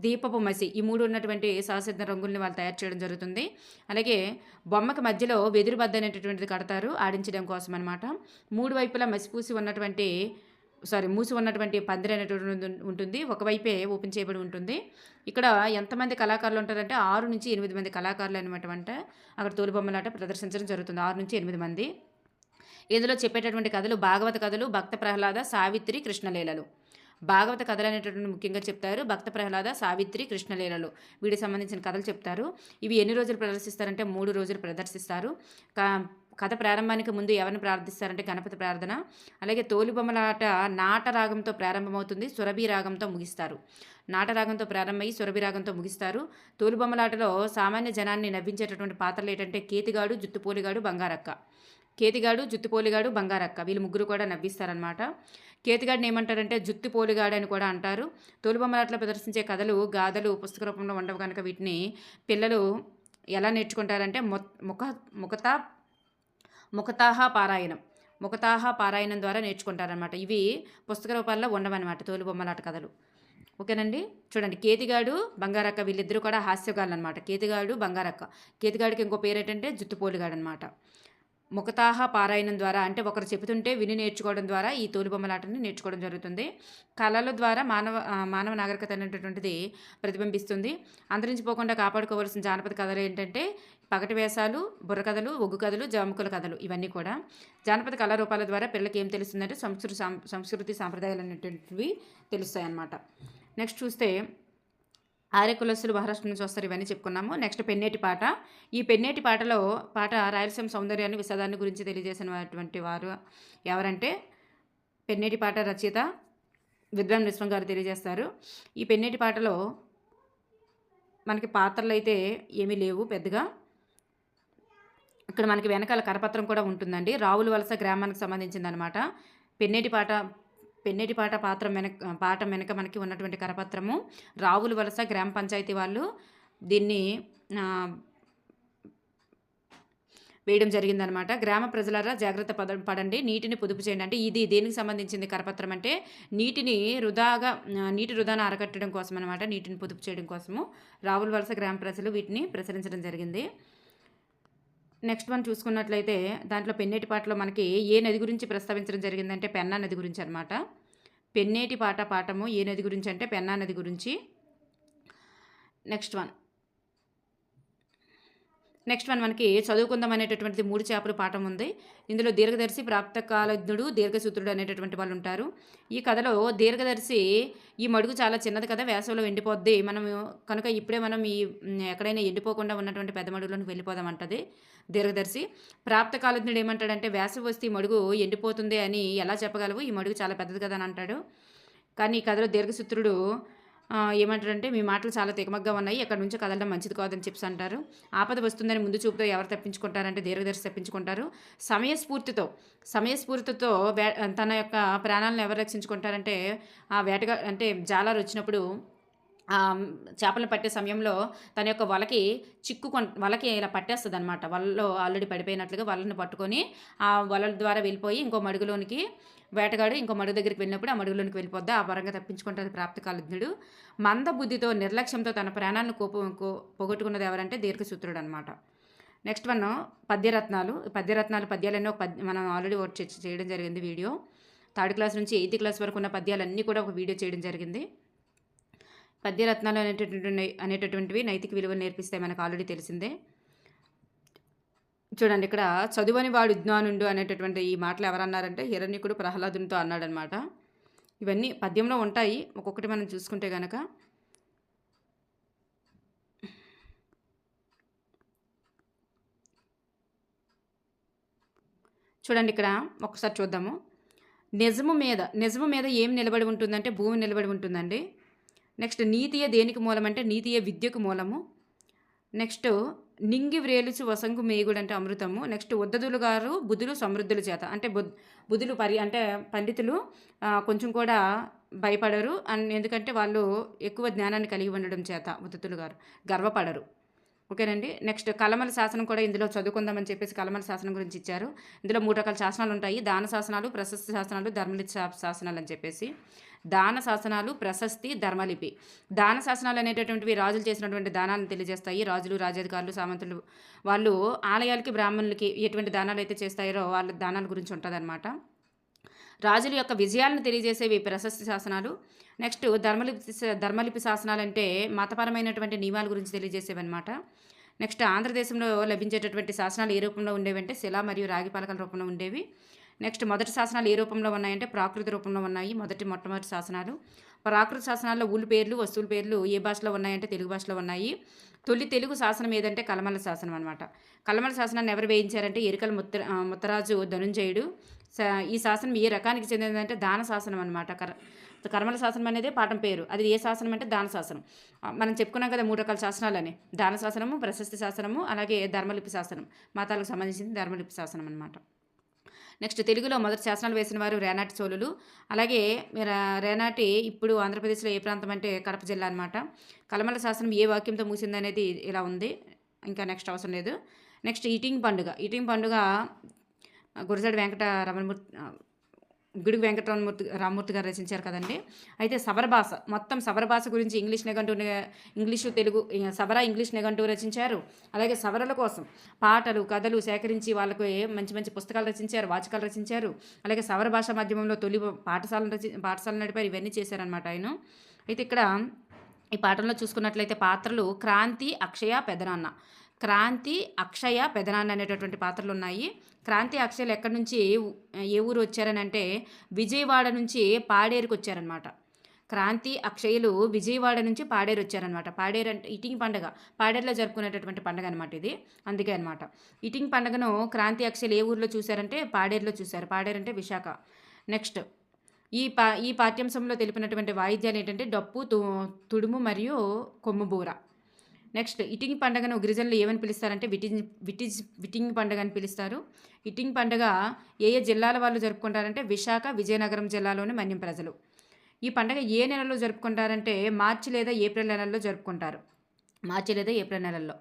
దీపపు మసి ఈ 3 ఉన్నటువంటి సహసిద్ధ రంగుల్ని వాళ్ళు తయారు చేయడం జరుగుతుంది. అలాగే బొమ్మకి మధ్యలో వెదురు బద్ద అనేటటువంటిది కడతారు ఆడించడం కోసం అనమాట. 3 వైపులా మూసి ఉన్నటువంటి పందిరి అనేటువంటి ఉంటుంది. ఒకవైపే ఓపెన్ చేయబడి ఉంటుంది. ఇక్కడ ఎంతమంది కళాకారులు ఉంటారంటే 6 నుంచి 8 మంది కళాకారులు అనమాట. అక్కడ తోలుబొమ్మలాట ప్రదర్శించడం జరుగుతుంది. 6 నుంచి 8 మంది. ఇందులో చెప్పేటటువంటి కథలు భాగవత కథలు, భక్త ప్రహ్లాద, సావిత్రి, కృష్ణలీలలు. భాగవత కథలు అనేటటువంటి ముఖ్యంగా చెప్తారు. భక్త ప్రహ్లాద, సావిత్రి, కృష్ణలీలలు వీటికి సంబంధించిన కథలు చెప్తారు. ఇవి ఎన్ని రోజులు ప్రదర్శిస్తారంటే 3 రోజులు ప్రదర్శిస్తారు. కథ ప్రారంభానికి ముందు ఎవరిని ప్రార్థిస్తారంటే గణపతి ప్రార్థన. అలాగే తోలుబొమ్మలాట నాటరాగంతో ప్రారంభమవుతుంది, సురభి రాగంతో ముగిస్తారు. నాటరాగంతో ప్రారంభమయ్యి సురభి రాగంతో ముగిస్తారు. తోలుబొమ్మలాటలో సామాన్య జనాన్ని నవ్వించేటటువంటి పాత్రలు ఏంటంటే కేతిగాడు, జుత్తుపోలిగాడు, బంగారక్క వీళ్ళు ముగ్గురు కూడా నవ్విస్తారనమాట. కేతిగాడిని ఏమంటారంటే జుత్తుపోలిగాడు అని కూడా అంటారు. తోలుబొమ్మలాటలో ప్రదర్శించే కథలు, గాథలు పుస్తక రూపంలో ఉండవు కనుక వీటిని పిల్లలు ఎలా నేర్చుకుంటారంటే ముఖతాహ పారాయణం. ముఖతాహ పారాయణం ద్వారా నేర్చుకుంటారనమాట. ఇవి పుస్తక రూపాల్లో ఉండవన్నమాట తోలుబొమ్మలాట కథలు. ఓకేనండి. చూడండి, కేతిగాడు బంగారక్క వీళ్ళిద్దరూ కూడా హాస్యగాళ్ళు అనమాట. కేతిగాడు బంగారక్క. కేతిగాడికి ఇంకో పేరు ఏంటంటే జుత్తుపోలుగాడు అనమాట. ముఖతాహ పారాయణం ద్వారా అంటే ఒకరు చెబుతుంటే విని నేర్చుకోవడం ద్వారా ఈ తోలుబొమ్మలాటని నేర్చుకోవడం జరుగుతుంది. కళల ద్వారా మానవ నాగరికత అనేటటువంటిది ప్రతిబింబిస్తుంది. అంతరించిపోకుండా కాపాడుకోవాల్సిన జానపద కథలు ఏంటంటే పగటి వేషాలు, బుర్రకథలు, ఒగ్గు కథలు, జాముకుల కథలు. ఇవన్నీ కూడా జానపద కళారూపాల ద్వారా పిల్లలకి ఏం తెలుస్తుందంటే సంస్కృతి సాంప్రదాయాలు అనేటువంటివి తెలుస్తాయి అన్నమాట. నెక్స్ట్ చూస్తే ఆర్య కులస్తులు మహారాష్ట్ర నుంచి వస్తారు, ఇవన్నీ చెప్పుకున్నాము. నెక్స్ట్ పెన్నేటి పాట. ఈ పెన్నేటి పాట రాయలసీమ సౌందర్యాన్ని విషాదాన్ని గురించి తెలియజేసినటువంటి వారు ఎవరంటే పెన్నేటి పాట రచయిత విద్వాన్ విశ్వం గారు తెలియజేస్తారు. ఈ పెన్నేటి పాటలో మనకి పాత్రలు అయితే ఏమీ లేవు పెద్దగా. ఇక్కడ మనకి వెనకాల కరపత్రం కూడా ఉంటుందండి. రావుల వలస గ్రామానికి సంబంధించిందనమాట పెన్నేటి పాట పాట వెనక మనకి ఉన్నటువంటి కరపత్రము రావుల వలస గ్రామ పంచాయతీ వాళ్ళు దీన్ని వేయడం జరిగిందనమాట. గ్రామ ప్రజలారా జాగ్రత్త పడండి, నీటిని పొదుపు చేయండి. అంటే ఇది దేనికి సంబంధించింది కరపత్రం అంటే నీటి వృధాను అరకట్టడం కోసం అనమాట. నీటిని పొదుపు చేయడం కోసము రావుల వలస గ్రామ ప్రజలు వీటిని ప్రచురించడం జరిగింది. నెక్స్ట్ వన్ చూసుకున్నట్లయితే దాంట్లో పెన్నేటి పాటలో మనకి ఏ నది గురించి ప్రస్తావించడం జరిగిందంటే పెన్నా నది గురించి అనమాట. పెన్నేటి పాఠము ఏ నది గురించి అంటే పెన్నా నది గురించి. నెక్స్ట్ వన్ మనకి చదువుకుందాం అనేటటువంటిది 3 చేపలు పాఠం ఉంది. ఇందులో దీర్ఘదర్శి, ప్రాప్తకాలజ్ఞుడు, దీర్ఘసూత్రుడు అనేటటువంటి వాళ్ళు ఉంటారు. ఈ కథలో దీర్ఘదర్శి ఈ మడుగు చాలా చిన్నది కదా, వేసవిలో ఎండిపోద్ది, మనం కనుక ఇప్పుడే మనం ఎక్కడైనా ఎండిపోకుండా ఉన్నటువంటి పెద్ద మడుగులోకి వెళ్ళిపోదామంటది దీర్ఘదర్శి. ప్రాప్తకాలజ్ఞుడు ఏమంటాడంటే వేసవి వస్తే ఈ మడుగు ఎండిపోతుంది అని ఎలా చెప్పగలవు, ఈ మడుగు చాలా పెద్దది కదా అని అంటాడు. కానీ ఈ కథలో దీర్ఘసూత్రుడు ఏమంటారంటే మీ మాటలు చాలా తికమగ్గా ఉన్నాయి, ఎక్కడి నుంచో కదలడం మంచిది కాదని చెప్పి అంటారు. ఆపద వస్తుందని ముందు చూపుతో ఎవరు తప్పించుకుంటారంటే దీర్ఘదర్శి తప్పించుకుంటారు. సమయస్ఫూర్తితో తన యొక్క ప్రాణాలను ఎవరు రక్షించుకుంటారంటే ఆ వేటగా అంటే జాలరు వచ్చినప్పుడు చేపలను పట్టే సమయంలో తన యొక్క వలకి ఇలా పట్టేస్తుంది అనమాట. వలలో ఆల్రెడీ పడిపోయినట్లుగా వలని పట్టుకొని ఆ వలల ద్వారా వెళ్ళిపోయి ఇంకో మడుగులోనికి వేటగాడు ఇంకో మడుగు దగ్గరికి వెళ్ళినప్పుడు ఆ మడుగులోనికి వెళ్ళిపోద్దా, ఆ పరంగా తప్పించుకుంటుంది ప్రాప్తకాలజ్ఞుడు. మంద బుద్ధితో నిర్లక్ష్యంతో తన ప్రాణాలను పోగొట్టుకున్నది ఎవరంటే దీర్ఘసూత్రుడు అనమాట. నెక్స్ట్ వన్ పద్యాలన్నీ మనం ఆల్రెడీ ఒకటి చేయడం జరిగింది వీడియో. 3rd క్లాస్ నుంచి 8th క్లాస్ వరకు ఉన్న పద్యాలన్నీ కూడా ఒక వీడియో చేయడం జరిగింది. పద్యరత్నాలు అనేటటువంటివి నైతిక విలువలు నేర్పిస్తాయి, మనకు ఆల్రెడీ తెలిసిందే. చూడండి, ఇక్కడ చదువని వాడు విజ్ఞానుండు అనేటటువంటి ఈ మాటలు ఎవరన్నారంటే హిరణ్యకుడు ప్రహ్లాదునితో అన్నాడనమాట. ఇవన్నీ పద్యంలో ఉంటాయి, ఒక్కొక్కటి మనం చూసుకుంటే కనుక. చూడండి, ఇక్కడ ఒకసారి చూద్దాము. నిజము మీద ఏం నిలబడి ఉంటుందంటే భూమి నిలబడి ఉంటుందండి. నెక్స్ట్ నీతియే దేనికి మూలం అంటే నీతియే విద్యకు మూలము. నెక్స్ట్ నింగి వ్రేలుచు వసంగు మేగుడు అంటే అమృతము. నెక్స్ట్ ఉద్దదులు గారు బుధులు సమృద్ధుల చేత అంటే బుధులు అంటే పండితులు కొంచెం కూడా భయపడరు ఎందుకంటే వాళ్ళు ఎక్కువ జ్ఞానాన్ని కలిగి ఉండడం చేత ఉద్దతులు గారు గర్వపడరు. ఓకేనండి. నెక్స్ట్ కలమల శాసనం కూడా ఇందులో చదువుకుందామని చెప్పేసి కలమల శాసనం గురించి ఇచ్చారు. ఇందులో 3 రకాల శాసనాలు ఉంటాయి: దాన శాసనాలు, ప్రశస్తి శాసనాలు, ధర్మలిపి శాసనాలు అని చెప్పేసి. దాన శాసనాలు, ప్రశస్తి, ధర్మలిపి. దాన శాసనాలు అనేటటువంటివి రాజులు చేసినటువంటి దానాలను తెలియజేస్తాయి. రాజులు, రాజాధికారులు, సామంతులు వాళ్ళు ఆలయాలకి, బ్రాహ్మణులకి ఎటువంటి దానాలు అయితే చేస్తారో వాళ్ళ దానాల గురించి ఉంటుందన్నమాట. రాజుల యొక్క విజయాలను తెలియజేసేవి ప్రశస్తి శాసనాలు. నెక్స్ట్ ధర్మలిపి శాసనాలు అంటే మతపరమైనటువంటి నియమాల గురించి తెలియజేసేవి అనమాట. నెక్స్ట్ ఆంధ్రదేశంలో లభించేటటువంటి శాసనాలు ఏ రూపంలో ఉండేవంటే శిలా మరియు రాగి పలకల రూపంలో ఉండేవి. నెక్స్ట్ మొదటి శాసనాలు ఏ రూపంలో ఉన్నాయంటే ప్రాకృత రూపంలో ఉన్నాయి. మొట్టమొదటి శాసనాలు. ప్రాకృత శాసనాల్లో ఊళ్ళ పేర్లు, వస్తువుల పేర్లు ఏ భాషలో ఉన్నాయంటే తెలుగు భాషలో ఉన్నాయి. తొలి తెలుగు శాసనం ఏదంటే కలమల శాసనం అనమాట. కలమల శాసనాన్ని ఎవరు వేయించారంటే ఎరికల ముత్తరాజు ధనుంజయుడు. ఈ శాసనం ఏ రకానికి చెందిందంటే దాన శాసనం అనమాట. కర్మల శాసనం అనేది పాఠం పేరు. అది ఏ శాసనం అంటే దాన శాసనం. మనం చెప్పుకున్నాం కదా 3 రకాల శాసనాలని: దాన శాసనము, ప్రశస్తి శాసనము, అలాగే ధర్మలిపి శాసనం. మతాలకు సంబంధించింది ధర్మలిపి శాసనం అనమాట. నెక్స్ట్ తెలుగులో మొదటి శాసనాలు వేసిన వారు రేనాటి చోళులు. అలాగే రేనాటి ఇప్పుడు ఆంధ్రప్రదేశ్లో ఏ ప్రాంతం అంటే కడప జిల్లా అనమాట. కలమల శాసనం ఏ వాక్యంతో మూసిందనేది ఇలా ఉంది, ఇంకా నెక్స్ట్ అవసరం లేదు. నెక్స్ట్ ఈటింగ్ పండుగ గురజాడ వెంకట రమణమూర్తి గిడుగు రామమూర్తి గారు రచించారు కదండి. అయితే సబర భాష, మొత్తం సబర భాష గురించి ఇంగ్లీషు తెలుగు సబర ఇంగ్లీష్ నిఘంటువు రచించారు. అలాగే సబరల కోసం పాటలు కథలు సేకరించి వాళ్ళకు మంచి మంచి పుస్తకాలు రచించారు, వాచకాలు రచించారు. అలాగే సబర భాష మాధ్యమంలో తొలి పాఠశాలను నడిపారు. ఇవన్నీ చేశారనమాట ఆయన. అయితే ఇక్కడ ఈ పాఠంలో చూసుకున్నట్లయితే పాత్రలు క్రాంతి, అక్షయ, పెదనాన్న. క్రాంతి, అక్షయ, పెదనాన్న అనేటటువంటి పాత్రలు ఉన్నాయి. క్రాంతి, అక్షయలు ఎక్కడి నుంచి ఏ ఊరు వచ్చారని అంటే విజయవాడ నుంచి పాడేరుకు వచ్చారనమాట. క్రాంతి, అక్షయలు విజయవాడ నుంచి పాడేరు వచ్చారనమాట. పాడేరు అంటే ఇటింగ్ పండుగ, పాడేరులో జరుపుకునేటటువంటి పండుగ అనమాట ఇది. అందుకే అనమాట ఇటింగ్ పండుగను క్రాంతి, అక్షయలు ఏ ఊరిలో చూశారంటే పాడేరులో చూశారు. పాడేరు అంటే విశాఖ. నెక్స్ట్ ఈ పాఠ్యాంశంలో తెలిపినటువంటి వాయిద్యాలు ఏంటంటే డప్పు, తుడుము మరియు కొమ్ముబూర. నెక్స్ట్ ఇటింగ్ పండుగను గిరిజనులు ఏమని పిలుస్తారంటే విటింగ్ పండుగ అని పిలుస్తారు. ఇటింగ్ పండుగ ఏ జిల్లాల వాళ్ళు జరుపుకుంటారంటే విశాఖ, విజయనగరం జిల్లాలోని మన్యం ప్రజలు. ఈ పండుగ ఏ నెలలో జరుపుకుంటారంటే మార్చి లేదా ఏప్రిల్ నెలల్లో జరుపుకుంటారు. మార్చి లేదా ఏప్రిల్ నెలల్లో.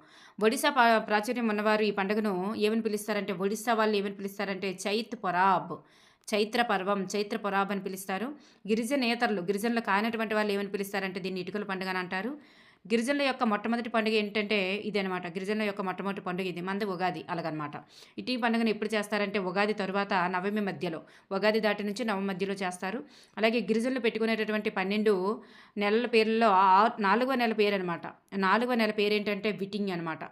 ఒడిశా ప్రాచుర్యం ఉన్నవారు ఈ పండుగను ఏమని పిలుస్తారంటే ఒడిశా వాళ్ళు ఏమని పిలుస్తారంటే చైత్ర పర్వం అని పిలుస్తారు. గిరిజనులు కానటువంటి వాళ్ళు ఏమని పిలుస్తారంటే దీన్ని ఇటుకల పండుగ అని అంటారు. గిరిజనుల యొక్క మొట్టమొదటి పండుగ ఏంటంటే ఇదనమాట. గిరిజనుల యొక్క మొట్టమొదటి పండుగ ఇది, మంది ఉగాది అలాగనమాట. ఇటీ పండుగను ఎప్పుడు చేస్తారంటే ఉగాది తరువాత నవమి మధ్యలో, ఉగాది దాటి నుంచి నవమి మధ్యలో చేస్తారు. అలాగే గిరిజనులు పెట్టుకునేటటువంటి 12 నెలల పేర్లలో 4వ నెల పేరు అనమాట. 4వ నెల పేరు ఏంటంటే విటింగ్ అనమాట.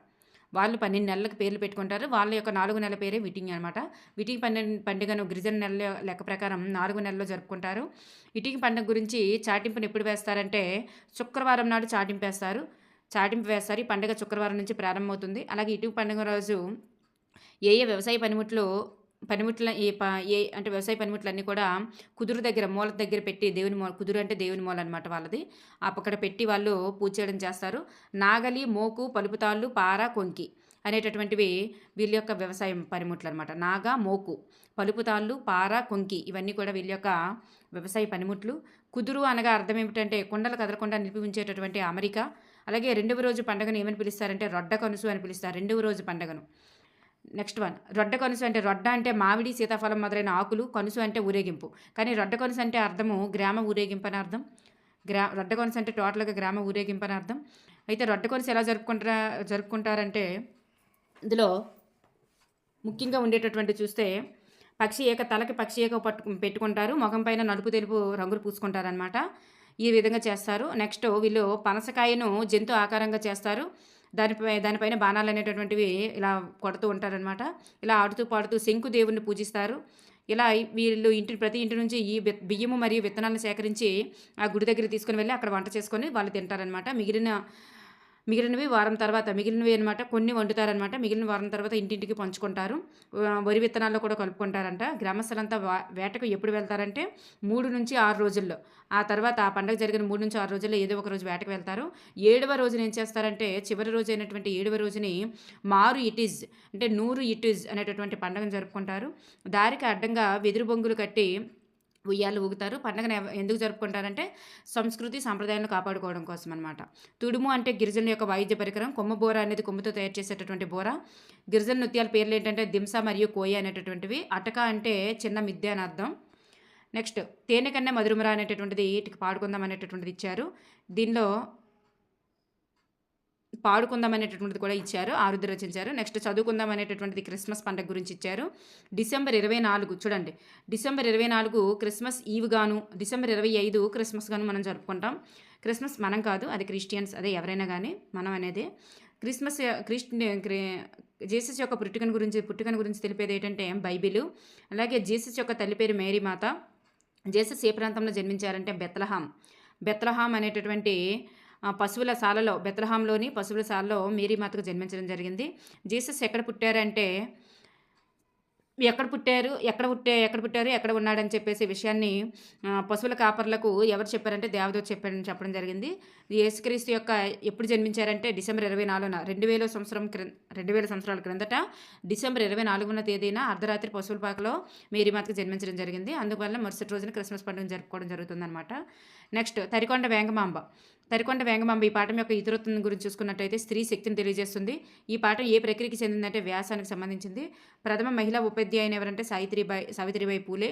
వాళ్ళు 12 నెలలకు పేర్లు పెట్టుకుంటారు. వాళ్ళ యొక్క 4 నెలల పేరే విటింగ్ అనమాట. విటింగ్ పండుగను గిరిజన నెలల లెక్క ప్రకారం 4 నెలల్లో జరుపుకుంటారు. విటింగ్ పండుగ గురించి చాటింపును ఎప్పుడు వేస్తారంటే శుక్రవారం నాడు చాటింపు వేస్తారు. ఈ పండుగ శుక్రవారం నుంచి ప్రారంభమవుతుంది. అలాగే ఇటు పండుగ రోజు ఏ వ్యవసాయ పనిముట్లు అంటే వ్యవసాయ పనిముట్లన్నీ కూడా కుదురు దగ్గర మూల దగ్గర పెట్టి కుదురు అంటే దేవుని మూల అనమాట వాళ్ళది. అక్కడ పెట్టి వాళ్ళు పూజ చేయడం చేస్తారు. నాగలి, మోకు, పలుపుతాళ్ళు, పార, కొంకి అనేటటువంటివి వీళ్ళ యొక్క వ్యవసాయం పనిముట్లు అనమాట. నాగ, మోకు, పలుపుతాళ్ళు, పార, కొంకి ఇవన్నీ కూడా వీళ్ళ యొక్క వ్యవసాయ పనిముట్లు. కుదురు అనగా అర్థం ఏమిటంటే కుండలు కదలకుండా నిలిపి ఉంచేటటువంటి అమరిక. అలాగే 2వ రోజు పండుగను ఏమని పిలుస్తారంటే రొడ్డ కనుసు అని పిలుస్తారు. 2వ రోజు పండుగను. నెక్స్ట్ రొడ్డ కనుసు అంటే రొడ్డ అంటే మామిడి, సీతాఫలం మొదలైన ఆకులు, కనుసు అంటే ఊరేగింపు. కానీ రొడ్డ కనుసు అంటే అర్థము గ్రామ ఊరేగింపు అని అర్థం. రొడ్డ కనుసు అంటే టోటల్గా గ్రామ ఊరేగింపు అని అర్థం. అయితే రొడ్డ కనుసు ఎలా జరుపుకుంటారంటే ఇందులో ముఖ్యంగా ఉండేటటువంటి చూస్తే తలకి పక్షి ఏక పెట్టుకుంటారు. ముఖం పైన నలుపు తెలుపు రంగులు పూసుకుంటారనమాట. ఈ విధంగా చేస్తారు. నెక్స్ట్ వీళ్ళు పనసకాయను జంతు ఆకారంగా చేస్తారు. దానిపైన బాణాలు అనేటటువంటివి ఇలా కొడుతూ ఉంటారనమాట. ఇలా ఆడుతూ పాడుతూ శంకు దేవుణ్ణి పూజిస్తారు. ఇలా వీళ్ళు ప్రతి ఇంటి నుంచి ఈ బియ్యము మరియు విత్తనాలను సేకరించి ఆ గుడి దగ్గర తీసుకుని వెళ్ళి అక్కడ వంట చేసుకొని వాళ్ళు తింటారనమాట. మిగిలినవి వారం తర్వాత అనమాట కొన్ని వండుతారనమాట. మిగిలిన వారం తర్వాత ఇంటింటికి పంచుకుంటారు. వరి విత్తనాల్లో కూడా కలుపుకుంటారంట. గ్రామస్తులంతా వేటకు ఎప్పుడు వెళ్తారంటే 3 నుంచి 6 రోజుల్లో. ఆ తర్వాత ఆ పండుగ జరిగిన 3 నుంచి 6 రోజుల్లో ఏదో ఒక రోజు వేటకు వెళ్తారు. 7వ రోజున ఏం చేస్తారంటే చివరి రోజు అయినటువంటి 7వ రోజుని మారు ఇటిజ్ అంటే నూరు ఇటిజ్ అనేటటువంటి పండుగను జరుపుకుంటారు. దారికి అడ్డంగా వెదురు బొంగులు కట్టి ఉయ్యాలు ఊగుతారు. పండుగను ఎందుకు జరుపుకుంటారంటే సంస్కృతి సాంప్రదాయాలను కాపాడుకోవడం కోసం అనమాట. తుడుము అంటే గిరిజనుల యొక్క వాయిద్య పరికరం. కొమ్మ బోర అనేది కొమ్ముతో తయారు చేసేటటువంటి బోర. గిరిజన నృత్యాల పేర్లు ఏంటంటే దింస మరియు కోయ అనేటటువంటివి. అటక అంటే చిన్న మిద్దె అని అర్థం. నెక్స్ట్ తేనె కన్నా మధురమురా అనేటటువంటిది ఇటుకి పాడుకుందాం అనేటటువంటిది ఇచ్చారు. దీనిలో పాడుకుందాం అనేటటువంటిది కూడా ఇచ్చారు. ఆరుద్ర రచించారు. నెక్స్ట్ చదువుకుందాం అనేటటువంటిది క్రిస్మస్ పండుగ గురించి ఇచ్చారు. డిసెంబర్ 24 చూడండి. డిసెంబర్ 24 క్రిస్మస్ ఈవ్ గాను, డిసెంబర్ 25 క్రిస్మస్ గాను మనం జరుపుకుంటాం. క్రిస్మస్ మనం కాదు, అది క్రిస్టియన్స్, అదే ఎవరైనా కానీ మనం అనేది. క్రిస్మస్ జీసస్ యొక్క పుట్టుకను గురించి తెలిపేది ఏంటంటే బైబిలు. అలాగే జీసస్ యొక్క తల్లి పేరు మేరీ మాత. జీసస్ ఏ ప్రాంతంలో జన్మించారంటే బెత్లహాం అనేటటువంటి బెత్లహాంలోని పశువుల శాలలో మేరీ మాతకు జన్మించడం జరిగింది. జీసస్ ఎక్కడ పుట్టారంటే ఎక్కడ పుట్టారు ఎక్కడ ఉన్నాడని చెప్పేసి విషయాన్ని పశువుల కాపర్లకు ఎవరు చెప్పారంటే దేవదూత చెప్పడం జరిగింది. యేసుక్రీస్తు యొక్క ఎప్పుడు జన్మించారంటే డిసెంబర్ 24న 2000 సంవత్సరాల క్రిందట డిసెంబర్ 24వ తేదీన అర్ధరాత్రి పశువుల పాకలో మేరీమాతకు జన్మించడం జరిగింది. అందువల్ల మరుసటి రోజున క్రిస్మస్ పండుగను జరుపుకోవడం జరుగుతుందన్నమాట. నెక్స్ట్ తరికొండ వేంగమాంబ. తరికొండ వేంగమాంబ ఈ పాఠం యొక్క ఇతరత్వం గురించి చూసుకున్నట్టయితే స్త్రీ శక్తిని తెలియజేస్తుంది. ఈ పాఠం ఏ ప్రక్రియకి చెందిందంటే వ్యాసానికి సంబంధించింది. ప్రథమ మహిళా ఉపాధ్యాయుని ఎవరంటే సావిత్రిబాయి పూలే.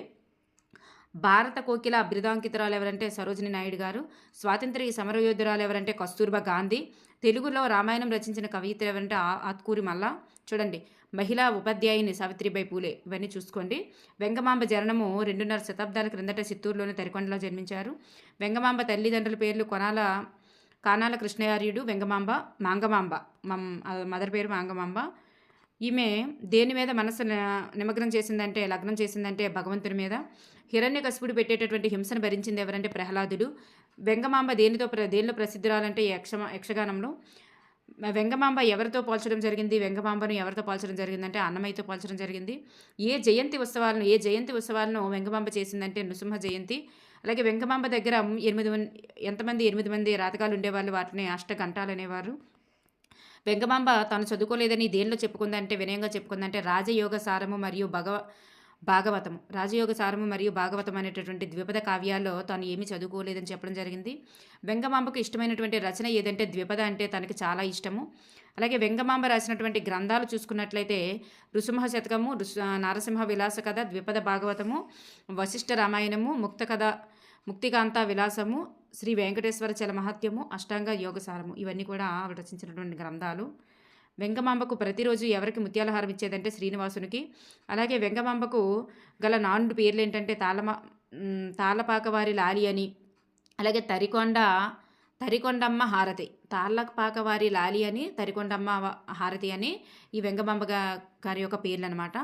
భారత కోకిల బిరుదాంకితురాలు ఎవరంటే సరోజిని నాయుడు గారు. స్వాతంత్ర్య సమరయోధురాలు ఎవరంటే కస్తూర్బా గాంధీ. తెలుగులో రామాయణం రచించిన కవయిత్రి ఎవరంటే ఆత్కూరి మల్ల. చూడండి, మహిళా ఉపాధ్యాయుని సావిత్రిబాయి పూలే. ఇవన్నీ చూసుకోండి. వెంగమాంబ జననము 2.5 శతాబ్దాల క్రిందట చిత్తూరులోని తరికొండలో జన్మించారు. వెంగమాంబ తల్లిదండ్రుల పేర్లు కానాల కృష్ణయార్యుడు, వెంగమాంబ, మాంగమాంబ. మదర్ పేరు మాంగమాంబ. ఈమె దేని మీద మనసు నిమగ్నం చేసిందంటే, లగ్నం చేసిందంటే భగవంతుని మీద. హిరణ్యకశిపుడు పెట్టేటటువంటి హింసను భరించింది ఎవరంటే ప్రహ్లాదుడు. వెంగమాంబ దేనిలో ప్రసిద్ధురాలంటే యక్షగానంలో. వెంగమాంబ ఎవరితో పోల్చడం జరిగింది? వెంగమాంబను ఎవరితో పోల్చడం జరిగిందంటే అన్నమయ్యతో పోల్చడం జరిగింది. ఏ జయంతి ఉత్సవాలను వెంగమాంబ చేసిందంటే నృసింహ జయంతి. అలాగే వెంగమాంబ దగ్గర 8 మంది రాతకాలు ఉండేవాళ్ళు. వాటిని అష్టఘంటాలు అనేవారు. వెంగమాంబ తాను చదువుకోలేదని దేనిలో చెప్పుకుందంటే, వినయంగా చెప్పుకుందంటే రాజయోగ సారము మరియు భాగవతం అనేటటువంటి ద్విపద కావ్యాల్లో తాను ఏమీ చదువుకోలేదని చెప్పడం జరిగింది. వెంగమాంబకు ఇష్టమైనటువంటి రచన ఏదంటే ద్విపద అంటే తనకి చాలా ఇష్టము. అలాగే వెంగమాంబ రాసినటువంటి గ్రంథాలు చూసుకున్నట్లయితే నృసింహ శతకము, నారసింహ విలాస కథ, ద్విపద భాగవతము, వశిష్ఠ రామాయణము, ముక్తికాంత విలాసము, శ్రీ వెంకటేశ్వర చల మహత్యము, అష్టాంగ యోగసారము. ఇవన్నీ కూడా ఆవిడ రచించినటువంటి గ్రంథాలు. వెంగమాంబకు ప్రతిరోజు ఎవరికి ముత్యాలహారం ఇచ్చేదంటే శ్రీనివాసునికి. అలాగే వెంగమాంబకు గల 4 పేర్లు ఏంటంటే తాళ్ళపాకవారి లాలి అని, అలాగే తరికొండమ్మ హారతి. తాళ్ళపాకవారి లాలి అని, తరికొండమ్మ హారతి అని ఈ వెంగమాంబ గారి యొక్క పేర్లు అనమాట.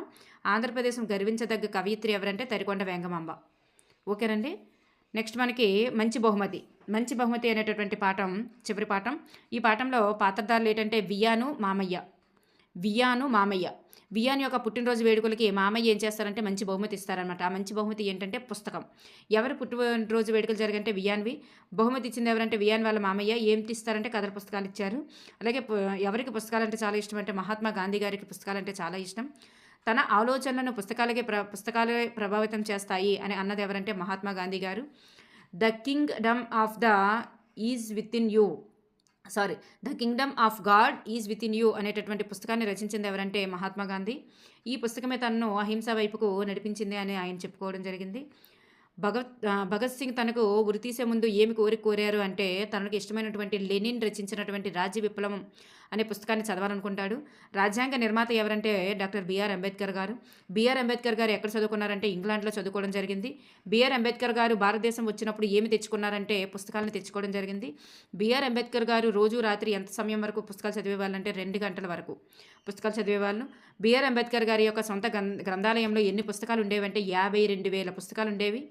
ఆంధ్రప్రదేశం గర్వించదగ్గ కవయిత్రి ఎవరంటే తరికొండ వెంగమాంబ. ఓకేనండి. నెక్స్ట్ మనకి మంచి బహుమతి అనేటటువంటి పాఠం, చివరి పాఠం. ఈ పాఠంలో పాత్రధారులు ఏంటంటే వియాను మామయ్య. వియాన్ యొక్క పుట్టినరోజు వేడుకలకి మామయ్య ఏం చేస్తారంటే మంచి బహుమతి ఇస్తారనమాట. ఆ మంచి బహుమతి ఏంటంటే పుస్తకం. ఎవరు పుట్టినరోజు వేడుకలు జరిగంటే వియాన్వి. బహుమతి ఇచ్చింది ఎవరంటే వియాన్ వాళ్ళ మామయ్య. ఏం ఇస్తారంటే కథల పుస్తకాలు ఇచ్చారు. అలాగే ఎవరికి పుస్తకాలంటే చాలా ఇష్టం అంటే మహాత్మా గాంధీ గారికి పుస్తకాలంటే చాలా ఇష్టం. తన ఆలోచనలను పుస్తకాలే ప్రభావితం చేస్తాయి అని అన్నది ఎవరంటే మహాత్మా గాంధీ గారు. The Kingdom of God is with in you అనేటటువంటి పుస్తకాన్ని రచించింది ఎవరంటే మహాత్మా గాంధీ. ఈ పుస్తకమే తనను అహింస వైపుకు నడిపించింది అని ఆయన చెప్పుకోవడం జరిగింది. భగత్ సింగ్ తనకు ఉరితీసే ముందు ఏమి కోరారు అంటే తనకు ఇష్టమైనటువంటి లెనిన్ రచించినటువంటి రాజ్య విప్లవం అనే పుస్తకాన్ని చదవాలనుకుంటాడు. రాజ్యాంగ నిర్మాత ఎవరంటే డాక్టర్ బిఆర్ అంబేద్కర్ గారు. బిఆర్ అంబేద్కర్ గారు ఎక్కడ చదువుకున్నారంటే ఇంగ్లాండ్లో చదువుకోవడం జరిగింది. బిఆర్ అంబేద్కర్ గారు భారతదేశం వచ్చినప్పుడు ఏమి తెచ్చుకున్నారంటే పుస్తకాలను తెచ్చుకోవడం జరిగింది. బిఆర్ అంబేద్కర్ గారు రోజు రాత్రి ఎంత సమయం వరకు పుస్తకాలు చదివేవాళ్ళంటే 2 గంటల వరకు పుస్తకాలు చదివేవాళ్ళు. బిఆర్ అంబేద్కర్ గారి యొక్క సొంత గ్రంథాలయంలో ఎన్ని పుస్తకాలు ఉండేవంటే 52,000 పుస్తకాలు ఉండేవి.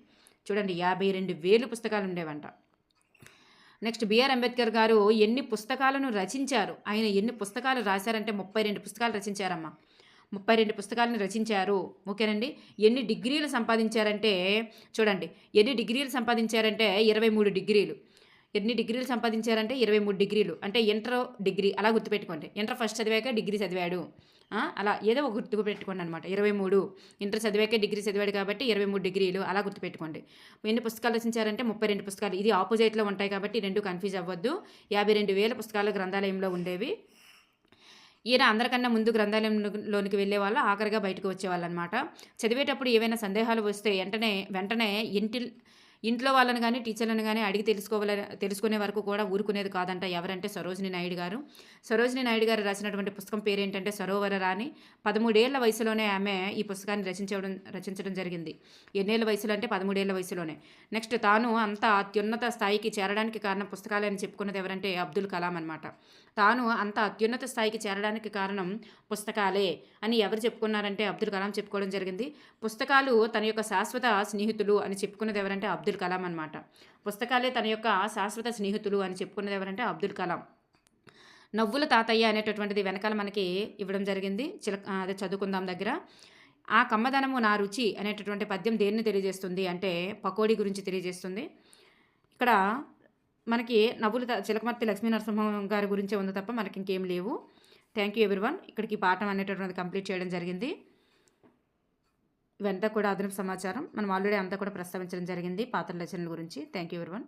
చూడండి, 52,000 పుస్తకాలు ఉండేవంట. నెక్స్ట్ బిఆర్ అంబేద్కర్ గారు ఎన్ని పుస్తకాలను రచించారు? ఆయన ఎన్ని పుస్తకాలు రాశారంటే 32 పుస్తకాలు రచించారమ్మా. 32 పుస్తకాలను రచించారు. ఓకేనండి. ఎన్ని డిగ్రీలు సంపాదించారంటే చూడండి, 23 డిగ్రీలు. ఎన్ని డిగ్రీలు సంపాదించారంటే 23 డిగ్రీలు. అంటే ఇంటర్ డిగ్రీ అలా గుర్తుపెట్టుకోండి. ఇంటర్ ఫస్ట్ చదివాక డిగ్రీ చదివాడు, అలా ఏదో ఒక గుర్తుపెట్టుకోండి అనమాట. 23 ఇంటర్ చదివాకే డిగ్రీ చదివాడు కాబట్టి 23 డిగ్రీలు అలా గుర్తుపెట్టుకోండి. ఎన్ని పుస్తకాలు రచించారంటే 32 పుస్తకాలు. ఇది ఆపోజిట్లో ఉంటాయి కాబట్టి 2 కన్ఫ్యూజ్ అవ్వద్దు. 52,000 పుస్తకాలు గ్రంథాలయంలో ఉండేవి. ఈయన అందరికన్నా ముందు గ్రంథాలయంలోనికి వెళ్ళేవాళ్ళు, ఆఖరిగా బయటకు వచ్చేవాళ్ళు అనమాట. చదివేటప్పుడు ఏవైనా సందేహాలు వస్తే వెంటనే ఇంట్లో వాళ్ళని కానీ టీచర్లను కానీ అడిగి తెలుసుకునే వరకు కూడా ఊరుకునేది కాదంట. ఎవరంటే సరోజిని నాయుడు గారు. సరోజిని నాయుడు గారు రాసినటువంటి పుస్తకం పేరు ఏంటంటే సరోవర రాణి. 13 ఏళ్ల వయసులోనే ఆమె ఈ పుస్తకాన్ని రచించడం జరిగింది. ఎన్నేళ్ల వయసులో అంటే 13 ఏళ్ల వయసులోనే. నెక్స్ట్ తాను అంత అత్యున్నత స్థాయికి చేరడానికి కారణం పుస్తకాలని చెప్పుకున్నది ఎవరంటే అబ్దుల్ కలాం అనమాట. తాను అంత అత్యున్నత స్థాయికి చేరడానికి కారణం పుస్తకాలే అని ఎవరు చెప్పుకున్నారంటే అబ్దుల్ కలాం చెప్పుకోవడం జరిగింది. పుస్తకాలు తన యొక్క శాశ్వత స్నేహితులు అని చెప్పుకున్నది ఎవరంటే అబ్దుల్ కలాం అనమాట. పుస్తకాలే తన యొక్క శాశ్వత స్నేహితులు అని చెప్పుకున్నది ఎవరంటే అబ్దుల్ కలాం. నవ్వుల తాతయ్య అనేటటువంటిది వెనకాల మనకి ఇవ్వడం జరిగింది. అదే చదువుకుందాం దగ్గర. ఆ కమ్మదనము నా రుచి అనేటటువంటి పద్యం దేన్ని తెలియజేస్తుంది అంటే పకోడీ గురించి తెలియజేస్తుంది. ఇక్కడ మనకి చిలకమర్తి లక్ష్మీ నరసింహం గారి గురించే ఉంది తప్ప మనకి ఇంకేం లేవు. Thank you everyone. ఇక్కడికి పాఠం అనేటటువంటిది కంప్లీట్ చేయడం జరిగింది. ఇవంతా కూడా అదనపు సమాచారం మనం ఆల్రెడీ అంతా కూడా ప్రస్తావించడం జరిగింది పాత్రల రచనల గురించి. Thank you everyone.